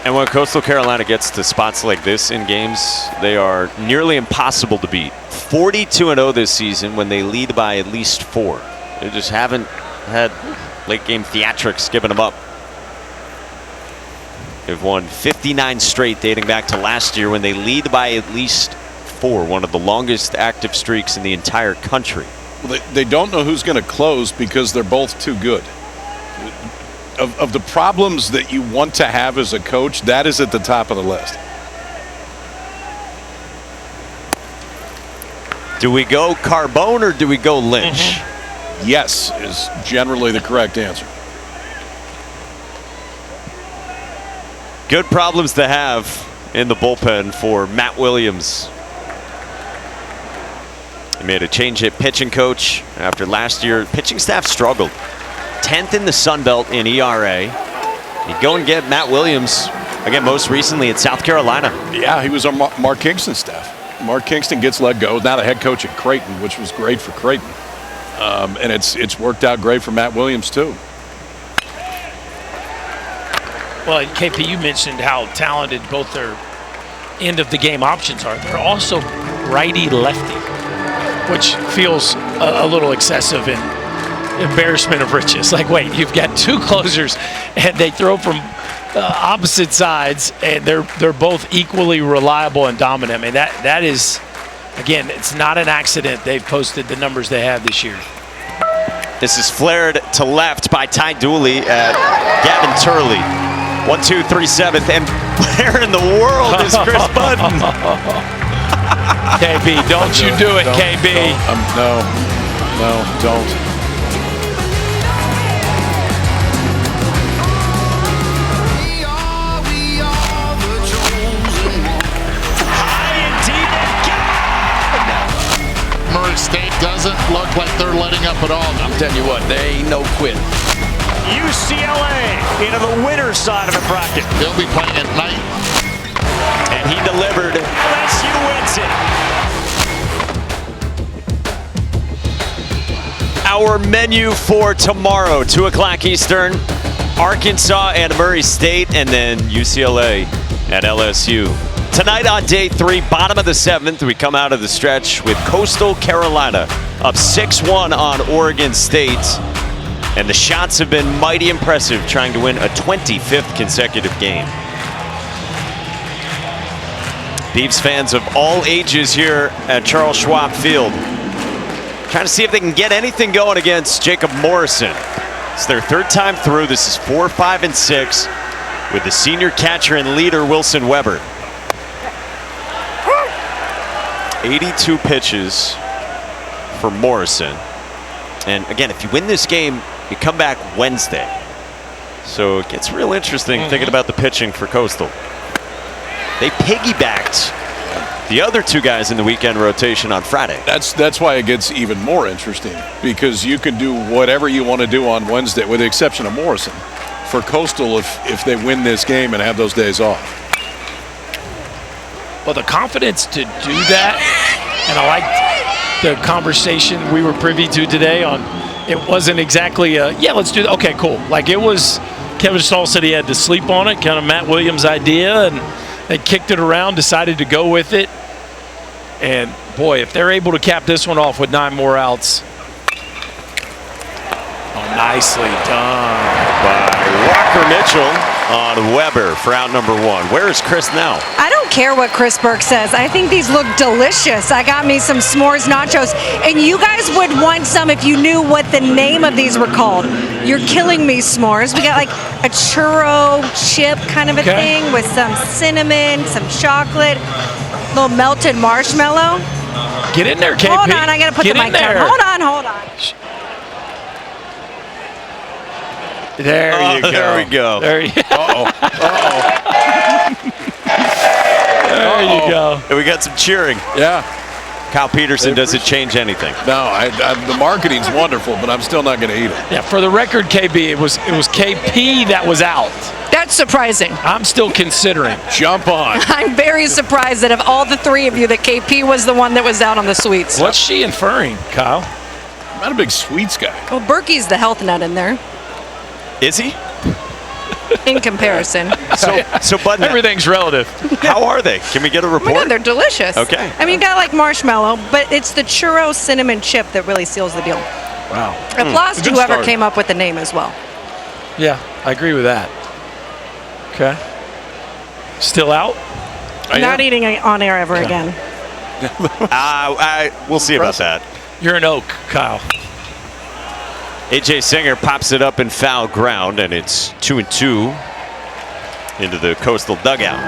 And when Coastal Carolina gets to spots like this in games, they are nearly impossible to beat. 42-0 this season when they lead by at least 4. They just haven't had late game theatrics giving them up. They've won 59 straight dating back to last year when they lead by at least 4, one of the longest active streaks in the entire country. Well, they don't know who's going to close because they're both too good. Of the problems that you want to have as a coach, that is at the top of the list. Do we go Carbone or do we go Lynch? Yes is generally the correct answer. Good problems to have in the bullpen for Matt Williams. He made a change at pitching coach after last year. Pitching staff struggled. 10th in the Sun Belt in ERA. You go and get Matt Williams, again, most recently at South Carolina. Yeah, he was on Mark Kingston's staff. Mark Kingston gets let go, now the head coach at Creighton, which was great for Creighton. And it's worked out great for Matt Williams, too. Well, KP, you mentioned how talented both their end-of-the-game options are. They're also righty-lefty, which feels a little excessive and embarrassment of riches. Like, wait, you've got 2 closers and they throw from opposite sides, and they're both equally reliable and dominant. I mean, that is, again, it's not an accident they've posted the numbers they have this year. This is flared to left by Ty Dooley at Gavin Turley. 1-2-3 7th, and where in the world is Chris Budden? KB, don't you do it, KB. No, don't. State doesn't look like they're letting up at all. I'm telling you what, they ain't no quit. UCLA into the winner's side of the bracket. They'll be playing at night. And he delivered. LSU wins it. Our menu for tomorrow, 2 o'clock Eastern, Arkansas and Murray State, and then UCLA at LSU. Tonight on day 3, bottom of the 7th, we come out of the stretch with Coastal Carolina up 6-1 on Oregon State. And the shots have been mighty impressive, trying to win a 25th consecutive game. Beavs fans of all ages here at Charles Schwab Field, trying to see if they can get anything going against Jacob Morrison. It's their 3rd time through. This is 4, 5, and 6 with the senior catcher and leader Wilson Weber. 82 pitches for Morrison. And again, if you win this game, you come back Wednesday. So it gets real interesting thinking about the pitching for Coastal. They piggybacked the other 2 guys in the weekend rotation on Friday. That's why it gets even more interesting, because you can do whatever you want to do on Wednesday, with the exception of Morrison, for Coastal if they win this game and have those days off. Well, the confidence to do that, and I liked the conversation we were privy to today on, it wasn't exactly a, yeah, let's do that. Okay, cool. Like, it was, Kevin Stahl said he had to sleep on it, kind of Matt Williams' idea, and they kicked it around, decided to go with it. And boy, if they're able to cap this one off with 9 more outs. Oh, nicely done by Walker Mitchell on Weber for out number 1. Where is Chris now? I don't care what Chris Burke says. I think these look delicious. I got me some s'mores nachos, and you guys would want some if you knew what the name of these were called. You're killing me, s'mores. We got like a churro chip kind of a thing with some cinnamon, some chocolate, little melted marshmallow. Get in there, KP. Hold on, I gotta put the mic down. Hold on. There you go. There we go. There you go. There you go. And we got some cheering. Yeah. Kyle Peterson doesn't change anything. No, the marketing's wonderful, but I'm still not going to eat it. Yeah, for the record, KB, it was KP that was out. That's surprising. I'm still considering. Jump on. I'm very surprised that of all the three of you, that KP was the one that was out on the sweets. What's she inferring, Kyle? I'm not a big sweets guy. Well, Berkey's the health nut in there. Is he? In comparison. So Bud, everything's relative. How are they? Can we get a report? Oh my God, they're delicious. Okay. I mean, you got like marshmallow, but it's the churro cinnamon chip that really seals the deal. Wow. Applause to whoever came up with the name as well. Yeah, I agree with that. Okay. Still out? Not eating it on air ever again. We'll see about that. You're an oak, Kyle. AJ Singer pops it up in foul ground, and it's 2-2 into the Coastal dugout.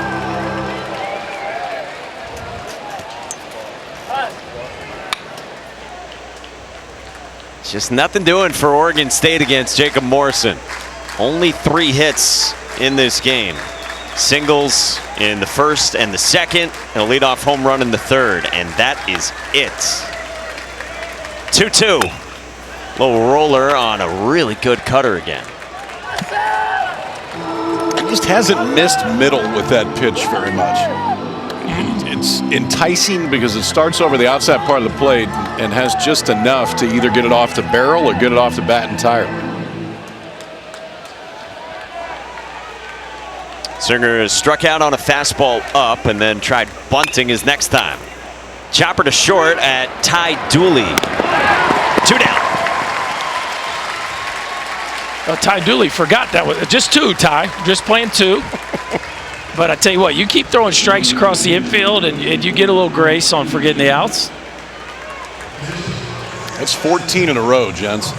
Just nothing doing for Oregon State against Jacob Morrison. Only 3 hits in this game. Singles in the first and the second, and a leadoff home run in the third, and that is it. 2-2. Little roller on a really good cutter again. He just hasn't missed middle with that pitch very much. It's enticing because it starts over the outside part of the plate and has just enough to either get it off the barrel or get it off the bat entirely. Singer has struck out on a fastball up and then tried bunting his next time. Chopper to short at Ty Dooley. 2 down. Ty Dooley forgot that was just 2, Ty. Just playing 2. But I tell you what, you keep throwing strikes across the infield and you get a little grace on forgetting the outs. That's 14 in a row, gents.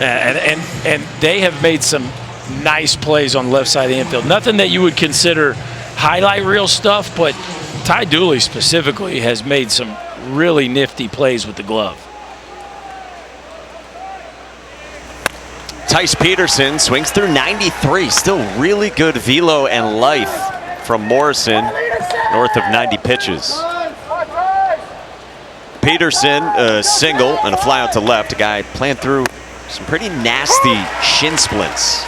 And they have made some nice plays on the left side of the infield. Nothing that you would consider highlight reel stuff, but Ty Dooley specifically has made some really nifty plays with the glove. Tice Peterson swings through 93. Still really good velo and life from Morrison, north of 90 pitches. Peterson, a single and a fly out to left. A guy playing through some pretty nasty shin splints.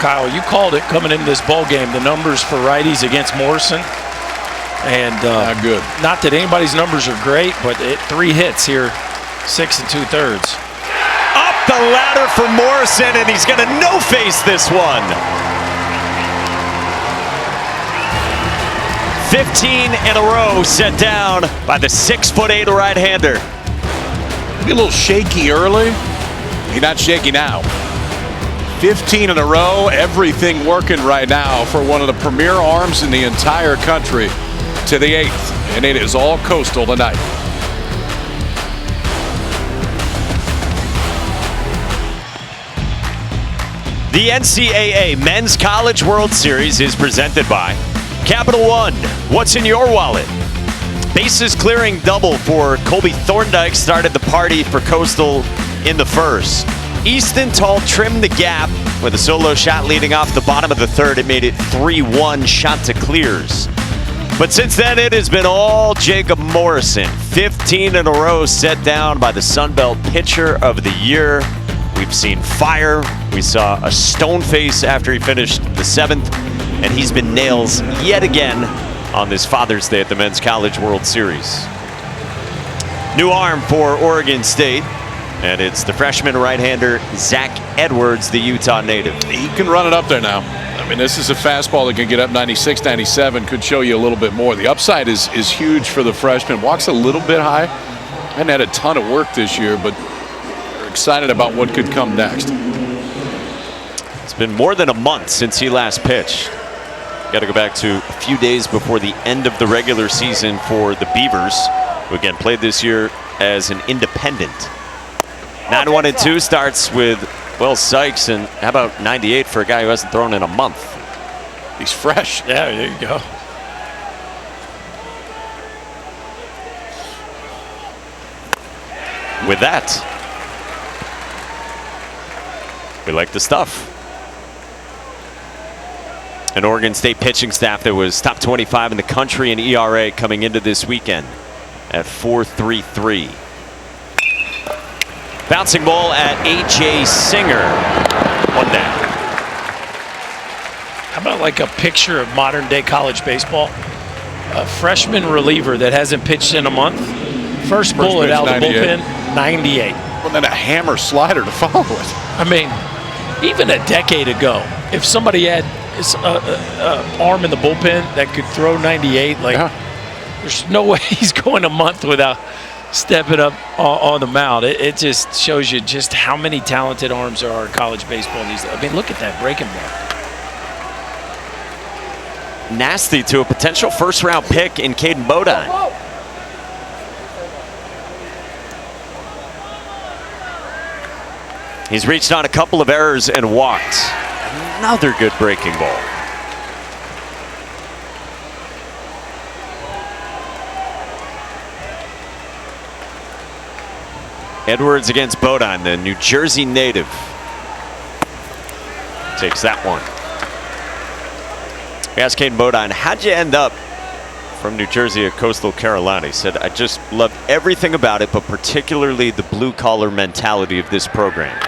Kyle, you called it coming into this ball game. The numbers for righties against Morrison, and not good. Not that anybody's numbers are great, but 3 hits here, 6 2/3. Up the ladder for Morrison, and he's going to no-face this one. 15 in a row set down by the 6'8" right-hander. Be a little shaky early. He's not shaky now. 15 in a row, everything working right now for one of the premier arms in the entire country to the 8th, and it is all Coastal tonight. The NCAA Men's College World Series is presented by Capital One. What's in your wallet? Bases clearing double for Colby Thorndike started the party for Coastal in the first. Easton Tall trimmed the gap with a solo shot leading off the bottom of the third. It made it 3-1 shot to clears. But since then, it has been all Jacob Morrison. 15 in a row set down by the Sunbelt Pitcher of the Year. We've seen fire. We saw a stone face after he finished the 7th. And he's been nails yet again on this Father's Day at the Men's College World Series. New arm for Oregon State. And it's the freshman right-hander, Zach Edwards, the Utah native. He can run it up there now. I mean, this is a fastball that can get up 96, 97, could show you a little bit more. The upside is huge for the freshman. Walks a little bit high. Hadn't had a ton of work this year, but they're excited about what could come next. It's been more than a month since he last pitched. Got to go back to a few days before the end of the regular season for the Beavers, who again played this year as an independent. 9-1-2 starts with Will Sykes, and how about 98 for a guy who hasn't thrown in a month? He's fresh. Yeah, there you go. With that, we like the stuff. An Oregon State pitching staff that was top 25 in the country in ERA coming into this weekend at 4.33. Bouncing ball at A.J. Singer. 1 down. How about like a picture of modern day college baseball? A freshman reliever that hasn't pitched in a month. First bullet out of the bullpen, 98. Well, then a hammer slider to follow it. I mean, even a decade ago, if somebody had an arm in the bullpen that could throw 98, like there's no way he's going a month without stepping up on the mound. It just shows you just how many talented arms there are in college baseball these days. I mean, look at that breaking ball. Nasty to a potential first-round pick in Caden Bodine. He's reached on a couple of errors and walked. Another good breaking ball. Edwards against Bodine, the New Jersey native. Takes that one. We asked Caden Bodine, how'd you end up from New Jersey at Coastal Carolina? He said, I just loved everything about it, but particularly the blue-collar mentality of this program.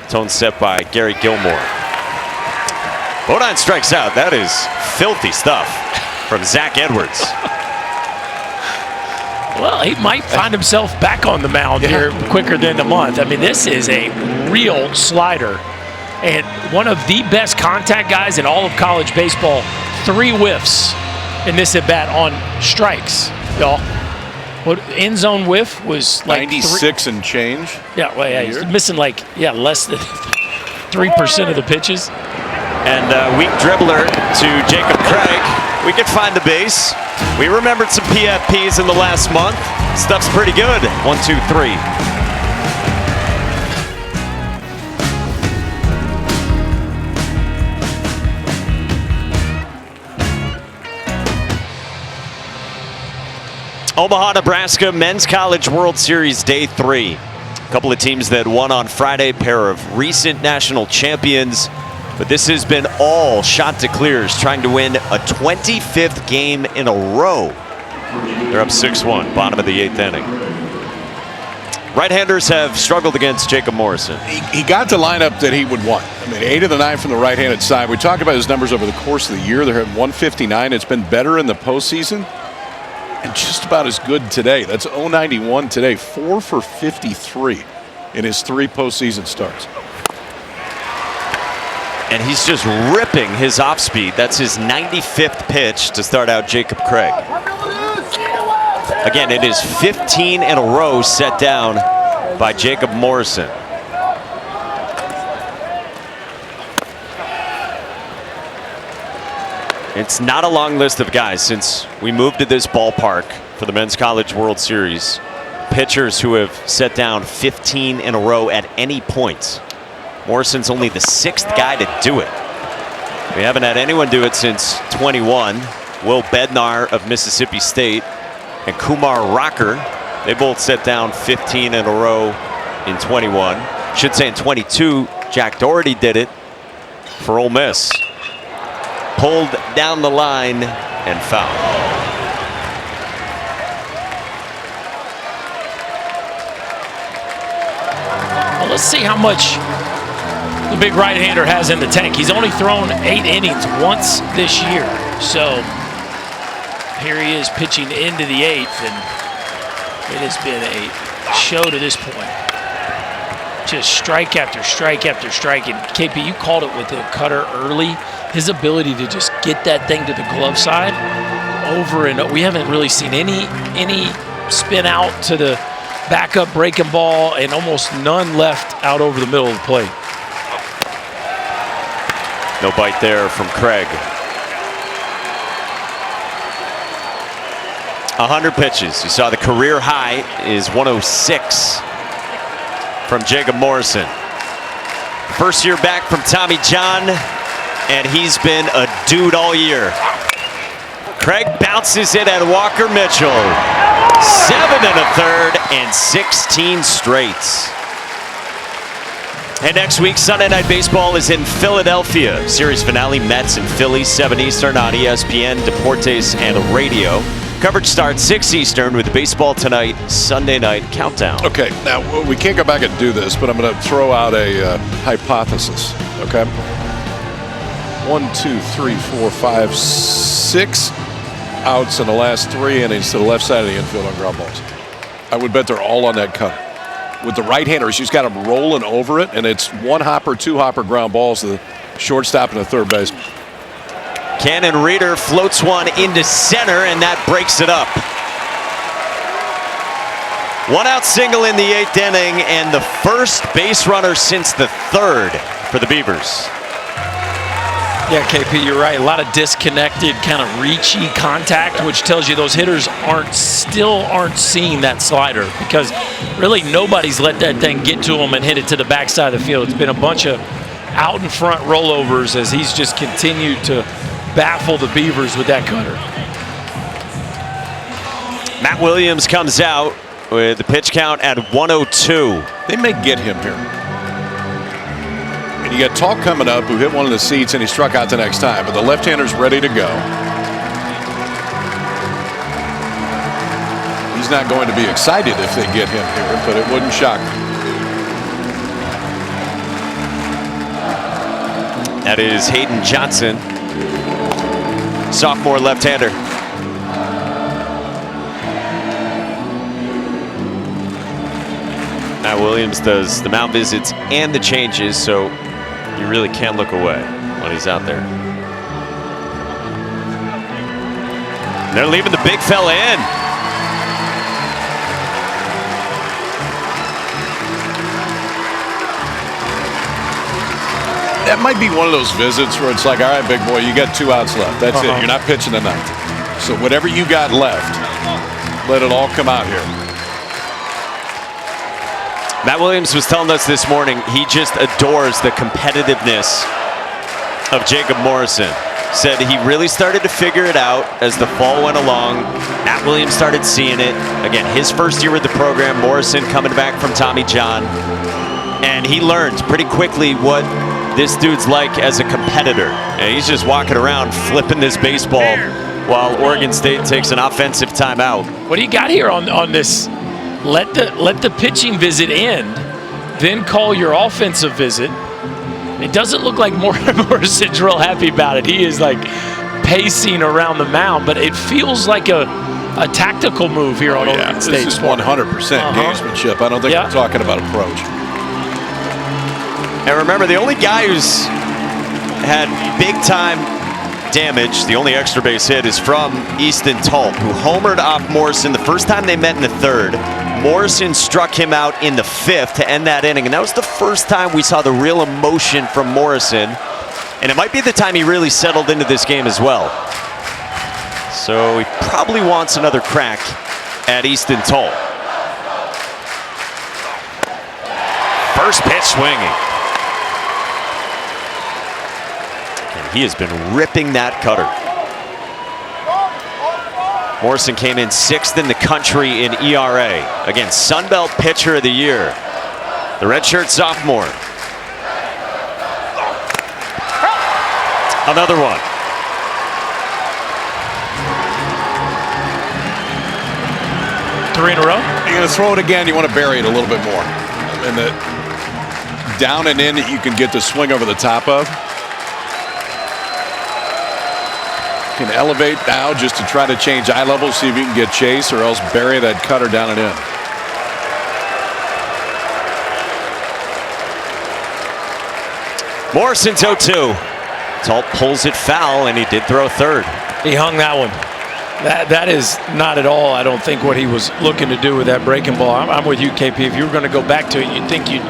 Tone set by Gary Gilmore. Bodine strikes out. That is filthy stuff from Zach Edwards. Well, he might find himself back on the mound here quicker than a month. I mean, this is a real slider. And one of the best contact guys in all of college baseball. 3 whiffs in this at-bat on strikes, y'all. What end zone whiff was like 96 and change. Yeah, well, yeah, he's missing like less than 3% of the pitches. And weak dribbler to Jacob Craig. We could find the base. We remembered some PFPs in the last month. Stuff's pretty good. 1, 2, 3. Omaha, Nebraska Men's College World Series Day 3. A couple of teams that won on Friday, pair of recent national champions. But this has been all shot to clears, trying to win a 25th game in a row. They're up 6-1, bottom of the 8th inning. Right-handers have struggled against Jacob Morrison. He got the lineup that he would want. I mean, 8 of the 9 from the right-handed side. We talked about his numbers over the course of the year. They're at 159. It's been better in the postseason. And just about as good today. That's 091 today. 4 for 53 in his 3 postseason starts. And he's just ripping his off speed. That's his 95th pitch to start out Jacob Craig. Again, it is 15 in a row set down by Jacob Morrison. It's not a long list of guys since we moved to this ballpark for the Men's College World Series. Pitchers who have set down 15 in a row at any point. Morrison's only the 6th guy to do it. We haven't had anyone do it since 21. Will Bednar of Mississippi State and Kumar Rocker, they both set down 15 in a row in 21. Should say in 22, Jack Doherty did it for Ole Miss. Pulled down the line and fouled. Well, let's see how much the big right-hander has in the tank. He's only thrown 8 innings once this year. So here he is pitching into the 8th, and it has been a show to this point. Just strike after strike after strike. And KP, you called it with the cutter early. His ability to just get that thing to the glove side over and over. We haven't really seen any spin out to the backup breaking ball, and almost none left out over the middle of the plate. No bite there from Craig. 100 pitches. You saw the career high is 106 from Jacob Morrison. First year back from Tommy John, and he's been a dude all year. Craig bounces it at Walker Mitchell. 7 1/3 and 16 straights. And next week, Sunday Night Baseball is in Philadelphia. Series finale, Mets and Phillies, 7 Eastern on ESPN, Deportes, and radio. Coverage starts 6 Eastern with Baseball Tonight, Sunday Night Countdown. Okay, now we can't go back and do this, but I'm going to throw out a hypothesis, okay? 1, 2, 3, 4, 5, 6 outs in the last 3 innings to the left side of the infield on ground balls. I would bet they're all on that cutter. With the right-hander, she's got him rolling over it, and it's 1-hopper, 2-hopper ground balls to the shortstop and the third baseman. Cannon Reeder floats one into center, and that breaks it up. 1-out single in the 8th inning, and the first base runner since the 3rd for the Beavers. Yeah, KP, you're right. A lot of disconnected, kind of reachy contact, which tells you those hitters still aren't seeing that slider, because really nobody's let that thing get to them and hit it to the backside of the field. It's been a bunch of out in front rollovers as he's just continued to baffle the Beavers with that cutter. Matt Williams comes out with the pitch count at 102. They may get him here. And you got Talk coming up, who hit one of the seats, and he struck out the next time. But the left-hander's ready to go. He's not going to be excited if they get him here, but it wouldn't shock me. That is Hayden Johnson, sophomore left-hander. Matt Williams does the mound visits and the changes, so you really can't look away when he's out there. And they're leaving the big fella in. That might be one of those visits where it's like, all right, big boy, you got 2 outs left. That's it. You're not pitching tonight. So whatever you got left, let it all come out here. Matt Williams was telling us this morning he just adores the competitiveness of Jacob Morrison. Said he really started to figure it out as the fall went along. Matt Williams started seeing it. Again, his first year with the program, Morrison coming back from Tommy John. And he learned pretty quickly what this dude's like as a competitor. And he's just walking around flipping this baseball while Oregon State takes an offensive timeout. What do you got here on this? Let the pitching visit end, then call your offensive visit. It doesn't look like Morrison's real happy about it. He is like pacing around the mound, but it feels like a tactical move here on Oregon State. This is 100% gamesmanship. I don't think we're talking about approach. And remember, the only guy who's had big-time damage, the only extra base hit, is from Easton Tulp, who homered off Morrison the first time they met in the 3rd. Morrison struck him out in the 5th to end that inning, and that was the first time we saw the real emotion from Morrison. And it might be the time he really settled into this game as well. So he probably wants another crack at Easton Tulp. First pitch swinging. He has been ripping that cutter. Morrison came in 6th in the country in ERA. Again, Sun Belt Pitcher of the Year. The redshirt sophomore. Another one. Three in a row? You're going to throw it again, you want to bury it a little bit more. And the down and in that you can get the swing over the top of. Can elevate now just to try to change eye level, see if you can get chase, or else bury that cutter down and in. Morrison's 0-2. Tulp pulls it foul, and he did throw 3rd. He hung that one. That is not at all, I don't think, what he was looking to do with that breaking ball. I'm with you, KP. If you were going to go back to it, you'd think you'd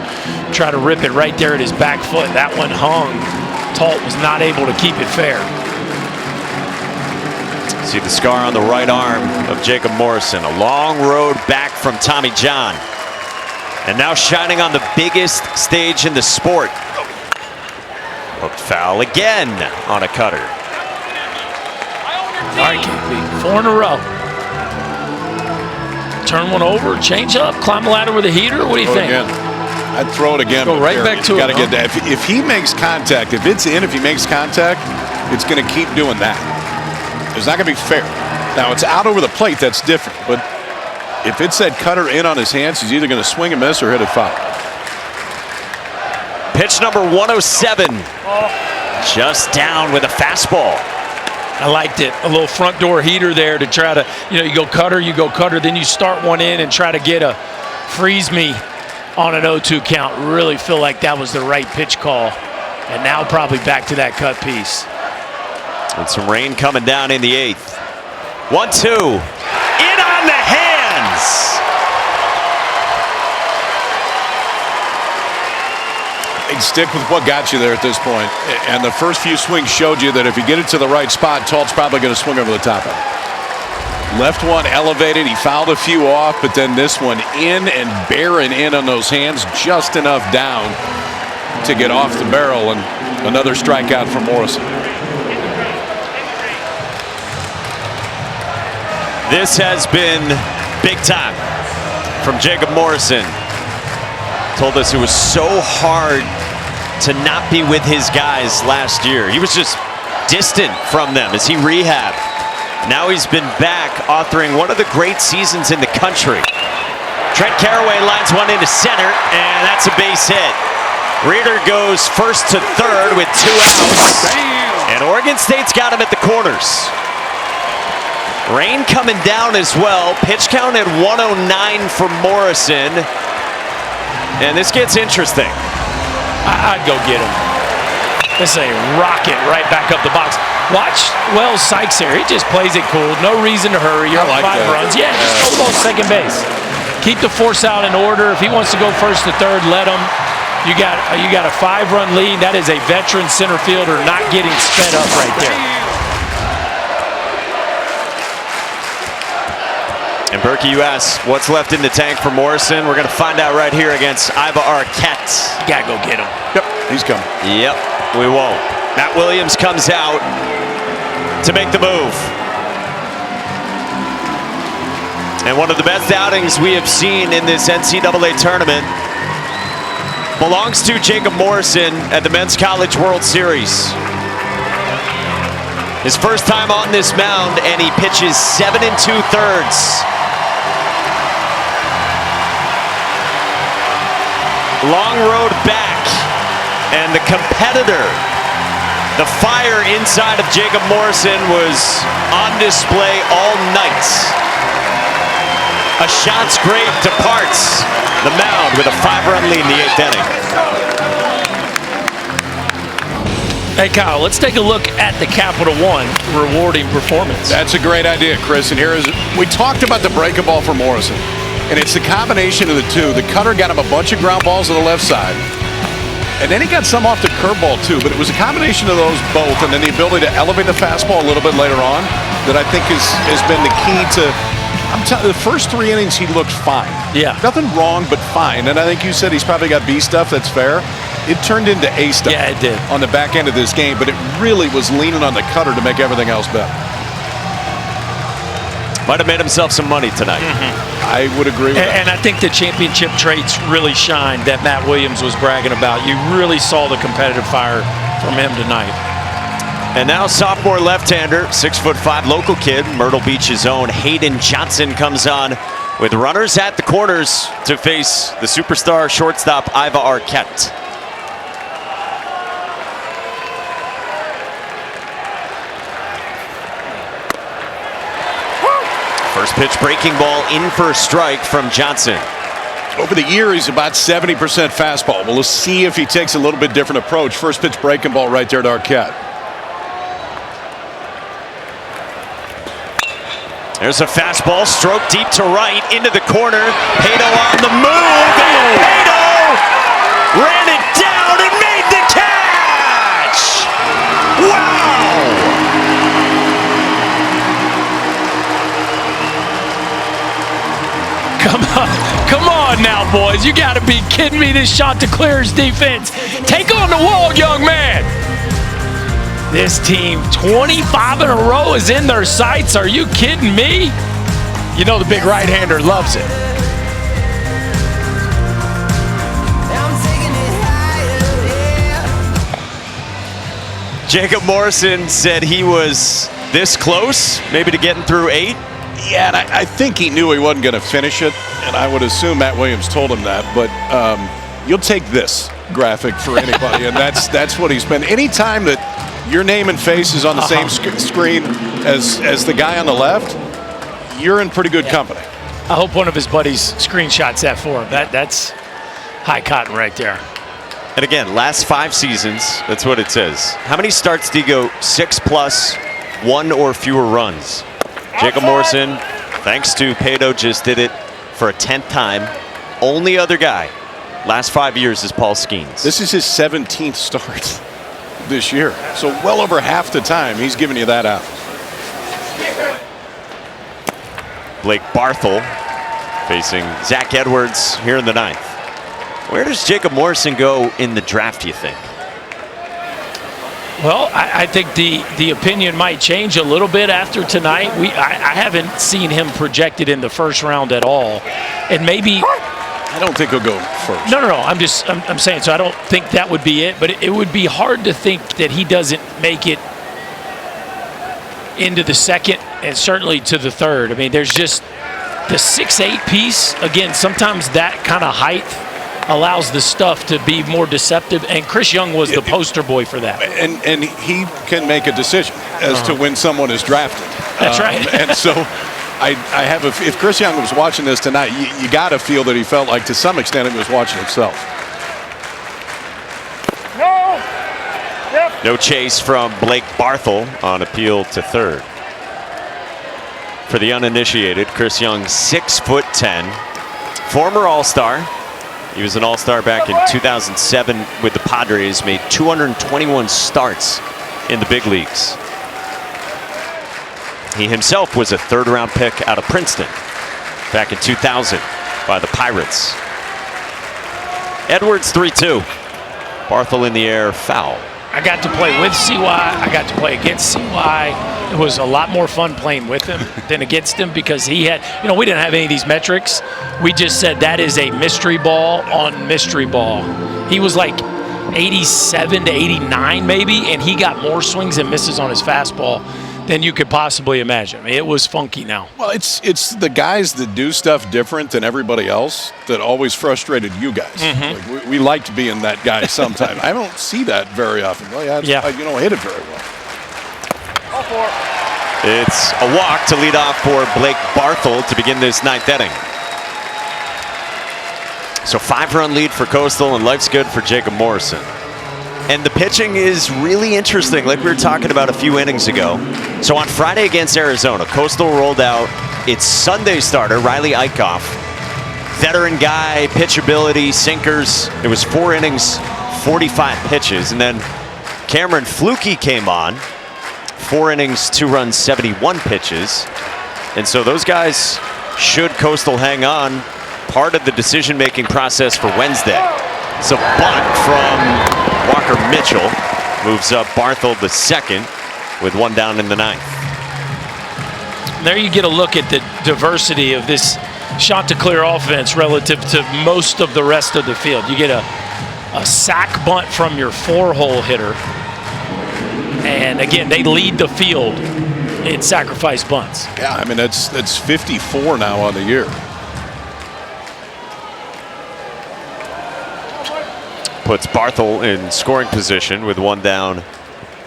try to rip it right there at his back foot. That one hung. Tulp was not able to keep it fair. See the scar on the right arm of Jacob Morrison. A long road back from Tommy John. And now shining on the biggest stage in the sport. Hooked foul again on a cutter. All right, KP, 4 in a row. Turn one over, change up, climb a ladder with a heater. What do you think? Again. I'd throw it again. Go right back to it. Got to get that. If he makes contact, if it's in, if he makes contact, it's going to keep doing that. It's not going to be fair. Now, it's out over the plate. That's different. But if it's that cutter in on his hands, he's either going to swing and miss or hit it foul. Pitch number 107. Just down with a fastball. I liked it. A little front door heater there to try to, you go cutter, then you start one in and try to get a freeze me on an 0-2 count. Really feel like that was the right pitch call. And now probably back to that cut piece. And some rain coming down in the 8th. 1-2. In on the hands. Stick with what got you there at this point. And the first few swings showed you that if you get it to the right spot, Talt's probably going to swing over the top of it. Left one elevated. He fouled a few off, but then this one in and bearing in on those hands, just enough down to get off the barrel, and another strikeout for Morrison. This has been big time from Jacob Morrison. Told us it was so hard to not be with his guys last year. He was just distant from them as he rehabbed. Now he's been back, authoring one of the great seasons in the country. Trent Carraway lines one into center, and that's a base hit. Reeder goes first to third with 2 outs. And Oregon State's got him at the corners. Rain coming down as well. Pitch count at 109 for Morrison. And this gets interesting. I'd go get him. This is a rocket right back up the box. Watch Wells Sykes here. He just plays it cool. No reason to hurry. You're up 5 runs. Yeah, just go to second base. Keep the force out in order. If he wants to go first to third, let him. You got a 5-run lead. That is a veteran center fielder not getting sped up right there. And Berkey, you asked what's left in the tank for Morrison. We're going to find out right here against Iva Arquette. You got to go get him. Yep, he's coming. Yep, we won't. Matt Williams comes out to make the move. And one of the best outings we have seen in this NCAA tournament belongs to Jacob Morrison at the Men's College World Series. His first time on this mound, and he pitches 7 2/3. Long road back, and the competitor, the fire inside of Jacob Morrison was on display all night. A shot's great departs the mound with a 5-run lead in the 8th inning. Hey, Kyle, let's take a look at the Capital One rewarding performance. That's a great idea, Chris. And here is, we talked about the breaking ball for Morrison. And it's the combination of the two. The cutter got him a bunch of ground balls on the left side. And then he got some off the curveball, too. But it was a combination of those both. And then the ability to elevate the fastball a little bit later on that I think has been the key to, the first 3 innings he looked fine. Yeah. Nothing wrong, but fine. And I think you said he's probably got B stuff. That's fair. It turned into A stuff. Yeah, it did. On the back end of this game. But it really was leaning on the cutter to make everything else better. Might have made himself some money tonight. I would agree with that. And I think the championship traits really shined that Matt Williams was bragging about. You really saw the competitive fire from him tonight. And now sophomore left-hander, 6'5" local kid, Myrtle Beach's own Hayden Johnson comes on with runners at the corners to face the superstar shortstop Iva Arquette. First pitch breaking ball in for a strike from Johnson. Over the year, he's about 70% fastball. Well, let's see if he takes a little bit different approach. First pitch breaking ball right there to Arquette. There's a fastball, stroke deep to right, into the corner. Pato on the move, and Pato ran it down and made the catch! Wow! Come on now, boys. You got to be kidding me. This shot to clear his defense. Take on the wall, young man. This team, 25 in a row is in their sights. Are you kidding me? You know the big right-hander loves it. Jacob Morrison said he was this close, maybe to getting through 8. Yeah, and I think he knew he wasn't going to finish it, and I would assume Matt Williams told him that. But you'll take this graphic for anybody, and that's what he's been. Anytime that your name and face is on the same screen as the guy on the left, you're in pretty good company. I hope one of his buddies screenshots that for him. That's high cotton right there. And again, last 5 seasons, that's what it says. How many starts do you go 6+, 1 or fewer runs? Jacob Morrison, thanks to Pato, just did it for a 10th time. Only other guy last 5 years is Paul Skeens. This is his 17th start this year. So well over half the time he's giving you that out. Blake Barthel facing Zach Edwards here in the 9th. Where does Jacob Morrison go in the draft, do you think? Well, I think the opinion might change a little bit after tonight. I haven't seen him projected in the first round at all. And maybe... I don't think he'll go first. No. I'm saying, so I don't think that would be it. But it would be hard to think that he doesn't make it into the second and certainly to the third. I mean, there's just the 6'8" piece. Again, sometimes that kind of height allows the stuff to be more deceptive, and Chris Young was the poster boy for that. And he can make a decision as to when someone is drafted. That's right. And so I have if Chris Young was watching this tonight, you got to feel that he felt like to some extent he was watching himself. No chase from Blake Barthel on appeal to third. For the uninitiated, Chris Young, 6'10", former All-Star. He was an All-Star back in 2007 with the Padres, made 221 starts in the big leagues. He himself was a third-round pick out of Princeton back in 2000 by the Pirates. Edwards 3-2. Barthel in the air, foul. I got to play with CY. I got to play against CY. It was a lot more fun playing with him than against him because he had, we didn't have any of these metrics. We just said that is a mystery ball on mystery ball. He was like 87 to 89 maybe, and he got more swings and misses on his fastball than you could possibly imagine. I mean, it was funky now. Well, it's the guys that do stuff different than everybody else that always frustrated you guys. Mm-hmm. Like we liked being that guy sometimes. I don't see that very often. Well, you don't hit it very well. It's a walk to lead off for Blake Barthel to begin this 9th inning. So 5-run lead for Coastal, and life's good for Jacob Morrison. And the pitching is really interesting, like we were talking about a few innings ago. So on Friday against Arizona, Coastal rolled out its Sunday starter, Riley Eichhoff. Veteran guy, pitchability, sinkers. It was 4 innings, 45 pitches. And then Cameron Flukie came on. 4 innings, 2 runs, 71 pitches. And so those guys, should Coastal hang on, part of the decision-making process for Wednesday. It's a bunt from Walker Mitchell. Moves up Barthel the second with 1 down in the 9th. There you get a look at the diversity of this Chanticleer offense relative to most of the rest of the field. You get a sac bunt from your 4-hole hitter. And again, they lead the field in sacrifice bunts. Yeah, I mean, that's 54 now on the year. Puts Barthel in scoring position with 1 down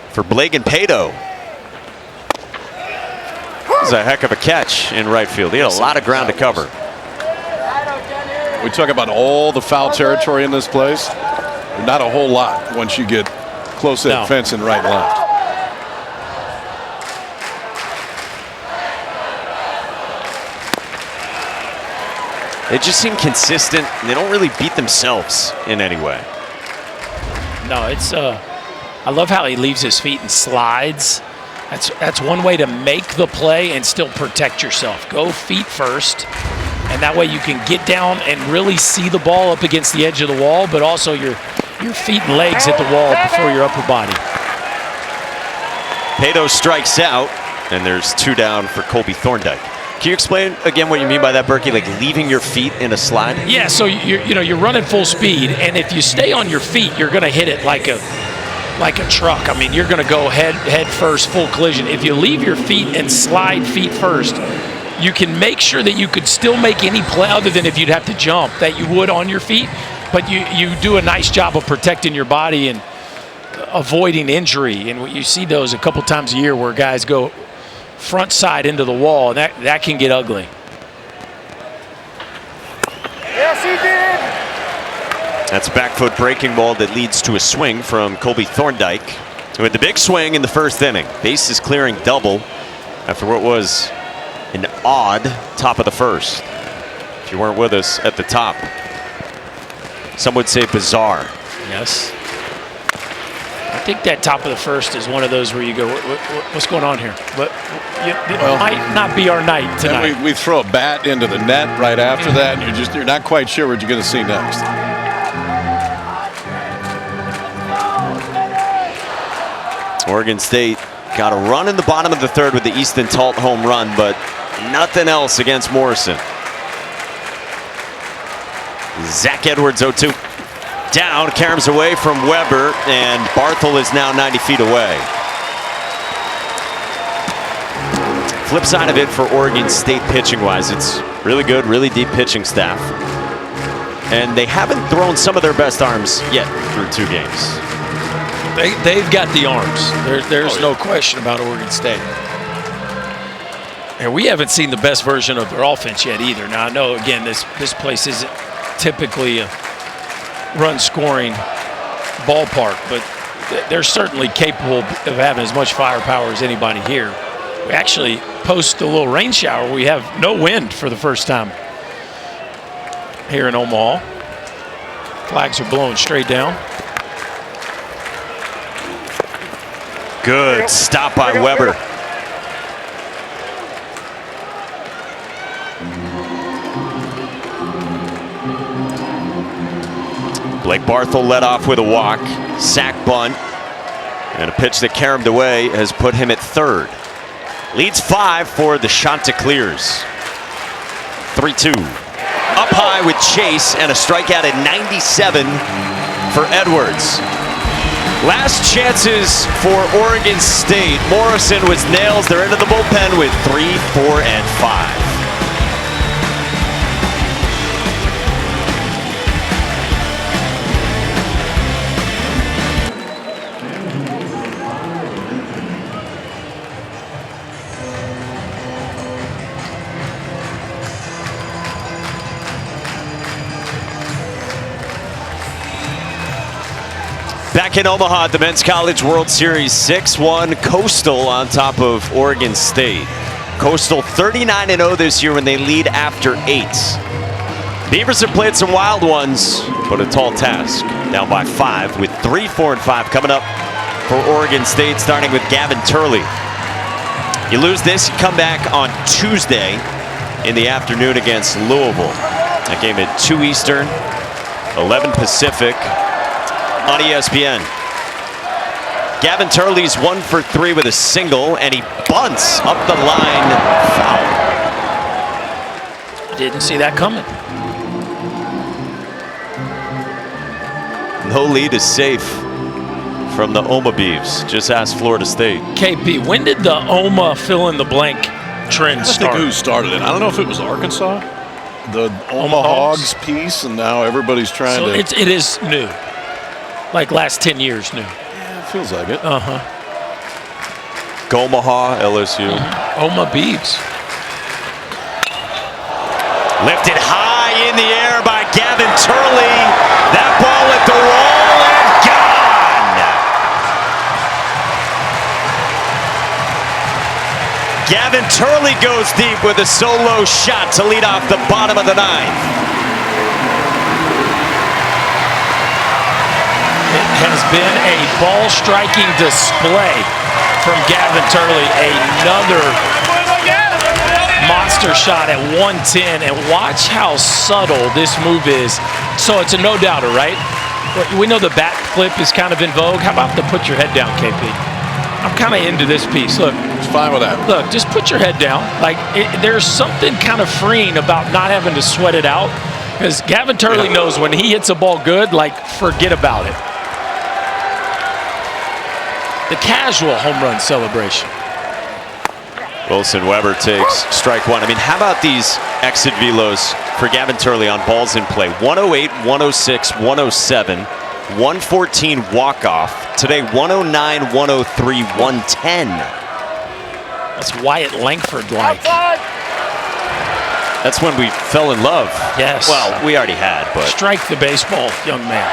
for Blake and Pato. This is a heck of a catch in right field. He had a lot of ground to cover. We talk about all the foul territory in this place. Not a whole lot once you get close to that fence and right and left. They just seem consistent. They don't really beat themselves in any way. No, it's I love how he leaves his feet and slides. That's one way to make the play and still protect yourself. Go feet first, and that way you can get down and really see the ball up against the edge of the wall, but also your feet and legs hit the wall before your upper body. Pato strikes out, and there's 2 down for Colby Thorndike. Can you explain again what you mean by that, Berkey? Like leaving your feet in a slide? Yeah, so you're running full speed, and if you stay on your feet, you're going to hit it like like a truck. I mean, you're going to go head first, full collision. If you leave your feet and slide feet first, you can make sure that you could still make any play other than if you'd have to jump that you would on your feet. But you do a nice job of protecting your body and avoiding injury. And you see those a couple times a year where guys go front side into the wall, and that can get ugly. Yes, he did. That's a back foot breaking ball that leads to a swing from Colby Thorndike, who had the big swing in the first inning. Bases clearing double after what was an odd top of the first. If you weren't with us at the top, some would say bizarre. Yes. I think that top of the first is one of those where you go, what's going on here? But it might not be our night tonight. And we throw a bat into the net right after that, and you're not quite sure what you're going to see next. Oregon State got a run in the bottom of the third with the Easton Talt home run, but nothing else against Morrison. Zach Edwards 0-2. Down, caroms away from Weber, and Barthel is now 90 feet away. Flip side of it for Oregon State pitching-wise, it's really good, really deep pitching staff. And they haven't thrown some of their best arms yet through 2 games. They've got the arms. There's no question about Oregon State. And we haven't seen the best version of their offense yet either. Now, I know, again, this place isn't typically a run-scoring ballpark, but they're certainly capable of having as much firepower as anybody here. We actually post a little rain shower. We have no wind for the first time here in Omaha. Flags are blowing straight down. Good stop by Weber. Blake Barthel led off with a walk, sack bunt, and a pitch that caromed away has put him at third. Leads 5 for the Chanticleers. 3-2. Up high with Chase and a strikeout at 97 for Edwards. Last chances for Oregon State. Morrison was nails. They're into the bullpen with 3, 4, and 5. Back in Omaha at the Men's College World Series, 6-1 Coastal on top of Oregon State. Coastal 39-0 this year when they lead after 8. Beavers have played some wild ones, but a tall task. Down by 5 with 3, 4, and 5 coming up for Oregon State, starting with Gavin Turley. You lose this, you come back on Tuesday in the afternoon against Louisville. That game at 2 Eastern, 11 Pacific. On ESPN. Gavin Turley's 1 for 3 with a single, and he bunts up the line, foul. Didn't see that coming. No lead is safe from the Oma Beavs. Just ask Florida State. KP, when did the Oma fill-in-the-blank trend start? I think who started it. I don't know if it was Arkansas, the Oma Hogs piece, and now everybody's trying to. It is new. Like last 10 years new. Yeah, it feels like it. Gomaha, LSU. Oma Beavs. Lifted high in the air by Gavin Turley. That ball at the wall and gone. Gavin Turley goes deep with a solo shot to lead off the bottom of the 9th. Has been a ball striking display from Gavin Turley. Another monster shot at 110, and watch how subtle this move is. So it's a no-doubter, right? We know the bat flip is kind of in vogue. How about the put your head down, KP? I'm kind of into this piece. Look, it's fine with that. Look, just put your head down. Like there's something kind of freeing about not having to sweat it out, because Gavin Turley knows when he hits a ball good, like forget about it. the casual home run celebration. Wilson Weber takes strike one. I mean, how about these exit velos for Gavin Turley on balls in play? 108, 106, 107, 114 walk-off. Today, 109, 103, 110. That's Wyatt Langford-like. That's when we fell in love. Yes. Well, we already had, but... Strike the baseball, young man.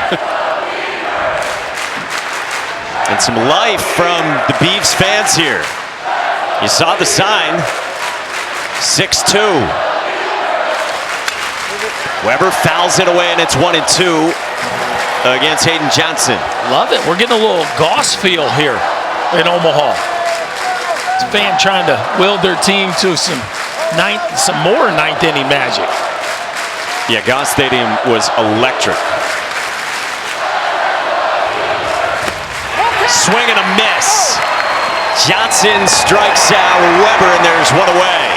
And some life from the Beavs fans here. You saw the sign. 6-2. Weber fouls it away, and it's 1-2 against Hayden Johnson. Love it. We're getting a little Goss feel here in Omaha. It's a fan trying to will their team to some more ninth inning magic. Yeah, Goss Stadium was electric. Swing and a miss. Johnson strikes out Weber, and there's one away.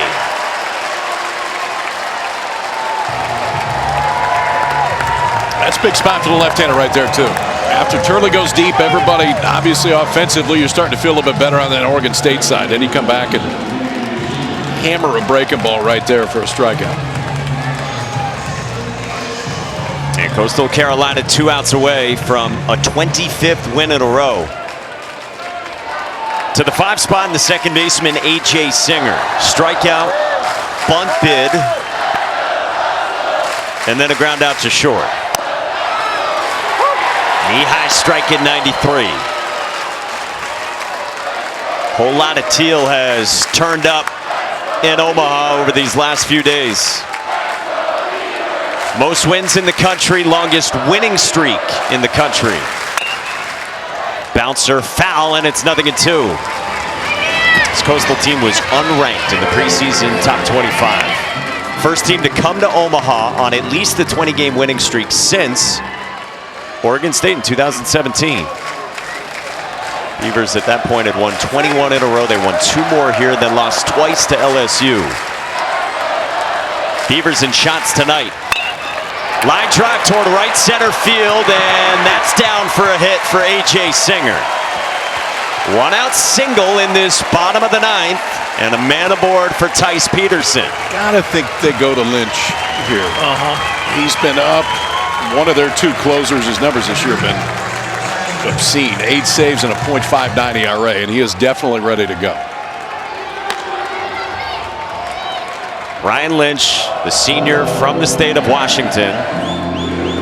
That's a big spot for the left-hander right there, too. After Turley goes deep, everybody, obviously offensively, you're starting to feel a little bit better on that Oregon State side. Then you come back and hammer a breaking ball right there for a strikeout. And Coastal Carolina 2 outs away from a 25th win in a row. To the 5 spot in the second baseman, A.J. Singer. Strikeout, bunt bid, and then a ground out to short. Knee-high strike at 93. Whole lot of teal has turned up in Omaha over these last few days. Most wins in the country, longest winning streak in the country. Bouncer foul, and it's 0-2. This Coastal team was unranked in the preseason top 25. First team to come to Omaha on at least the 20-game winning streak since Oregon State in 2017. Beavers at that point had won 21 in a row. They won 2 more here, then lost twice to LSU. Beavers in shots tonight. Line drive toward right center field, and that's down for a hit for A.J. Singer. 1 out single in this bottom of the 9th, and a man aboard for Tice Peterson. Gotta think they go to Lynch here. He's been up. One of their 2 closers, his numbers this year have been obscene. 8 saves and a .59 ERA, and he is definitely ready to go. Ryan Lynch, the senior from the state of Washington,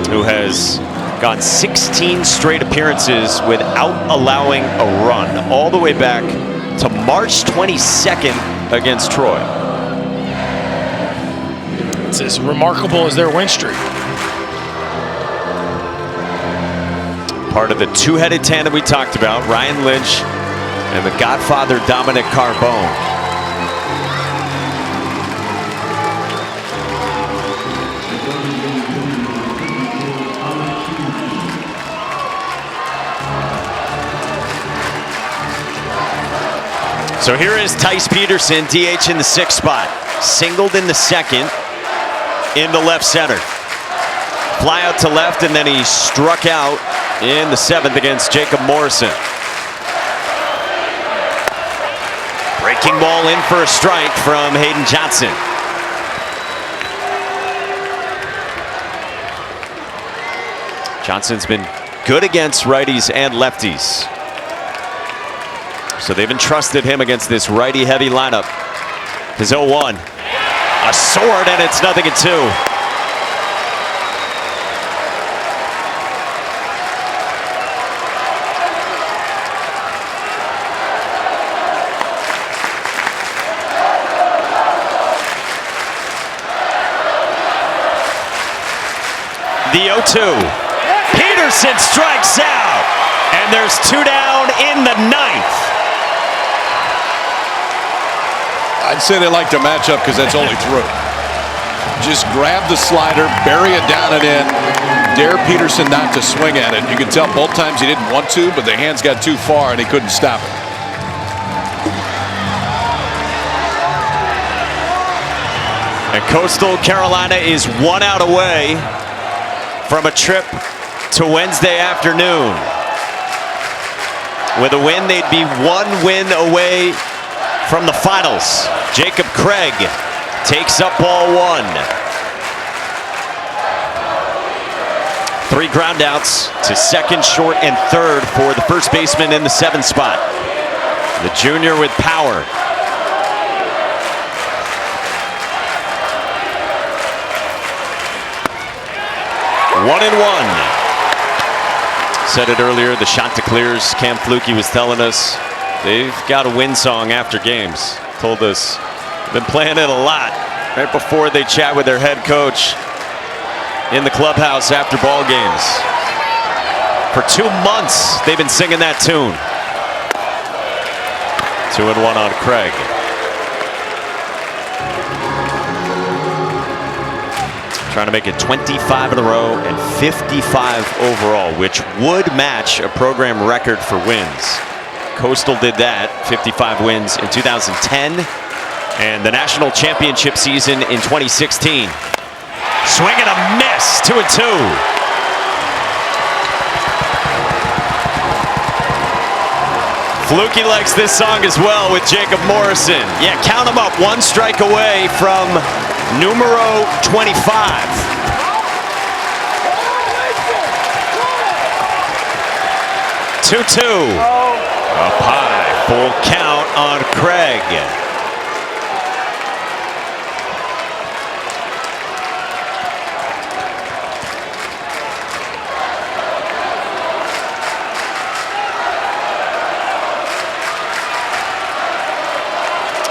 who has gone 16 straight appearances without allowing a run, all the way back to March 22nd against Troy. It's as remarkable as their win streak. Part of the 2-headed tandem we talked about, Ryan Lynch and the Godfather Dominic Carbone. So here is Tice Peterson, DH in the 6th spot. Singled in the 2nd, in the left center. Fly out to left, and then he struck out in the 7th against Jacob Morrison. Breaking ball in for a strike from Hayden Johnson. Johnson's been good against righties and lefties. So they've entrusted him against this righty-heavy lineup. His 0-1. A sword, and it's 0-2. The 0-2. Peterson strikes out, and there's 2 down in the 9th. I'd say they like to match up because that's only through. Just grab the slider, bury it down and in, dare Peterson not to swing at it. You can tell both times he didn't want to, but the hands got too far and he couldn't stop it. And Coastal Carolina is 1 out away from a trip to Wednesday afternoon. With a win, they'd be 1 win away from the finals. Jacob Craig takes up ball 1. 3 ground outs to second, short, and third for the first baseman in the 7th spot. The junior with power. One and one. Said it earlier, the Chanticleers, Cam Flukie was telling us, they've got a win song after games. Told us, been playing it a lot right before they chat with their head coach in the clubhouse after ball games. For 2 months, they've been singing that tune. 2 and 1 on Craig. Trying to make it 25 in a row and 55 overall, which would match a program record for wins. Coastal did that, 55 wins in 2010, and the national championship season in 2016. Swing and a miss, 2 and 2. Flukie likes this song as well with Jacob Morrison. Yeah, count him up, 1 strike away from numero 25. Two. Up high, full count on Craig.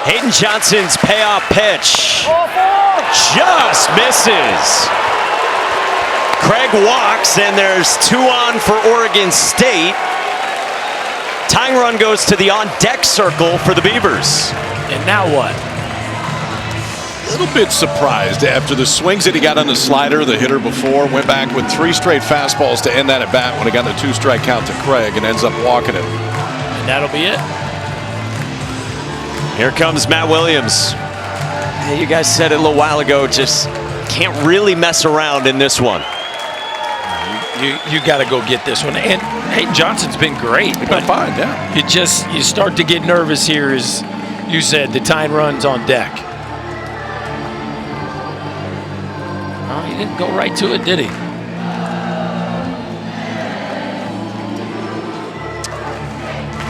Hayden Johnson's payoff pitch just misses. Craig walks, and there's 2 on for Oregon State. Tying run goes to the on-deck circle for the Beavers. And now what? A little bit surprised after the swings that he got on the slider, the hitter before, went back with 3 straight fastballs to end that at bat when he got the 2-strike count to Craig and ends up walking it. And that'll be it. Here comes Matt Williams. Hey, you guys said it a little while ago, just can't really mess around in this one. You got to go get this one. And Hayden Johnson's been great. He's been fine, yeah. You start to get nervous here, as you said, the tying run's on deck. Oh, he didn't go right to it, did he?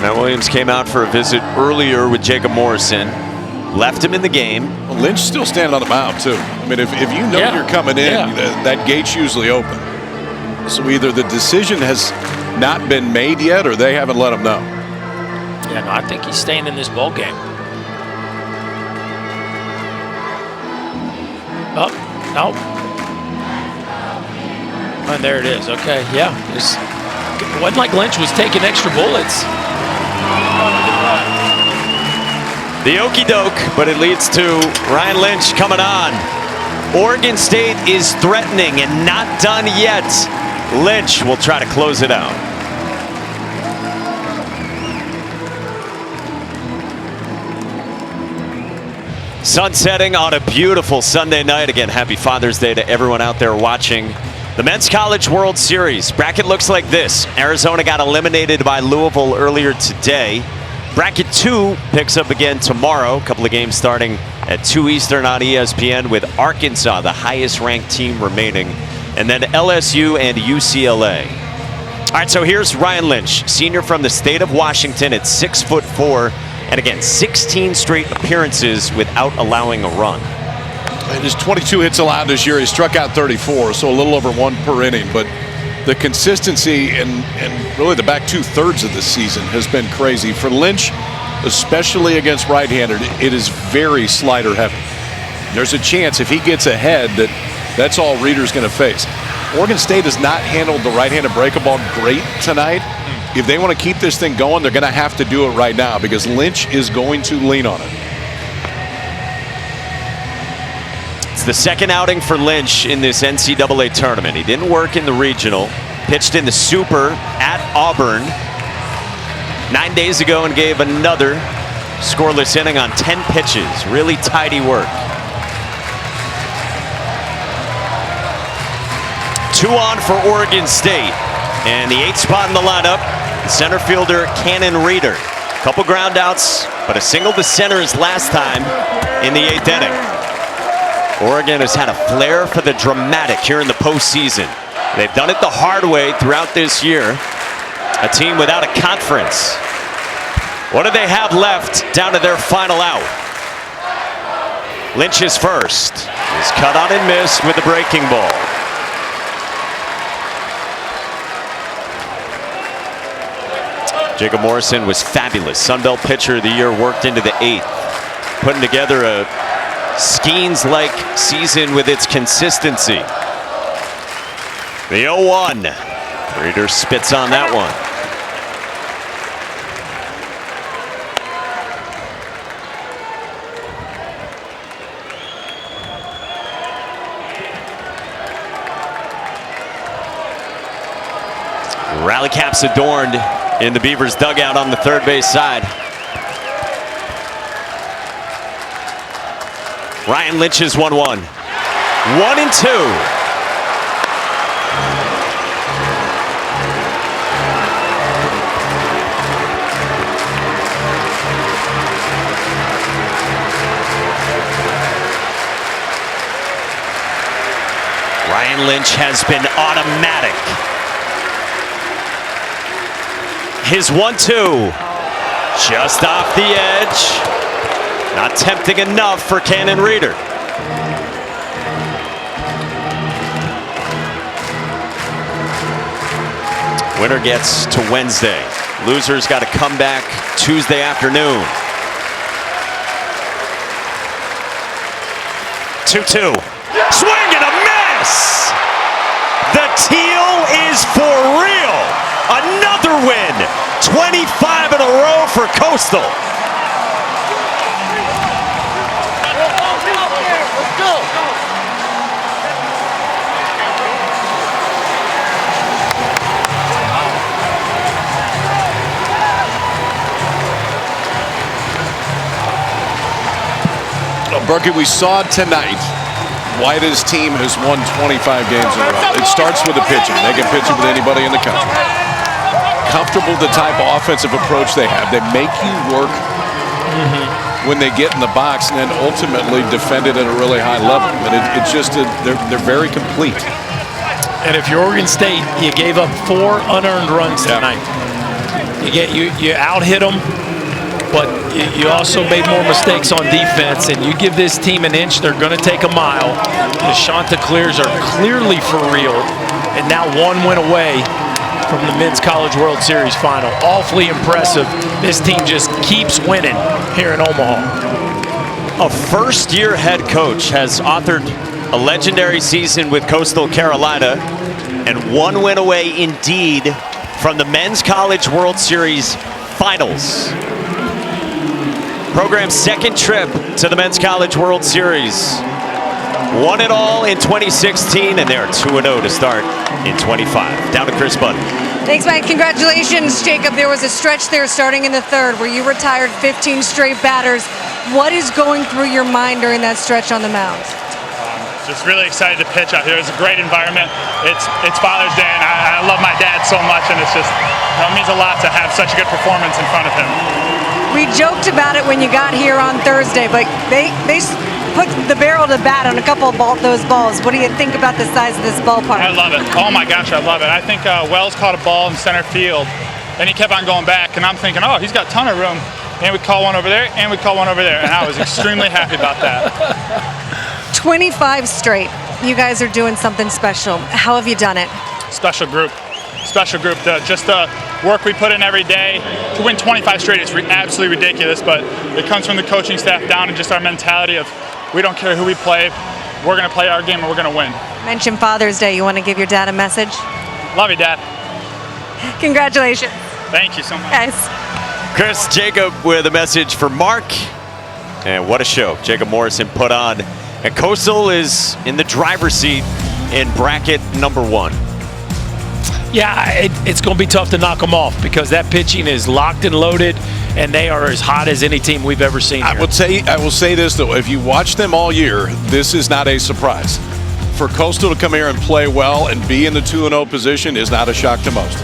Matt Williams came out for a visit earlier with Jacob Morrison. Left him in the game. Well, Lynch still standing on the mound, too. I mean, if you know you're coming in, that gate's usually open. So either the decision has not been made yet, or they haven't let him know. Yeah, no, I think he's staying in this ball game. Oh, no. And there it is. Okay, yeah. It wasn't like Lynch was taking extra bullets. The okie doke, but it leads to Ryan Lynch coming on. Oregon State is threatening and not done yet. Lynch will try to close it out. Sun setting on a beautiful Sunday night. Again, happy Father's Day to everyone out there watching the Men's College World Series. Bracket looks like this. Arizona got eliminated by Louisville earlier today. Bracket 2 picks up again tomorrow. A couple of games starting at 2 Eastern on ESPN, with Arkansas, the highest ranked team remaining, and then LSU and UCLA. All right, so here's Ryan Lynch, senior from the state of Washington at 6'4", and again, 16 straight appearances without allowing a run. And his 22 hits allowed this year. He struck out 34, so a little over 1 per inning. But the consistency and really the back 2/3 of the season has been crazy. For Lynch, especially against right-handed, it is very slider heavy. There's a chance if he gets ahead that's all Reeder's going to face. Oregon State has not handled the right-handed breaking ball great tonight. If they want to keep this thing going, they're going to have to do it right now, because Lynch is going to lean on it. It's the second outing for Lynch in this NCAA tournament. He didn't work in the regional, pitched in the Super at Auburn 9 days ago and gave another scoreless inning on 10 pitches. Really tidy work. 2 on for Oregon State, and the 8th spot in the lineup center fielder Cannon Reeder. Couple ground outs, but a single to center his last time in the 8th inning. Oregon has had a flair for the dramatic here in the postseason. They've done it the hard way throughout this year. A team without a conference. What do they have left down to their final out? Lynch is first. He's cut on and missed with the breaking ball. Jacob Morrison was fabulous. Sun Belt Pitcher of the Year, worked into the 8th. Putting together a Skeens-like season with its consistency. The 0-1. Reeder spits on that one. Rally caps adorned in the Beavers dugout on the third base side. Ryan Lynch's 1-1. 1-2. Ryan Lynch has been automatic. His 1-2, just off the edge. Not tempting enough for Cannon Reeder. Winner gets to Wednesday. Losers got to come back Tuesday afternoon. 2-2. Swing and a miss! The teal is for real! Another win! 25 in a row for Coastal. Let's go. Berkey, we saw tonight why this team has won 25 games in a row. It starts with the pitching. They can pitch it with anybody in the country. Comfortable the type of offensive approach they have. They make you work when they get in the box and then ultimately defend it at a really high level. But it's just they're very complete. And if you're Oregon State, you gave up 4 unearned runs tonight. You out-hit them, but you also made more mistakes on defense. And you give this team an inch, they're going to take a mile. The Chanticleers are clearly for real, and now 1 win away from the Men's College World Series final. Awfully impressive. This team just keeps winning here in Omaha. A first-year head coach has authored a legendary season with Coastal Carolina, and 1 win away indeed from the Men's College World Series finals. Program's second trip to the Men's College World Series. Won it all in 2016, and they're 2-0 to start in 25. Down to Chris Budd. Thanks, Mike. Congratulations, Jacob. There was a stretch there starting in the 3rd where you retired 15 straight batters. What is going through your mind during that stretch on the mound? Just really excited to pitch out here. It's a great environment. It's Father's Day, and I love my dad so much, and it's just, it means a lot to have such a good performance in front of him. We joked about it when you got here on Thursday, but they put the barrel to bat on a couple of those balls. What do you think about the size of this ballpark? I love it. Oh my gosh, I love it. I think Wells caught a ball in center field, and he kept on going back, and I'm thinking, oh, he's got a ton of room. And we'd call one over there, and we'd call one over there, and I was extremely happy about that. 25 straight. You guys are doing something special. How have you done it? Special group. Just the work we put in every day. To win 25 straight is absolutely ridiculous, but it comes from the coaching staff down and just our mentality of we don't care who we play. We're going to play our game and we're going to win. Mention Father's Day. You want to give your dad a message? Love you, Dad. Congratulations. Thank you so much. Guys. Chris Jacob with a message for Mark. And what a show Jacob Morrison put on. And Coastal is in the driver's seat in bracket number 1. Yeah, it's going to be tough to knock them off because that pitching is locked and loaded, and they are as hot as any team we've ever seen here. I will say this, though. If you watch them all year, this is not a surprise. For Coastal to come here and play well and be in the 2-0 position is not a shock to most.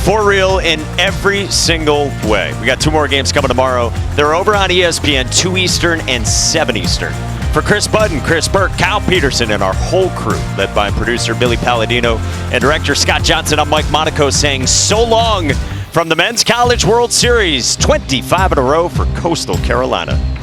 For real in every single way. We got 2 more games coming tomorrow. They're over on ESPN, 2 Eastern and 7 Eastern. For Chris Budden, Chris Burke, Kyle Peterson, and our whole crew, led by producer Billy Palladino and director Scott Johnson, I'm Mike Monaco saying so long from the Men's College World Series, 25 in a row for Coastal Carolina.